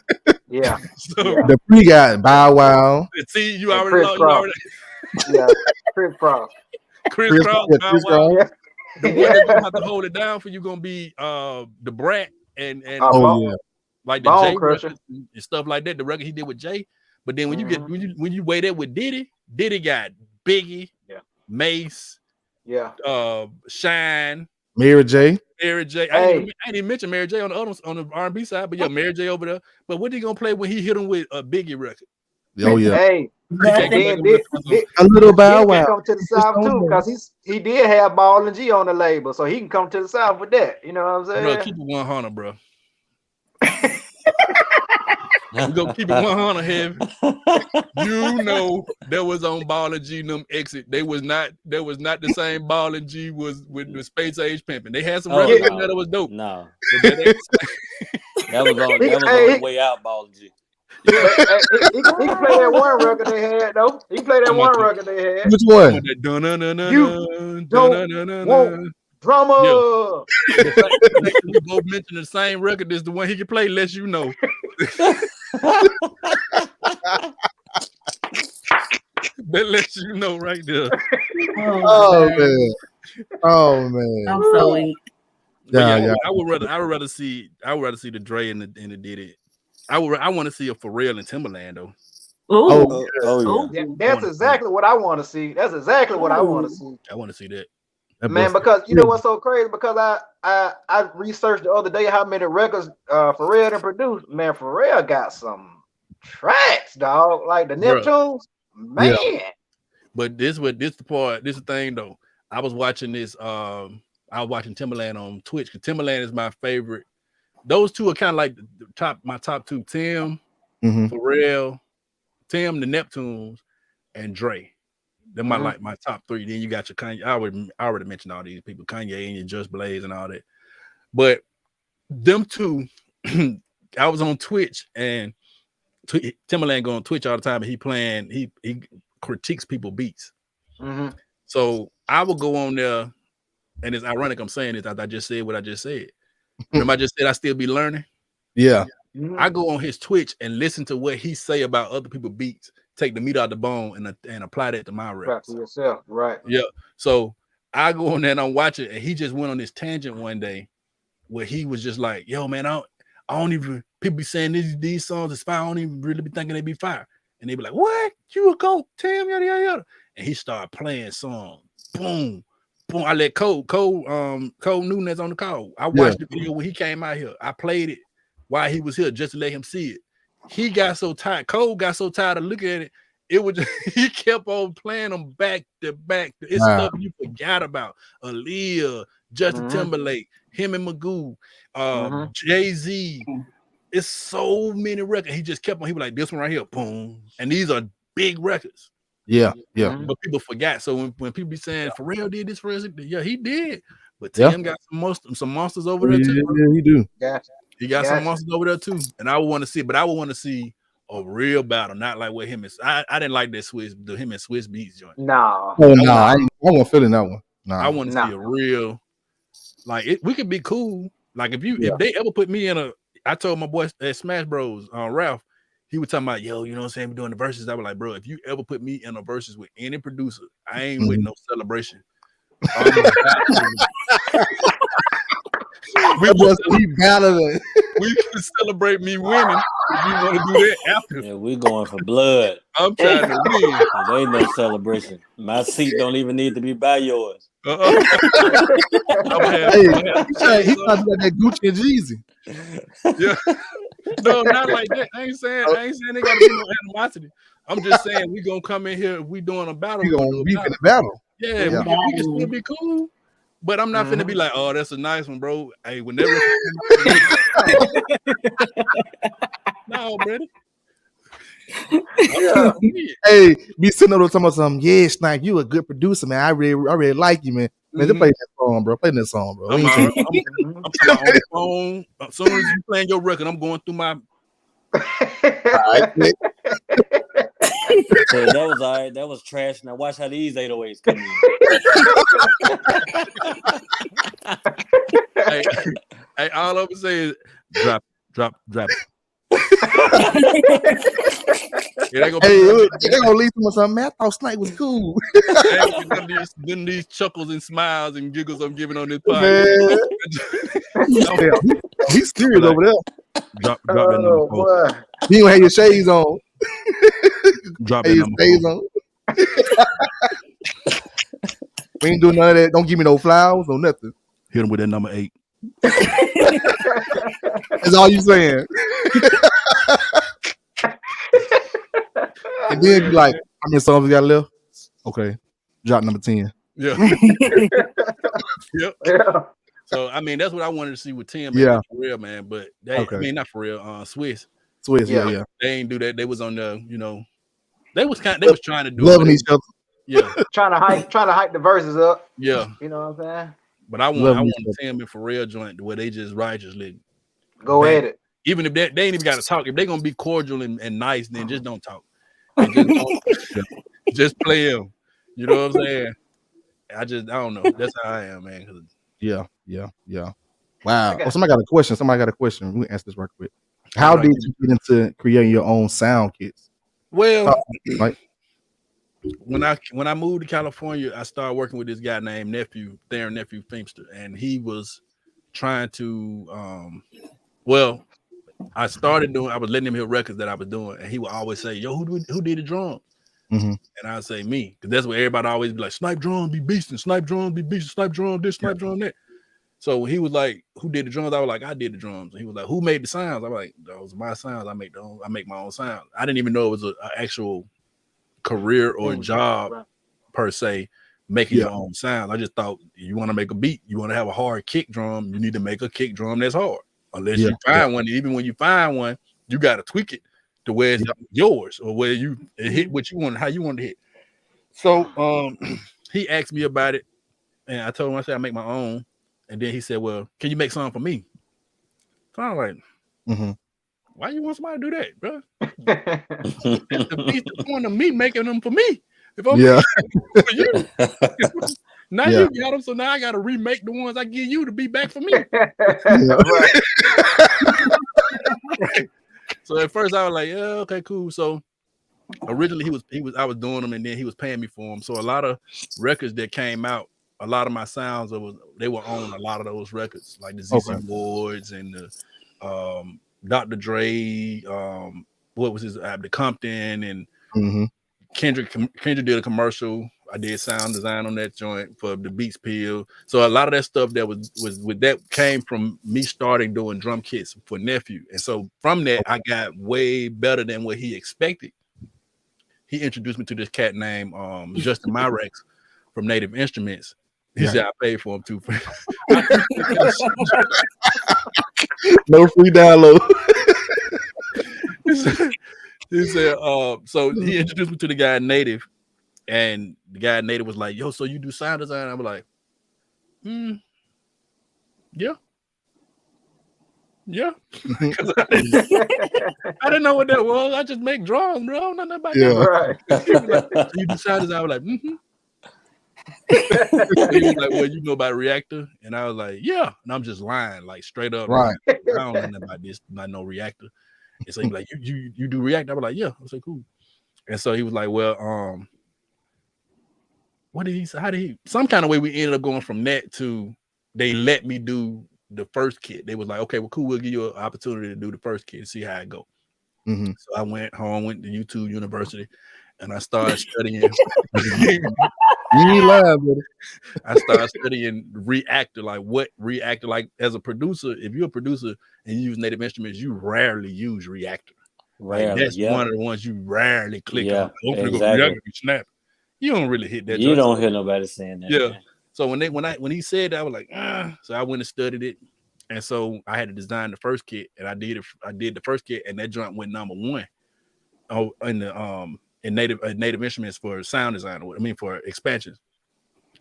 So the pre got Bow Wow. See, you already know. You already. Chris Cross. Chris Cross. Bow Wow. The one that's gonna have to hold it down for you gonna be the Brat and like the Jay records and stuff like that. The record he did with Jay. But then when you get when you weigh that with Diddy got Biggie, Mace, Shine, Mary J. I didn't even mention Mary J on the R&B side, but Mary J over there. But what he gonna play when he hit him with a Biggie record? Oh yeah. Hey, a little Bow Wow. Come to the South too, because he did have Ball and G on the label, so he can come to the South with that. You know what I'm saying? Bro, keep it 100, bro. We gonna keep it 100 heavy. You know that was on Ball and G them exit. That was not the same Ball and G was with the Space Age Pimping. They had some records in there that was dope. No. That was on the way out, Ball and G. He can play that one record they had though. He can play that one record they had. Which one? You don't want drama. We both mentioned the same record as the one he can play. Lets you know. That lets you know right there. Oh man. I'm so weak. I would rather see the Dre and the Diddy. I want to see a Pharrell and Timberland though. Yeah, that's exactly what I want to see. That's exactly what I want to see. I want to see that. Man, because you know what's so crazy? Because I researched the other day how many records Pharrell done produced. Man, Pharrell got some tracks, dog. Like the Neptunes, man. Yeah. But this the thing though. I was watching this. I was watching Timberland on Twitch because Timberland is my favorite. Those two are kind of like my top two. Tim, Pharrell, Tim, the Neptunes, and Dre. They're my top three. Then you got your Kanye. I already mentioned all these people, Kanye and your Just Blaze and all that. But them two, I was on Twitch and Timberland go on Twitch all the time. And he critiques people beats. So I will go on there, and it's ironic I'm saying this. I just said what I just said. Remember I just said I still be learning. Yeah. I go on his Twitch and listen to what he say about other people's beats. Take the meat out of the bone and apply that to my records. To yourself, right? Yeah. So I go on there and I'm watching, and he just went on this tangent one day where he was just like, "Yo, man, I don't even people be saying these songs is fire. I don't even really be thinking they be fire." And they be like, "What? You a goat, Tim? Yada yada yada." And he started playing songs. Boom, boom. I let Cole Nunez on the call. I watched the video when he came out here. I played it while he was here just to let him see it. He got so tired. Cole got so tired of looking at it. It was just, he kept on playing them back to back. It's stuff you forgot about. Aaliyah, Justin Timberlake, him and Magoo, Jay-Z. It's so many records. He just kept on. He was like, this one right here, boom. And these are big records. Yeah. But people forgot. So when people be saying Pharrell did this for us, yeah, he did. But Tim got some monsters over there too. Yeah, he do. He got some monsters over there too. And I would want to see, but I would want to see a real battle, not like what him is. I didn't like that him and Swiss Beats joint. No. Oh no, I wasn't feeling that one. Nah. I want to see a real, like we could be cool. Like if they ever put me in I told my boy at Smash Bros, Ralph, he was talking about, yo, you know what I'm saying? We're doing the verses. I was like, bro, if you ever put me in a verses with any producer, I ain't with no celebration. We can celebrate me winning if you want to do that after. Yeah, we going for blood. I'm trying to win. There ain't no celebration. My seat don't even need to be by yours. He trying to do that Gucci and Jeezy. Yeah. No, not like that. I ain't saying they gotta be no animosity. I'm just saying we gonna come in here if we doing a battle. We gonna beef in the battle. Yeah, we can still be cool. But I'm not finna be like, oh, that's a nice one, bro. Hey, whenever no, brother. Hey, be sitting over talking about something. Yeah, Snipe, you a good producer, man. I really like you, man. Man, just play that song, bro. Play that song, bro. I'm talking on the phone. As soon as you playing your record, I'm going through my. So that was all right. That was trash. Now watch how these 808s come in. Hey, all I'm saying is drop it. They're gonna leave him with something. Man, I thought Snipe was cool. Then these chuckles and smiles and giggles I'm giving on this podcast. He's serious over there. Drop that number 4. You don't have your shades on. Drop that number 4. We ain't doing none of that. Don't give me no flowers, no nothing. Hit him with that number 8. That's all you saying. And then be like, how many songs we got left? Okay, drop number 10. Yeah. Yep. So I mean, that's what I wanted to see with Tim. Yeah, for real, man. But I mean, not for real. Swiss. Yeah. They ain't do that. They was on the, they was trying to do loving each other. Yeah, trying to hype the verses up. Yeah, you know what I'm saying. But I want Tim and Pharrell joint where they just righteously go at it. Even if they ain't even got to talk, if they're gonna be cordial and nice, then just don't talk. Just play them. You know what I'm saying? I don't know. That's how I am, man. Yeah. Wow. Somebody got a question. We can answer this right quick. How did you get into creating your own sound kits? Well, when I moved to California, I started working with this guy named Theron Nephew Feimster, and he was trying to I was letting him hear records that I was doing, and he would always say, yo, who did the drums? And I'd say me, because that's what everybody always be like, Snipe drums be beasting, Snipe drums be beasting, Snipe drum this, Snipe drum that. So he was like, who did the drums? I was like, I did the drums. And he was like, who made the sounds? I was like, those are my sounds. I make my own sounds. I didn't even know it was an actual career or job per se, making your own sounds. I just thought, you want to make a beat, you want to have a hard kick drum, you need to make a kick drum that's hard. Unless you find one, even when you find one, you got to tweak it to where it's yours or where it hit what you want, how you want to hit. So he asked me about it, and I told him, I said I make my own. And then he said, well, can you make something for me? So I was like, why you want somebody to do that, bro? the point of me making them for me. If I'm for you. Now you got them, so now I got to remake the ones I give you to be back for me. So at first I was like, yeah, okay, cool. So originally I was doing them, and then he was paying me for them. So a lot of records that came out, a lot of my sounds they were on a lot of those records, like the ZZ Wards and the Dr. Dre, what was his the Compton, and Kendrick did a commercial. I did sound design on that joint for the Beats Pill. So a lot of that stuff that was with that came from me starting doing drum kits for Nephew. And so from that, I got way better than what he expected. He introduced me to this cat named Justin Myrex from Native Instruments. He Yeah. said I paid for him too. No free download. He said, so he introduced me to the guy Native, and the guy Native was like, yo, so you do sound design? I was like, yeah. Yeah. I didn't know what that was. I just make drawings, bro. Nothing about that. Right. He was like, so you do sound design? I was like, He was like, well, you know about Reactor? And I was like, yeah. And I'm just lying, like straight up. Right. Like, I don't know nothing about this, not no Reactor. And so he was like, you do Reactor? I was like, yeah. I was like, cool. And so he was like, well, what did he say? How did he? Some kind of way we ended up going from that to they let me do the first kit. They was like, okay, well, cool, we'll give you an opportunity to do the first kit and see how it go. Mm-hmm. So I went home, went to YouTube University, and I started studying. You live, brother. I started studying Reactor, like what Reactor, like as a producer. If you're a producer and you use native instruments, you rarely use Reactor. Rarely, like that's one of the ones you rarely click on. Hopefully, exactly. go Reactor, snap. You don't really hit that. You don't hear nobody saying that. Yeah. Man. So when he said that, I was like, so I went and studied it, and so I had to design the first kit, and I did the first kit, and that joint went number 1. Oh, in the in native instruments for sound design. I mean for expansions.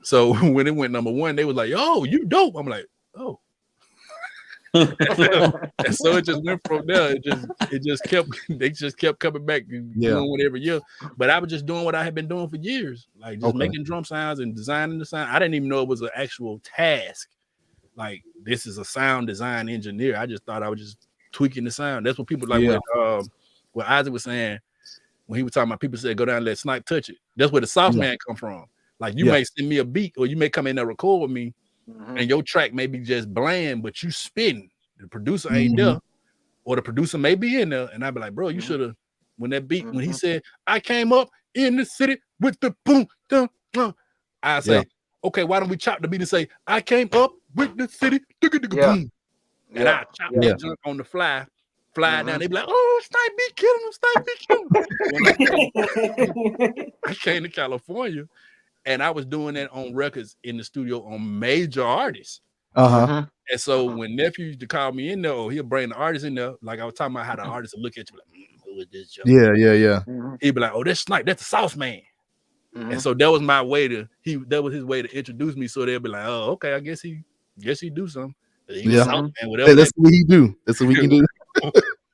So when it went number 1, they was like, "Oh, you dope." I'm like, "Oh." And so it just went from there. It just kept coming back and doing what every year. But I was just doing what I had been doing for years, like just making drum sounds and designing the sound. I didn't even know it was an actual task. Like this is a sound design engineer. I just thought I was just tweaking the sound. That's what people like. What Isaac was saying when he was talking about people said go down and let Snipe touch it. That's where the sauce man come from. Like you may send me a beat or you may come in there record with me. And your track may be just bland, but you spitting. The producer ain't there, or the producer may be in there, and I'd be like, bro, you should have. When that beat, when he said, "I came up in the city with the boom, dum, dum," I say, okay, why don't we chop the beat and say, "I came up with the city, boom," and I chop that junk on the fly down. They be like, "Oh, Snipe be killing him, Snipe be killing him." I came to California. And I was doing that on records in the studio on major artists. And so when Nephew used to call me in there, or he'll bring the artist in there, like I was talking about how the artist would look at you like, who is this joke? Yeah. He'd be like, oh, that's Snipe, that's the Sauce Man. And so that was my way that was his way to introduce me. So they'll be like, oh, okay, I guess he do something. He Sauce Man, whatever. That's what he do. That's what we can do.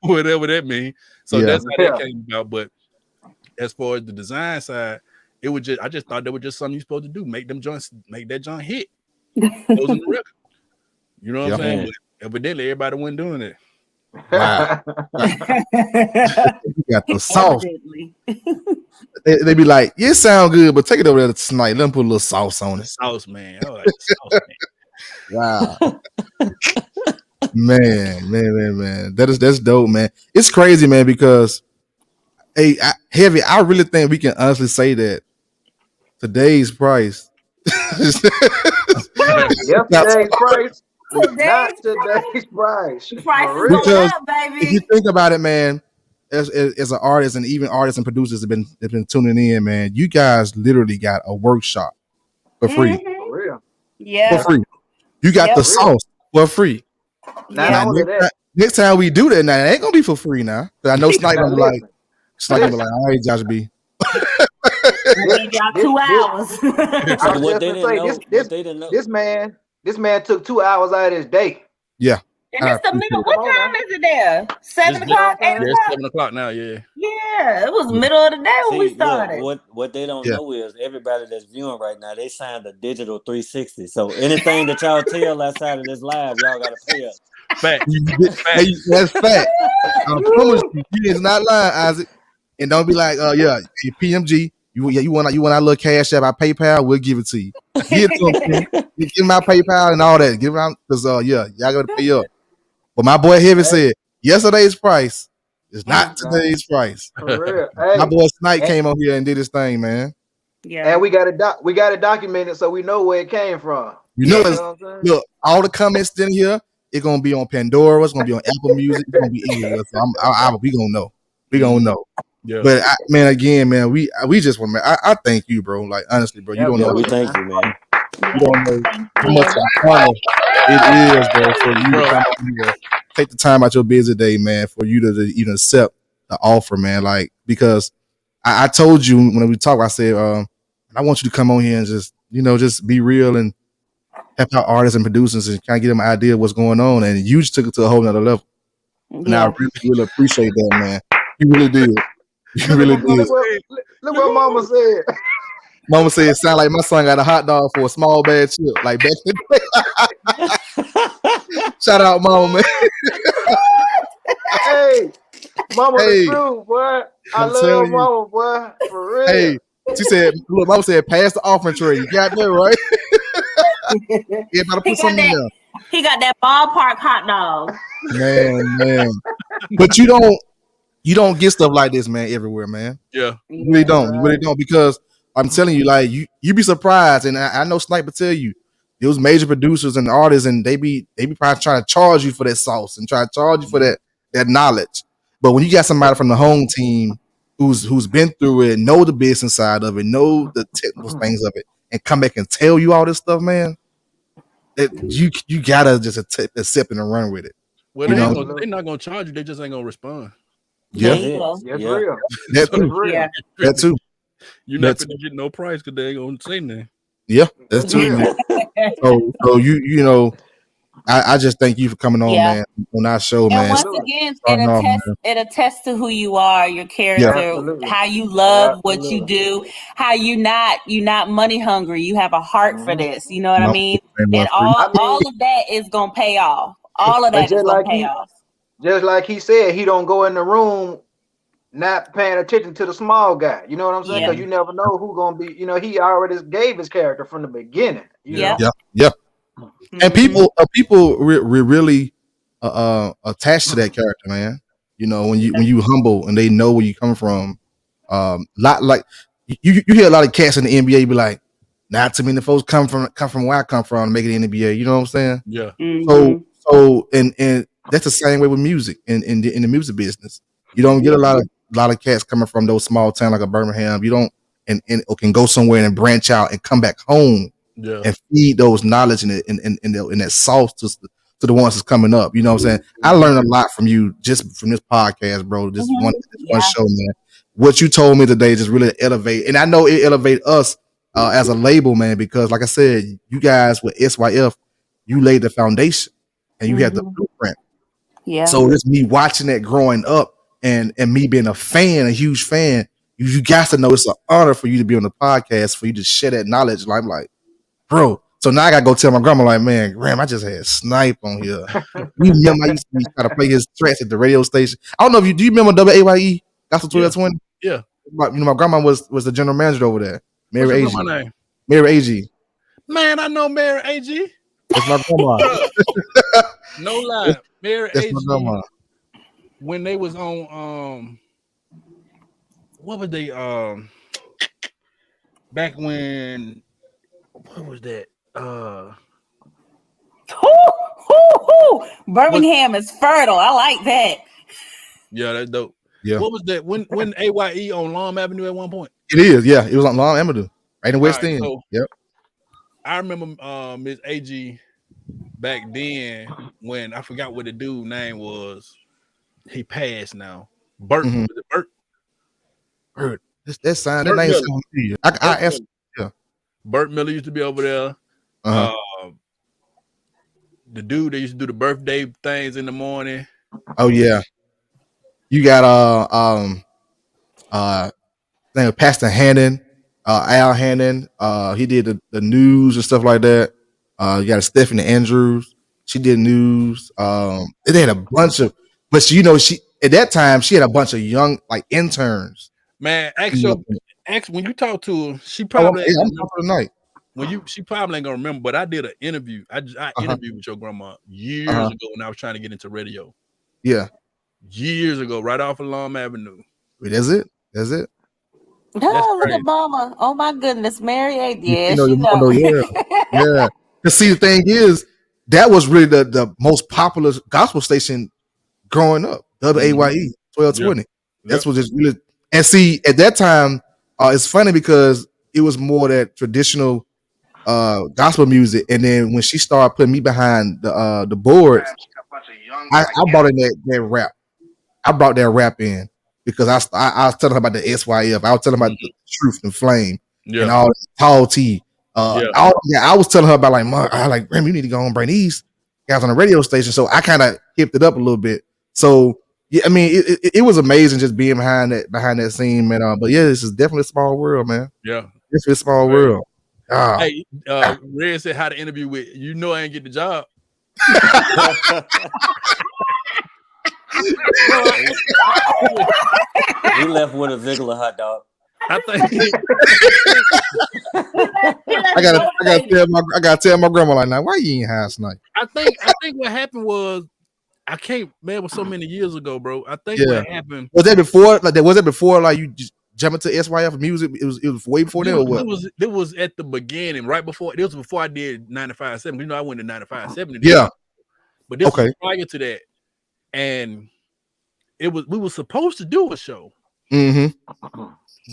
Whatever that means. So that's how that came about. But as far as the design side, I just thought that was just something you're supposed to do. Make that joint hit. Those in the record. You know what I'm saying? But evidently everybody wasn't doing it. Wow. You got the sauce. They be like, yeah, it sound good, but take it over there to Snipe. Let them put a little sauce on it. Sauce man. I like sauce man. Wow. man. That's dope, man. It's crazy, man, because Heavy, I really think we can honestly say that today's price. Today's price. Not today's price. Because if you think about it, man, as an artist and even artists and producers have been tuning in, man, you guys literally got a workshop for free. For real. Yeah. For free. You got the sauce for free. Now, next time we do that, now it ain't gonna be for free now. I know Snipe gonna be like, all right, Josh B. We got 2 hours. I was just gonna say, this man took 2 hours out of his day. Yeah. And it's the middle. What time is it there? 7 o'clock? 8 o'clock? It's 7 o'clock now, yeah. Yeah, it was middle of the day when we started. Look, what they don't know is everybody that's viewing right now, they signed a digital 360. So anything that y'all tell outside of this live, y'all gotta pay us. Fact. That's fact. I promise you, he is not lying, Isaac. And don't be like, PMG, you want our little cash app, our PayPal, we'll give it to you. Give my PayPal and all that. Give it out because y'all gotta pay up. But my boy Heavy said yesterday's price is not today's price. For real. My boy Snipe came on here and did his thing, man. Yeah, and we got it documented so we know where it came from. You know look, all the comments in here, it's gonna be on Pandora, it's gonna be on Apple Music, it's gonna be anywhere. So we gonna know. We gonna know. Yeah. But we just want, man. I thank you, bro. Like honestly, bro, you don't know. We thank you, man. You don't know Thank how much you. an honor it is, bro, for you to come on here, take the time out your busy day, man, for you to even accept the offer, man. Like, because I told you when we talked, I said, I want you to come on here and just, just be real and help out artists and producers and kind of get them an idea of what's going on. And you just took it to a whole nother level. And I Yeah. really, really appreciate that, man. You really did. You really did. Look what Mama said. Mama said it sounded like my son got a hot dog for a small bag chip. Like back in the day. Shout out, Mama, man. Hey, Mama the Hey, truth, boy. I I'm love telling you. Mama, boy. For real. Hey, she said, look, Mama said, pass the offering tray. You got that right? Everybody put something in there. He got that ballpark hot dog. Man. But you don't get stuff like this, man, everywhere, man. Yeah. You really don't. You really don't, because I'm telling you, like, you be surprised, and I know Snipe will tell you, those major producers and artists, and they be probably trying to charge you for that sauce and try to charge you for that knowledge. But when you got somebody from the home team who's been through it, know the business side of it, know the technical things of it, and come back and tell you all this stuff, man, you gotta just accept it and run with it. Well, they're not gonna charge you. They just ain't gonna respond. Yeah, That's real. That too. Yeah. That too. You're not gonna get no price because they ain't gonna say nothing. Yeah, that's too. Man. So you I just thank you for coming on, man, on our show, man. And once again, it attests to who you are, your character, how you love what you do, how you not money hungry. You have a heart for this. You know what I mean? And all of that is gonna pay off. All of that is gonna pay off. Just like he said, he don't go in the room not paying attention to the small guy. You know what I'm saying? Because you never know who gonna be. You know, he already gave his character from the beginning. You know? Yeah. And people really attached to that character, man. You know, when you humble and they know where you come from. Lot like you hear a lot of cats in the NBA be like, not too many folks come from where I come from to make it in the NBA. You know what I'm saying? Yeah. So and that's the same way with music in the music business. You don't get a lot of cats coming from those small towns like a Birmingham. You don't and can go somewhere and branch out and come back home and feed those knowledge and that sauce to the ones that's coming up. You know what I'm saying? I learned a lot from you just from this podcast, bro. This one show, man. What you told me today just really elevate, and I know it elevate us as a label, man, because like I said, you guys with SYF, you laid the foundation and you had the blueprint. Yeah. So it's me watching that growing up and me being a huge fan. You got to know it's an honor for you to be on the podcast, for you to share that knowledge. Like, I'm like, bro. So now I gotta go tell my grandma, like, man, Graham, I just had Snipe on here. You remember I used to try to play his tracks at the radio station. I don't know if do you remember WAYE Gospel 1220? Yeah. My grandma was the general manager over there. Mary What's AG. my name? Mary AG. Man, I know Mary AG. That's my grandma. No lie. Mary That's AG. my grandma. When they was on what was they back when what was that? Birmingham is fertile. I like that. Yeah, that's dope. Yeah. What was that? When AYE on Long Avenue at one point? It is, yeah. It was on Long Avenue, right in West End. So yep. I remember Miss AG back then when I forgot what the dude name was. He passed now. Bert. Was it Bert? Bert. That sign. That name sounds familiar. I asked. Yeah. Bert Miller used to be over there. The dude that used to do the birthday things in the morning. Oh yeah. You got Pastor Hannon, Al Hannon. He did the news and stuff like that. You got Stephanie Andrews. She did news. They had a bunch of, but she at that time she had a bunch of young like interns. Man, actually, when you talk to her, she probably she probably ain't gonna remember. But I did an interview. I interviewed with your grandma years ago when I was trying to get into radio. Yeah, years ago, right off of Long Avenue. Wait, that's it. Oh, look at Mama. Oh my goodness, Mary A. Yeah, yeah. To see, the thing is, that was really the most popular gospel station growing up. WAYE 1220. That's what just really. And see, at that time, it's funny because it was more that traditional gospel music, and then when she started putting me behind the boards, I brought in that rap. I brought that rap in because I was telling her about the SYF. I was telling her about the Truth and Flame and all this Tall T. I was telling her about like, I like, Grim, you need to go and bring these guys on the radio station. So I kind of hipped it up a little bit. So yeah, I mean, it was amazing just being behind that scene, man. But yeah, this is definitely a small world, man. Yeah, this is a small world. Hey, Red said how to interview with I ain't get the job. He left with a Ziggler hot dog. I think I gotta tell my grandma like, now why you ain't high Snipe? I think what happened was it was so many years ago, bro. I think what happened was that before like you just jump into SYF music? It was way before that or what? It was at the beginning, right before it was before I did 95.7. You know, I went to 95.7. Yeah. But this was prior to that. And we were supposed to do a show. Mm-hmm.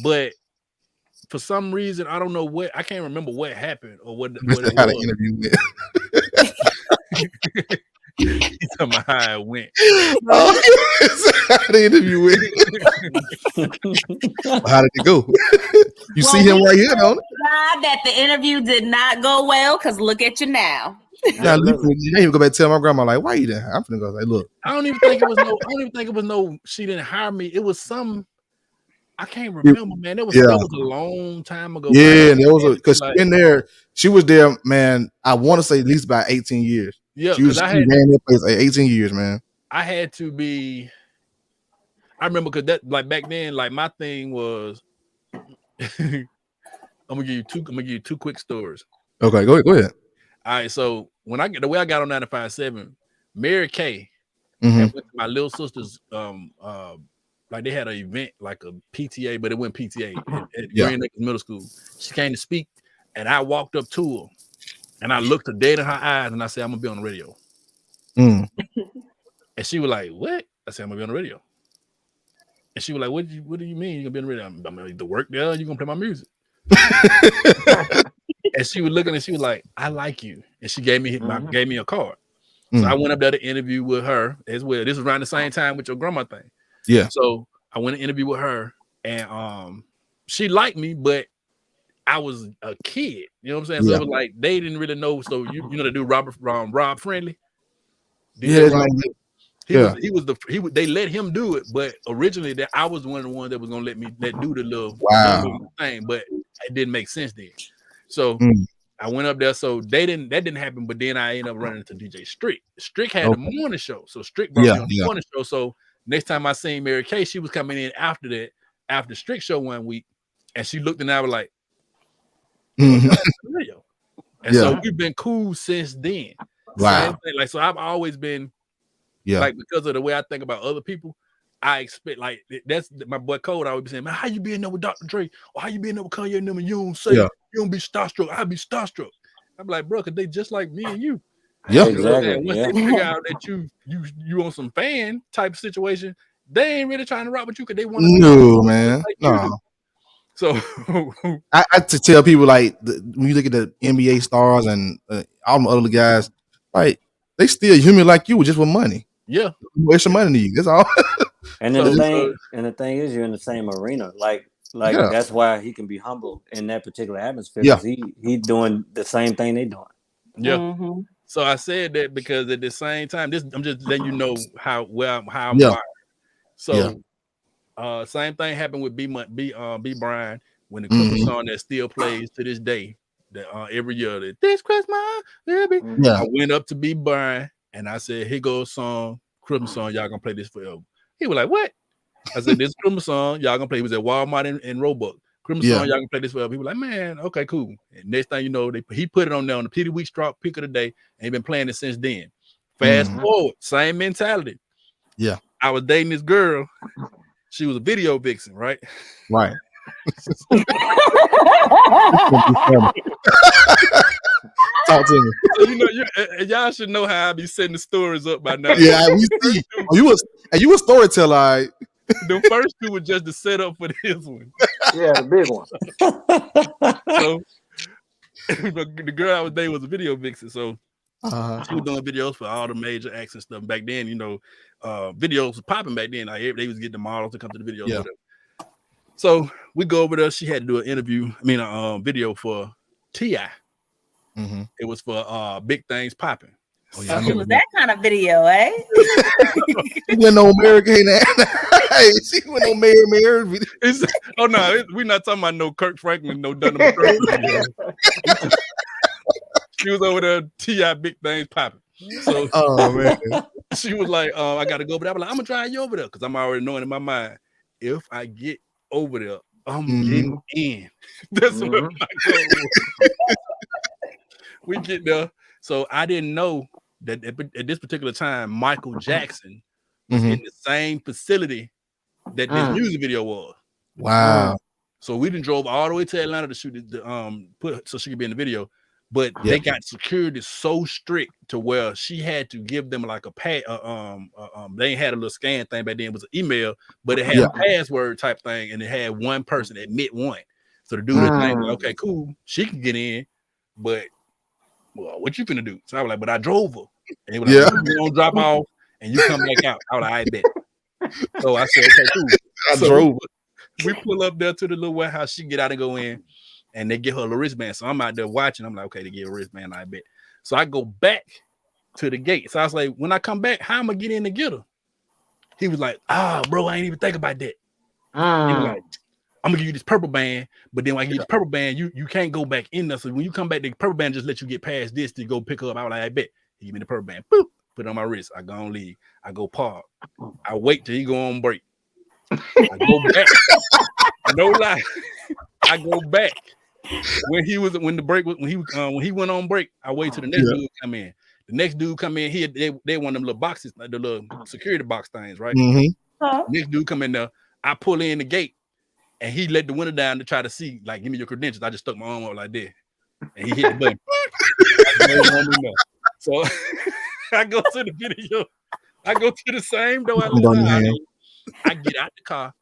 But for some reason, I don't know I can't remember what happened or what it was. How to interview with. He's talking about how it went. How the interview with. How did it go? You see him right here, don't it? Glad that the interview did not go well, because look at you now. Now you even go back and tell my grandma like, why you there? I'm finna go like, look. I don't even think it was no. She didn't hire me. It was some. I can't remember, man. That was a long time ago. Yeah, and there was because in there, she was there, man. I want to say at least about 18 years. Yeah, she ran that place like 18 years, man. I had to be. I remember because that like back then, like my thing was. I'm gonna give you two quick stories. Okay, go ahead. All right, so the way I got on 95.7, Mary Kay went to my little sister's like they had an event like a PTA, but it wasn't PTA at Green Acres Middle School. She came to speak, and I walked up to her, and I looked her dead in her eyes, and I said, "I'm gonna be on the radio." And she was like, "What?" I said, "I'm gonna be on the radio." And she was like, "What do you mean you're gonna be on the radio?" I'm gonna to work there. You're gonna play my music. And she was looking and she was like, "I like you," and she gave me a card. So I went up there to interview with her as well. This was around the same time with your grandma thing. Yeah. So I went to interview with her, and she liked me, but I was a kid. You know what I'm saying? So it was like they didn't really know. So you know the dude Rob Friendly. Yeah. They let him do it, but originally that I was one of the ones that was gonna let do the little thing, but it didn't make sense then. So I went up there. So that didn't happen, but then I ended up running into DJ Strick. Strick had the morning show, so Strick brought me on the morning show. So next time I seen Mary Kay, she was coming in after the Strick show one week, and she looked and I was like, and so we've been cool since then. Wow. Like so, I've always been like because of the way I think about other people. I expect like that's my boy Code. I would be saying, man, how you be in there with Dr. Dre or how you be in there with Kanye and them, and you don't say you don't be starstruck. I be starstruck. I'm like, bro, cause they just like me and you. Yeah, exactly. Once they figure out that you on some fan type situation, they ain't really trying to rock with you because they want to. No, man. Like no. So I to tell people like when you look at the NBA stars and all the other guys, like they still human like you, just with money. Yeah, waste your money to you. That's all. And the thing is, you're in the same arena. Like that's why he can be humble in that particular atmosphere. Yeah, he doing the same thing they doing. Yeah. Mm-hmm. So I said that because at the same time, I'm just letting you know how I'm wired. So same thing happened with B Brian when the Christmas song that still plays to this day. That every year that this Christmas, baby. I went up to B Brian and I said, "Here goes song, Christmas song. Y'all gonna play this forever." He was like, "What?" I said, "This Christmas song. Y'all gonna play." He was at Walmart in Roebuck. Christmas song. Y'all gonna play this forever. He was like, "Man, okay, cool." And next thing you know, he put it on there on the Petey Week Strop pick of the day, and he been playing it since then. Fast forward, same mentality. Yeah, I was dating this girl. She was a video vixen, right? Right. Talk to me. So, you know, y'all should know how I be setting the stories up by now. Yeah, we see. You a storyteller. Right? The first two were just the setup for this one. Yeah, the big one. the girl I was dating was a video vixen, so she was doing videos for all the major acts and stuff. Back then, videos was popping back then. Like, they was getting the models to come to the videos. Or whatever. So we go over there. She had to do a video for T.I. It was for Big Things Popping. Oh, yeah, it was that kind of video, eh? She went on Mary Kay. She went on Mary video. Oh no, we're not talking about no Kirk Franklin, no Dunham video. She was over there, T.I. Big Things Popping. So man, she was like, I gotta go over there. I'm like, I'm gonna drive you over there because I'm already knowing in my mind, if I get over there, I'm getting in. That's what my goal was. We get there. So I didn't know that at this particular time, Michael Jackson was in the same facility that this music video was. Wow. So we done drove all the way to Atlanta to shoot so she could be in the video. But they got security so strict to where she had to give them like a they had a little scan thing back then. It was an email, but it had a password type thing, and it had one person admit one. So the dude is like, okay, cool, she can get in, but well, what you finna do? So I was like, but I drove her. And he was like, you don't drop off and you come back out. I was like, I bet. So I said, okay, cool. I drove her. We pull up there to the little warehouse. She get out and go in, and they get her a wristband. So I'm out there watching. I'm like, okay, they get a wristband, I bet. So I go back to the gate. So I was like, when I come back, how am I get in to get her? He was like, bro, I ain't even think about that. He was like, I'm gonna give you this purple band, but then when I give you this purple band, you can't go back in there. So when you come back, the purple band just let you get past this to go pick up. I was like, I bet. He give me the purple band, boop, put it on my wrist. I go on leave. I go park. I wait till he go on break. I go back. No lie. I go back. When he went on break, I wait till the next dude come in. The next dude come in, they one of them little boxes, like the little security box things, right? Next dude come in there. I pull in the gate. And he let the window down to try to see, like, give me your credentials. I just stuck my arm up like that. And he hit the button. So I go to the video. I go to the same door. I get out the car.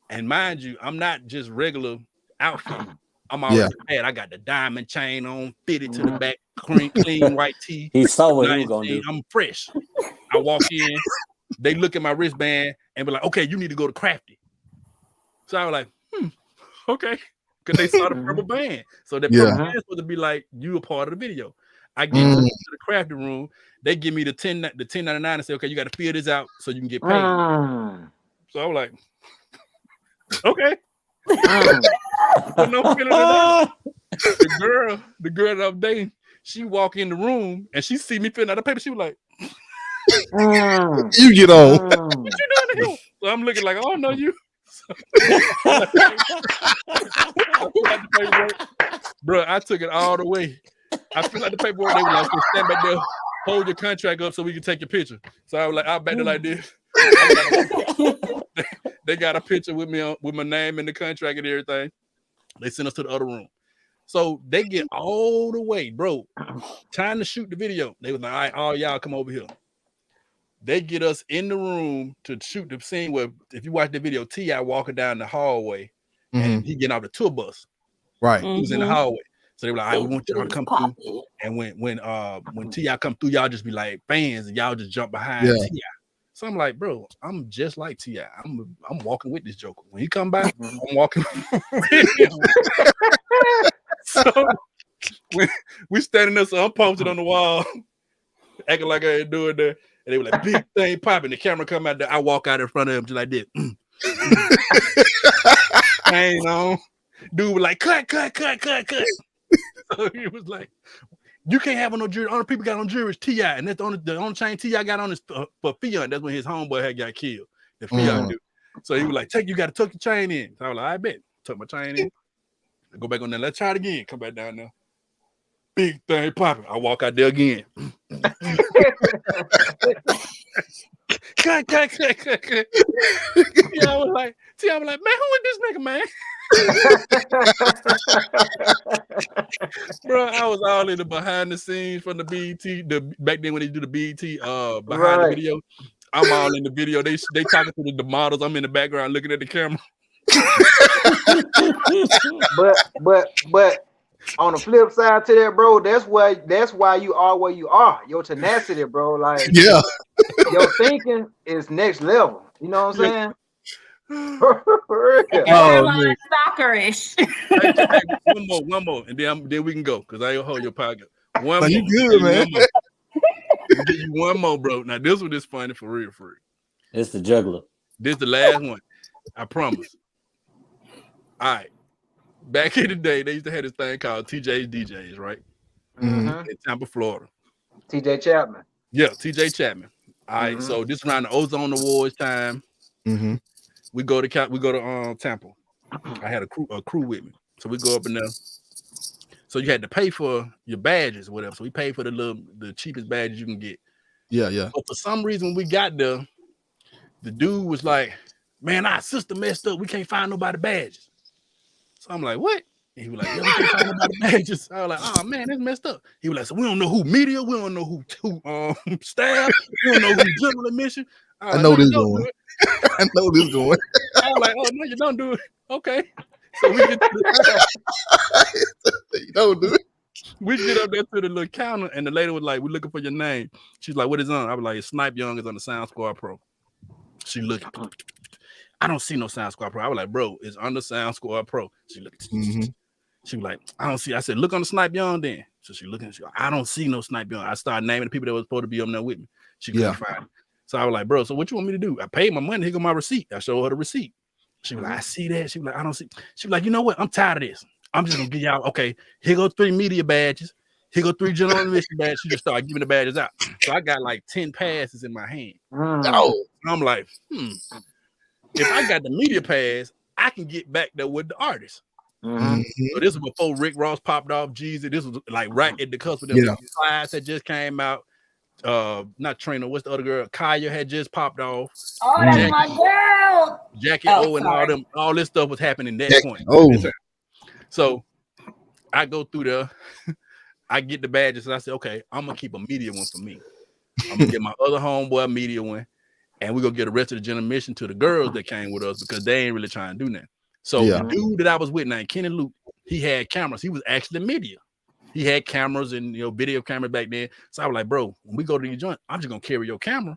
And mind you, I'm not just regular outfit. I'm already prepared. I got the diamond chain on, fitted to the back, clean white tee. He saw what he was going to do. I'm fresh. I walk in. They look at my wristband and be like, okay, you need to go to Crafty. So I was like, okay, because they saw the purple band. So that purple band is supposed to be like, you a part of the video. I get to the crafting room. They give me the 1099 and say, okay, you got to fill this out so you can get paid. So I was like, okay. So no filling it out. The girl that I'm dating, she walk in the room and she see me filling out the paper. She was like, you get on. What you doing here? So I'm looking like, oh no, you. Bro, I took it all the way. I filled out the paperwork. They were like, so stand back there, hold your contract up so we can take your picture. So I was like, I'll back there like this. They got a picture with me with my name and the contract and everything. They sent us to the other room. So they get all the way, bro. Time to shoot the video. They was like, all right, all y'all come over here. They get us in the room to shoot the scene where, if you watch the video, T.I. walking down the hallway and he getting off the tour bus. Right. He was in the hallway. So they were like, all right, we want y'all to come through. And when T.I. come through, y'all just be like fans and y'all just jump behind T.I. So I'm like, bro, I'm just like T.I. I'm walking with this joker. When he come by, I'm walking with him. So we standing there, so I'm posted on the wall, acting like I ain't doing that. And they were like, big thing popping. The camera come out there. I walk out in front of him just like this. Hang on. Dude was like, cut. So he was like, you can't have on no jewelry. All the people got on jewelry is T.I. And that's the only chain T.I. got on is for Fion. That's when his homeboy had got killed. The Fion dude. So he was like, you got to tuck your chain in. So I was like, I bet. Tuck my chain in. I go back on there. Let's try it again. Come back down there. Big thing popping. I walk out there again. Cut. I was like, man, who is this nigga, man? Bro, I was all in the behind the scenes from the BET. Back then when they do the BET behind the video, I'm all in the video. They talking to the models. I'm in the background looking at the camera. but on the flip side to that, bro, that's why you are where you are. Your tenacity, bro. Like, Yeah. your thinking is next level. You know what I'm saying? Oh, stalkerish. One more, and then we can go because I hold your pocket. One No, more. you good, man. One more. I'll give you one more, bro. Now this one is funny for real. It's the juggler. This the last one. I promise. All right. Back in the day, they used to have this thing called TJ's DJs, right? Mm-hmm. In Tampa, Florida. TJ Chapman. Yeah, TJ Chapman. All right. So this around the Ozone Awards time. Mm-hmm. We go to Tampa. I had a crew with me. So we go up in there. So you had to pay for your badges or whatever. So we paid for the cheapest badges you can get. Yeah, yeah. But for some reason, when we got there, the dude was like, man, our system messed up. We can't find nobody badges. So I'm like, what? And he was like, yeah, we can't find nobody badges. I was like, oh man, that's messed up. He was like, so we don't know who media, we don't know who staff, we don't know who general admission. I know this going. I know this going. I was like, oh no, you don't do it. Okay. So we get you don't do it. We get up there to the little counter, and the lady was like, we're looking for your name. She's like, what is on? I was like, SNIPE Young is on the Sound Squad Pro. She looked, I don't see no Sound Squad Pro. I was like, bro, it's on the Sound Squad Pro. She looked, she was like, I don't see. I said, look on the SNIPE Young then. So she looking, I don't see no SNIPE Young. I started naming the people that were supposed to be on there with me. She couldn't find it. So I was like, bro, so what you want me to do? I paid my money. Here go my receipt. I showed her the receipt. She was like, I see that. She was like, I don't see. She was like, you know what? I'm tired of this. I'm just gonna give y'all, okay, here go 3 media badges. Here go 3 general admission badges. She just started giving the badges out. So I got like 10 passes in my hand. Oh. I'm like, if I got the media pass, I can get back there with the artist. So this was before Rick Ross popped off Jeezy. This was like right at the cusp of them. Yeah. Flies that just came out. Not Trina, what's the other girl? Kaya had just popped off. Oh, that's my girl. Jackie O and all this stuff was happening at that point. So I go through there, I get the badges, and I said, okay, I'm gonna keep a media one for me. I'm gonna get my other homeboy a media one, and we're gonna get the rest of the general admission to the girls that came with us because they ain't really trying to do that. So the dude that I was with named Kenny Luke, he had cameras. He was actually media. He had cameras and video cameras back then. So I was like, bro, when we go to your joint, I'm just gonna carry your camera.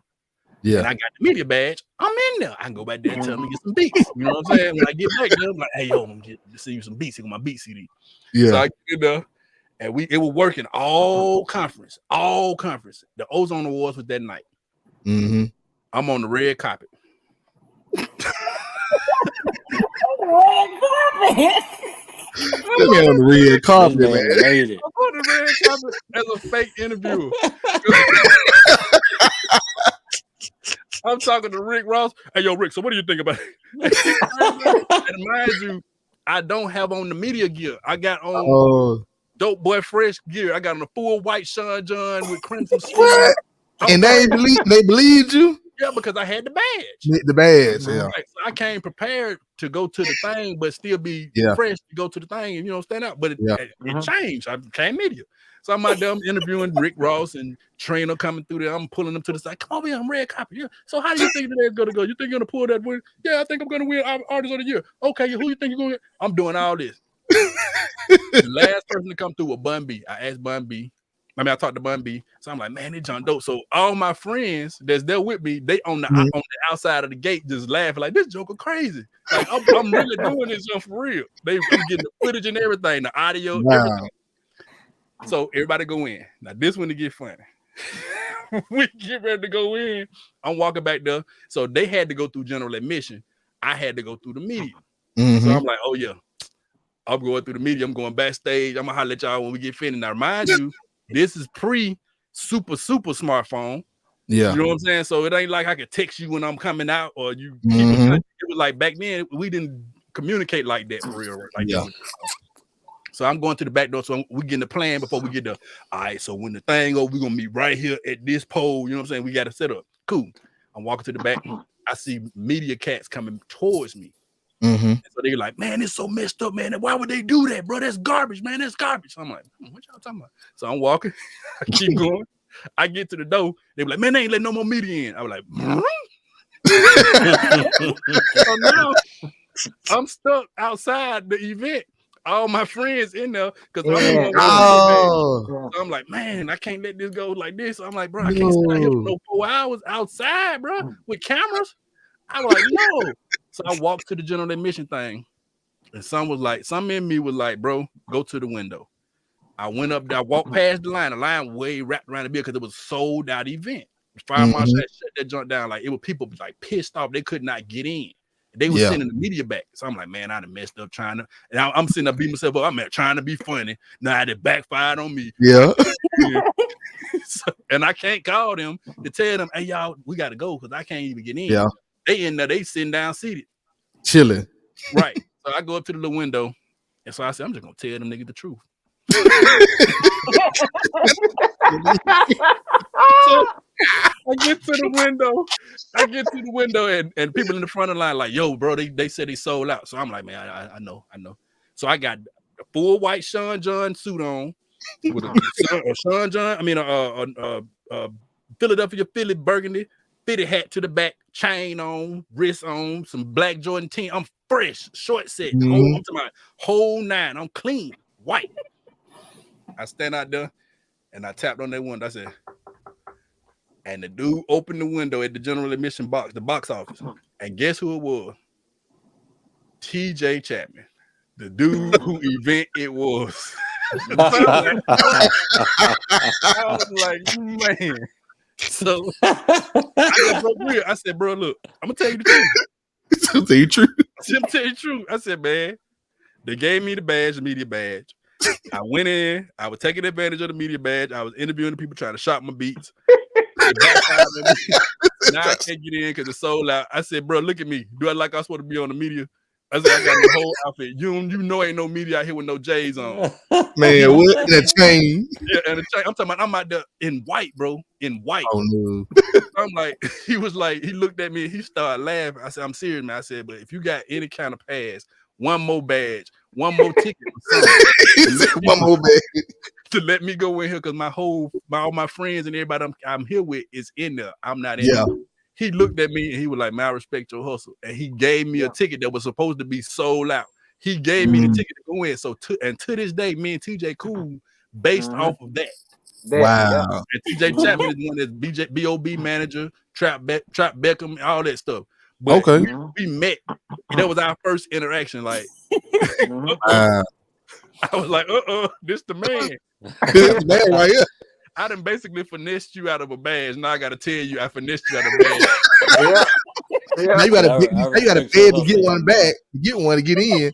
Yeah. And I got the media badge. I'm in there. I can go back there and tell them to get some beats. You know what I'm saying? When I get back there, I'm like, hey, yo, I'm gonna send you some beats. Here go my beat CD. Yeah. So I get there, and it was working all conference. The Ozone Awards was that night. I'm on the red carpet. Red carpet. On the red carpet, man. I'm on the red carpet as a fake interviewer. I'm talking to Rick Ross. Hey, yo, Rick, so what do you think about it? And mind you, I don't have on the media gear. I got on Dope Boy Fresh gear. I got on a full white Sean John with crimson sleeves. And they believed you? Yeah, because I had the badge. The badge, yeah. Right. So I came prepared to go to the thing, but still be fresh to go to the thing and stand out. But it changed. I became media. So I'm out there, I'm interviewing Rick Ross and Trina coming through there. I'm pulling them to the side. Come over here, I'm red carpet. Yeah. So how do you think today's gonna go? You think you're gonna pull that win? Yeah, I think I'm gonna win Artist of the Year. Okay, who you think you're gonna win? I'm doing all this. The last person to come through was Bun B. I asked Bun B. I talked to Bun B. So I'm like, man, they John dope. So all my friends that's there with me, they on the outside of the gate just laughing like, this joker crazy. Like I'm really doing this for real. I'm getting the footage and everything, the audio, everything. So everybody go in. Now this one to get funny. We get ready to go in. I'm walking back there. So they had to go through general admission. I had to go through the media. So I'm like, oh yeah, I'm going through the media. I'm going backstage. I'm gonna holler at y'all when we get finished. Now remind you, this is super smartphone. Yeah. You know what I'm saying? So it ain't like I could text you when I'm coming out or you keep in touch. It was like back then we didn't communicate like that for real. Like that. So I'm going to the back door. So we getting the plan before we get the all right. So when the thing goes, we're gonna meet right here at this pole. You know what I'm saying? We got to set up. Cool. I'm walking to the back. I see media cats coming towards me. And so they're like, man, it's so messed up, man. Why would they do that, bro? That's garbage, man. That's garbage. So I'm like, what y'all talking about? So I'm walking. I keep going. I get to the door. They were like, man, they ain't letting no more media in. I was like, so now I'm stuck outside the event. all my friends in there because I'm the Yeah, one with the yeah. media badge. Oh, So I'm like, man, I can't let this go like this. I'm like, bro, I can't sit out here for no. no 4 hours outside, bro, with cameras. I was like, no. So I walked to the general admission thing, and some in me was like, bro, go to the window. I went up there, I walked past the line. The line way wrapped around the bill because it was a sold out event. The fire marshal had shut that joint down. Like, it was people like pissed off. They could not get in. They were sending the media back. So I'm like, man, I done messed up trying to. And I'm sitting there beating myself up. I'm trying to be funny. Now it backfired on me. Yeah. And I can't call them to tell them, hey, y'all, we got to go because I can't even get in. Yeah. They in there, they sitting down seated. Chilling. Right. So I go up to the little window. And so I said, I'm just going to tell them niggas the truth. So I get to the window and people in the front of the line like, yo, bro, they said they sold out. So I'm like, man, I know. So I got a full white Sean John suit on with a Sean John, Philadelphia Philly burgundy fitted hat to the back, chain on, wrist on, some black Jordan 10. I'm fresh, short set, I'm to my whole 9. I'm clean, white. I stand out there and I tapped on that window. I said, and the dude opened the window at the general admission box, the box office. And guess who it was? TJ Chapman, the dude who event it was. I was like, man. So I said, bro, look, I'm gonna tell you the truth. Tell you the truth. I'm tell you the truth. I said, man, they gave me the badge, the media badge. I went in, I was taking advantage of the media badge. I was interviewing the people trying to shop my beats. Now I can't get in because it's sold out. I said, bro, look at me. Do I like I'm supposed to be on the media? I said, I got the whole outfit. You know ain't no media out here with no J's on. Man, what? That chain. Yeah, and the chain. I'm talking about I'm out there in white, bro. In white. Oh no. I'm like, he looked at me and he started laughing. I said, I'm serious, man. I said, but if you got any kind of pass, one more badge, one more ticket, one more badge to let me go in here because all my friends and everybody I'm here with is in there. I'm not in there. He looked at me and he was like, man, I respect your hustle. And he gave me a ticket that was supposed to be sold out. He gave me the ticket to go in. So to this day, me and TJ cool based off of that. Wow. And TJ Chapman is one that's B.O.B. manager, Trap Beckham, all that stuff. But we met. That was our first interaction. Like, I was like, this the man. This man right here. I done basically finessed you out of a badge. Now I got to tell you, I finessed you out of a badge. Now you got to beg to get one back, to get one to get in.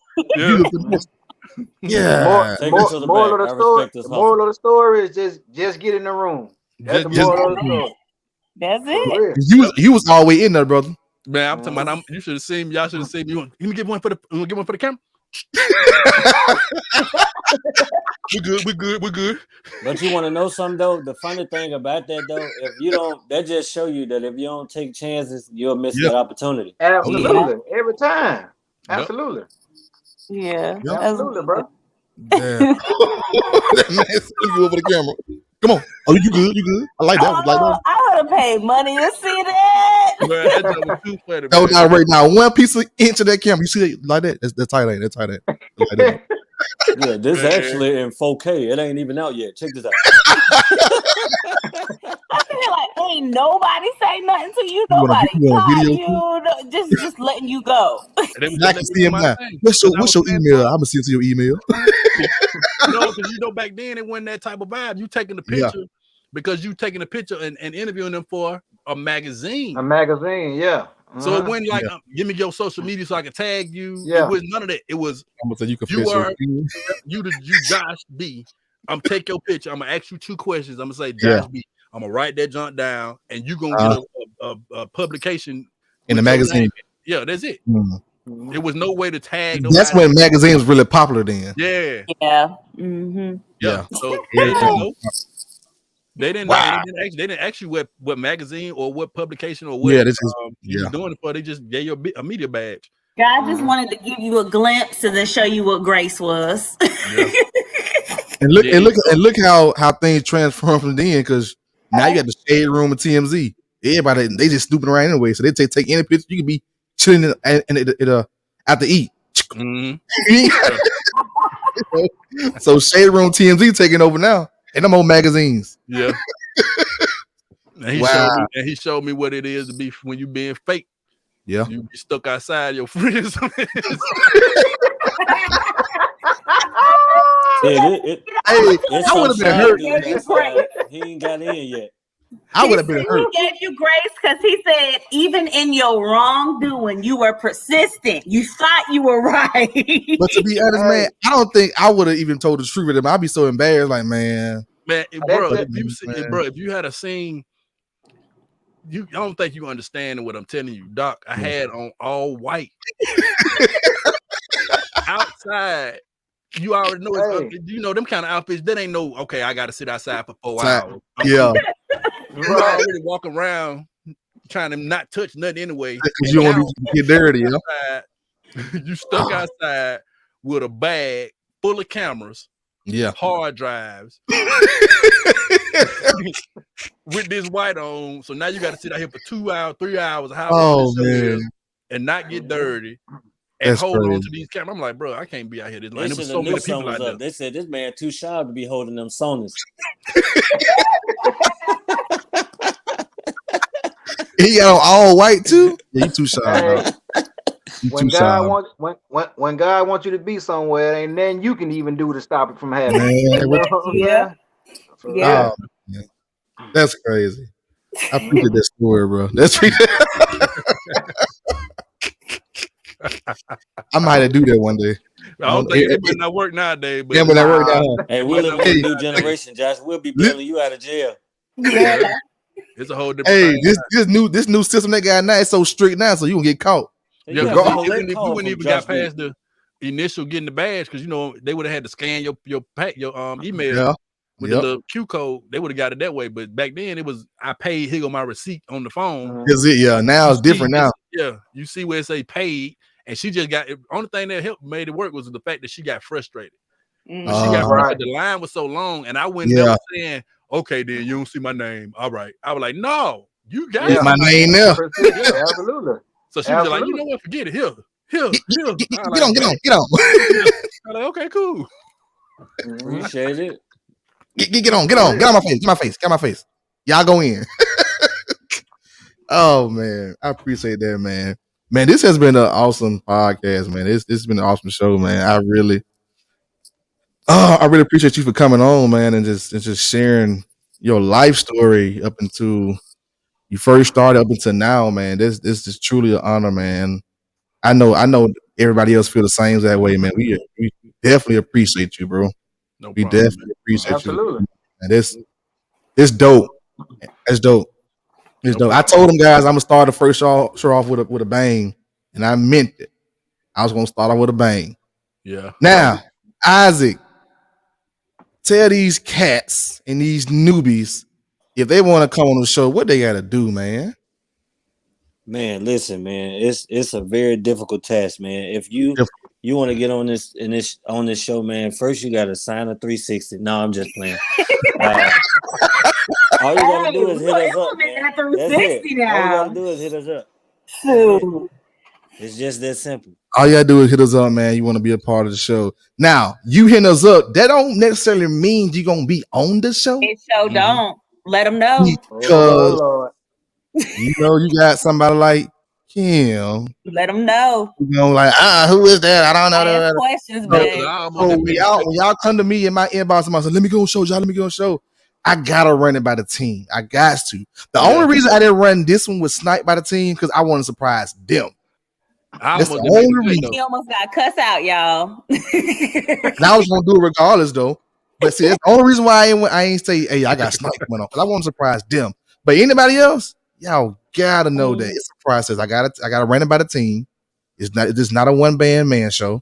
Yeah. Moral of the story is just get in the room. That's the moral of the story. That's it. You was all the way in there, brother. Man, I'm talking about. You should have seen me. Y'all should have seen me. Let me get one for the camera. We're good. But you want to know something though? The funny thing about that though, if you don't, that just show you that if you don't take chances, you'll miss that opportunity. Absolutely, every time. Absolutely. Yeah. Absolutely, bro. Damn. That man sent you over the camera. Come on. Oh, you good? You good? I like that. I would have paid money to see that. Man, that was too funny. No, not right now. One piece of inch of that camera. You see that like that? That's tight. That's tight. Like that. Yeah, this actually in 4K. It ain't even out yet. Check this out. I feel like ain't nobody say nothing to you. Nobody call you. Just letting you go. I can see him now. What's your email? I'm gonna send it to your email. No, because back then it wasn't that type of vibe. You taking the picture because you taking a picture and interviewing them for a magazine. A magazine, yeah. So it wasn't like give me your social media so I can tag you. Yeah. It was none of that. It was you Josh B. I'm take your picture. I'm gonna ask you 2 questions. I'm gonna say Josh B. I'm gonna write that junk down, and you gonna get a publication in the magazine. Yeah, that's it. There was no way to tag. That's when magazines was really popular then. Yeah. Yeah. Mm-hmm. Yeah. So they didn't know. They didn't know. They didn't ask you what magazine or what publication or what you was doing it for. They just gave you a media badge. God just wanted to give you a glimpse and then show you what grace was. And look how things transform from then, because now you got the shade room of TMZ. Everybody they just snooping around anyway, so they take any picture. You could be chilling and it after eat. So Shade Room TMZ taking over now. And them old magazines. Yeah. And he showed me what it is to be when you being fake. Yeah. You be stuck outside your friends. I would have been hurt. He ain't got in yet. I would have been hurt. He gave you grace because he said, even in your wrongdoing, you were persistent. You thought you were right. But to be honest, man, I don't think I would have even told the truth with him. I'd be so embarrassed, like, man. Man, bro, if you had a scene, I don't think you understand what I'm telling you, Doc. I had on all white outside. You already know you know them kind of outfits. That ain't no okay. I got to sit outside for 4 hours. Yeah, you already walk around trying to not touch nothing anyway. Because you don't want to get dirty. You stuck outside with a bag full of cameras. Yeah, hard drives with this white on. So now you got to sit out here for 2 hours, 3 hours, and not get dirty and hold on to these cameras. I'm like, bro, I can't be out here this long. There was so many people out there. They said this man too shy to be holding them Sonys. He got on all white too. Yeah, he too shy. When God wants you to be somewhere, ain't nothing you can even do to stop it from happening. Yeah. That's crazy. I appreciate that story, bro. I might have to do that one day. I don't think it might not work nowadays. But yeah, but that work now. Hey, we live in a new generation, Josh. We'll be bailing you out of jail. Yeah. It's a whole different thing. Hey, this new system they got now is so strict now, so you won't get caught. Yeah, you wouldn't even got past the initial getting the badge because you know they would have had to scan your email with the little Q code. They would have got it that way. But back then it was I paid. Here go my receipt on the phone. Is it? Yeah, now it's different now. Yeah, you see where it say paid, and she just got. Only thing that made it work was the fact that she got frustrated. She got frustrated. The line was so long, and I went never saying, "Okay, then you don't see my name." All right, I was like, "No, you got my name there." Absolutely. So she was like, you know what? Forget it. Here. Get on. I'm like, okay, cool. Appreciate it. Get on my face. Y'all go in. Oh man, I appreciate that, man. Man, this has been an awesome podcast, man. This has been an awesome show, man. I really appreciate you for coming on, man, and just sharing your life story up into you first started up until now, man. This is truly an honor, man. I know everybody else feel the same that way, man. We definitely appreciate you, bro. No problem, definitely appreciate you. And it's dope. It's dope. It's dope. I told them guys I'm gonna start the first show off with a bang, and I meant it. I was gonna start off with a bang. Yeah. Now, Isaac, tell these cats and these newbies if they want to come on the show, what they got to do, man. Man, listen, man, it's a very difficult task, man. If you want to get on this show, man, first you got to sign a 360. No, I'm just playing. All you got to do is hit us up, man. That's it. All you got to do is hit us up. It's just that simple. All you gotta do is hit us up, man. You want to be a part of the show. Now, you hitting us up, that don't necessarily mean you're gonna be on the show. It sure don't. Let them know. Because you know you got somebody like Kim. Let them know. You know, like, who is that? I don't know that. Questions, man. So when y'all come to me in my inbox and I say, let me go on show, y'all. Let me go on show. I gotta run it by the team. I got to. The only reason I didn't run this one with Snipe by the team because I want to surprise them. That's the only reason. He almost got cussed out, y'all. And I was gonna do it regardless, though. But see, that's the only reason why I ain't say, "Hey, I got Snipe coming on," because I want to surprise them. But anybody else, y'all gotta know that it's a process. I gotta run it by the team. It's not a one band man show.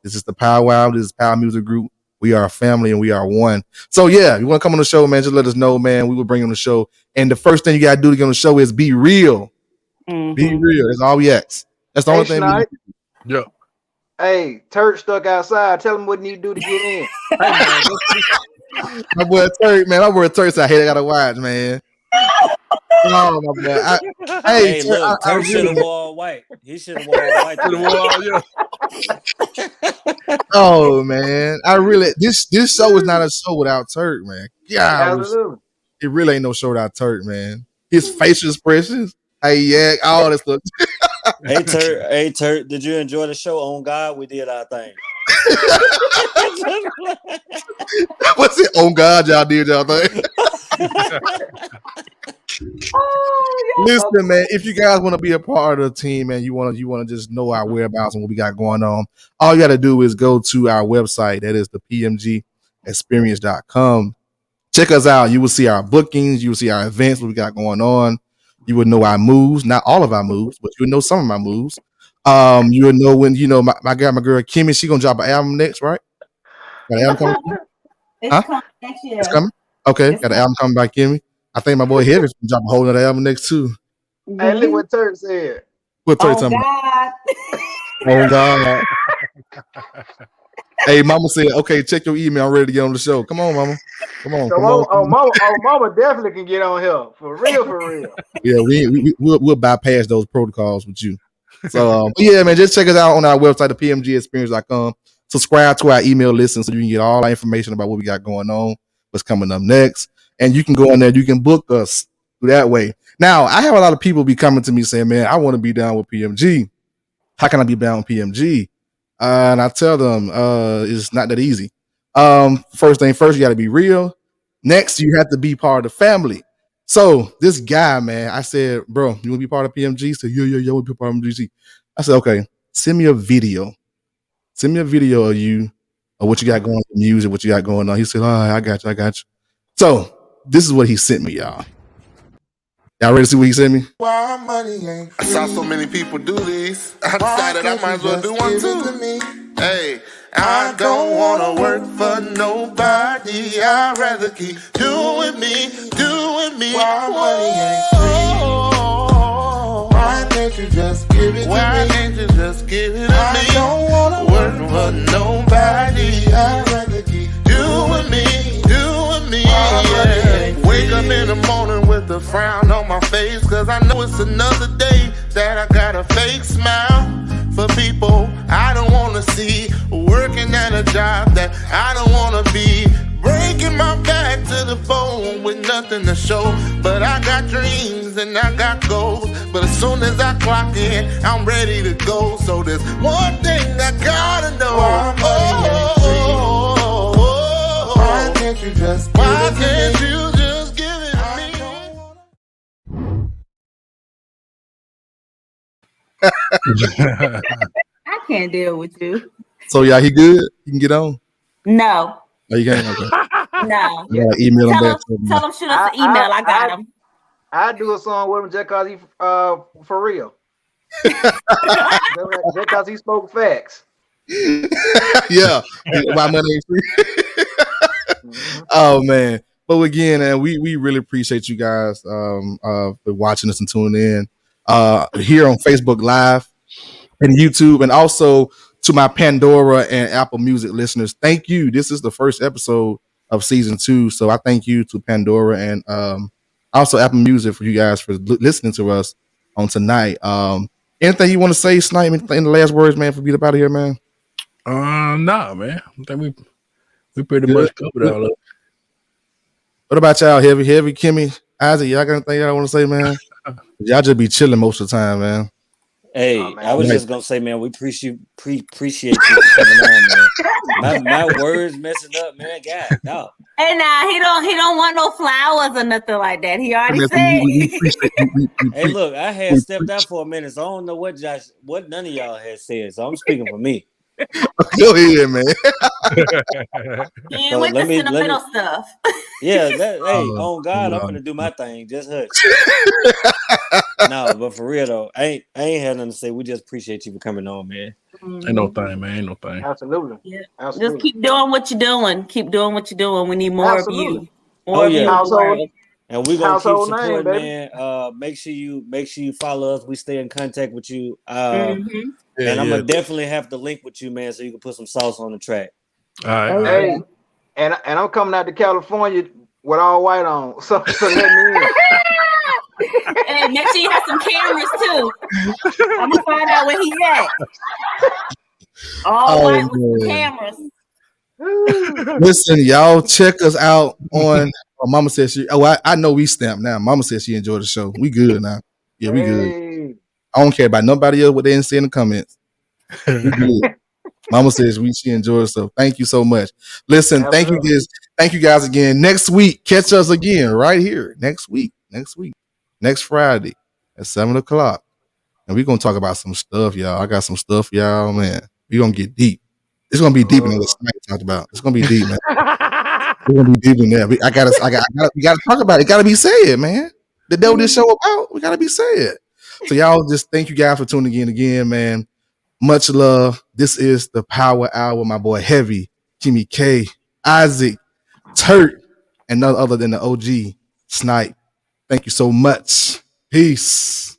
This is the Power Wow. This is Power Music Group. We are a family and we are one. So yeah, if you want to come on the show, man, just let us know, man. We will bring you on the show. And the first thing you gotta do to get on the show is be real. Mm-hmm. Be real. That's all we ask. That's the only thing. Yeah. Hey, Turk stuck outside. Tell him what he need to do to get in. My boy Turk, man. My boy Turk said, "Hey, I gotta watch, man." Oh my boy. Hey, look, Turk should have wore all white. He should have wore all white. Oh man, I really this show is not a show without Turk, man. God, Absolutely. it really ain't no show without Turk, man. His facial expressions, hey, yeah, all that stuff. Hey Turk, did you enjoy the show? On God, we did our thing. What's it? On God, y'all did y'all thing. Listen, man, if you guys want to be a part of the team, man, you want to just know our whereabouts and what we got going on, all you got to do is go to our website. That is the pmgexperience.com. Check us out. You will see our bookings. You will see our events, what we got going on. You would know our moves, not all of our moves, but you would know some of my moves. You would know when, my girl Kimmy, she gonna drop an album next, right? Got an album coming? It's coming next year. It's coming? Okay, got an album coming by Kimmy. I think my boy Heavy's gonna drop a whole other album next too. Hey, look what Turk said. What Turk talking about? Oh God. Hey, Mama said, okay, check your email. I'm ready to get on the show. Come on, Mama. Come on. So come on. Mama definitely can get on here. For real. Yeah, we'll bypass those protocols with you. So yeah, man, just check us out on our website, the pmgexperience.com. Subscribe to our email list so you can get all our information about what we got going on, what's coming up next. And you can go on there, you can book us that way. Now, I have a lot of people be coming to me saying, man, I want to be down with PMG. How can I be down with PMG? And I tell them it's not that easy. First thing first, you got to be real. Next, you have to be part of the family. So this guy, man, I said, bro, you want to be part of PMG? He said, yeah, I want to be part of PMG. I said, okay, send me a video. Send me a video of you, or what you got going on, music, what you got going on. He said, all right, I got you. So this is what he sent me, y'all. Y'all ready to see what he sent me? Why money ain't free. I saw so many people do this. I decided I might as well do one too. Hey, I don't wanna work for nobody. I'd rather keep doing me. Why money ain't free? Why can't you just give it to me? Why can't you just give it to me? I don't wanna work for nobody. I'd rather keep doing me. Yeah. Wake up in the morning with a frown on my face, cause I know it's another day that I got a fake smile for people I don't wanna see, working at a job that I don't wanna be, breaking my back to the bone with nothing to show. But I got dreams and I got goals, but as soon as I clock in, I'm ready to go. So there's one thing I gotta know. Why can't you just give it to me? I can't deal with you. So yeah, he good? You can get on? No. Oh, you can't? Okay. No. You gotta email him back. Tell him shoot us an email. I got him. I do a song with him just cause he for real. Just cause he spoke facts. Yeah. My money ain't free. Oh man. But again, man, we really appreciate you guys for watching us and tuning in here on Facebook Live and YouTube, and also to my Pandora and Apple Music listeners. Thank you. This is the first episode of season 2, so I thank you to Pandora and also Apple Music for you guys for listening to us on tonight. Anything you want to say, Snipe? In the last words, man, for beat up out of here, man. Nah, man. I think we pretty much covered all of it. What about y'all, Heavy, Kimmy, Isaac? Y'all got anything y'all want to say, man? Y'all just be chilling most of the time, man. Hey, I was just gonna say, man, we appreciate you coming on, man. My words messing up, man. God, no. Hey, nah, he don't want no flowers or nothing like that. He already said. Hey, look, I had stepped out for a minute, so I don't know what none of y'all had said. So I'm speaking for me. Go ahead, man. He ain't with the sentimental stuff. Yeah, hey, on God, I'm gonna do my thing. Just hush. No, but for real though, I ain't had nothing to say. We just appreciate you for coming on, man. Ain't no thing, man. Ain't no thing. Absolutely. Yeah. Absolutely. Just keep doing what you're doing. Keep doing what you're doing. We need more of you. More of you. Household. And we're gonna keep supporting, name, man. Make sure you follow us. We stay in contact with you. Mm-hmm. And I'm gonna definitely have to link with you, man, so you can put some sauce on the track. All right. Hey, and I'm coming out to California with all white on. So let me in. And make sure you have some cameras too. I'm gonna find out where he at. All white with some cameras. Listen, y'all check us out on. Oh, Mama says she. Oh, I know we stamped now. Mama says she enjoyed the show. We good now. Yeah, we good. I don't care about nobody else what they didn't say in the comments. We good. Mama says she enjoyed herself. Thank you so much. Listen, thank you guys again. Next week, catch us again right here. Next week, next Friday at 7:00, and we're gonna talk about some stuff, y'all. I got some stuff, y'all. Man, we're gonna get deep. It's gonna be deeper than what Snipe talked about. It's gonna be deep, man. We're gonna be deep in there. We gotta talk about it. It gotta be said, man. The devil this show about. We gotta be said. So y'all just thank you guys for tuning in again, man. Much love. This is the Power Hour. My boy Heavy, Jimmy K, Isaac, Turt, and none other than the OG Snipe. Thank you so much. Peace.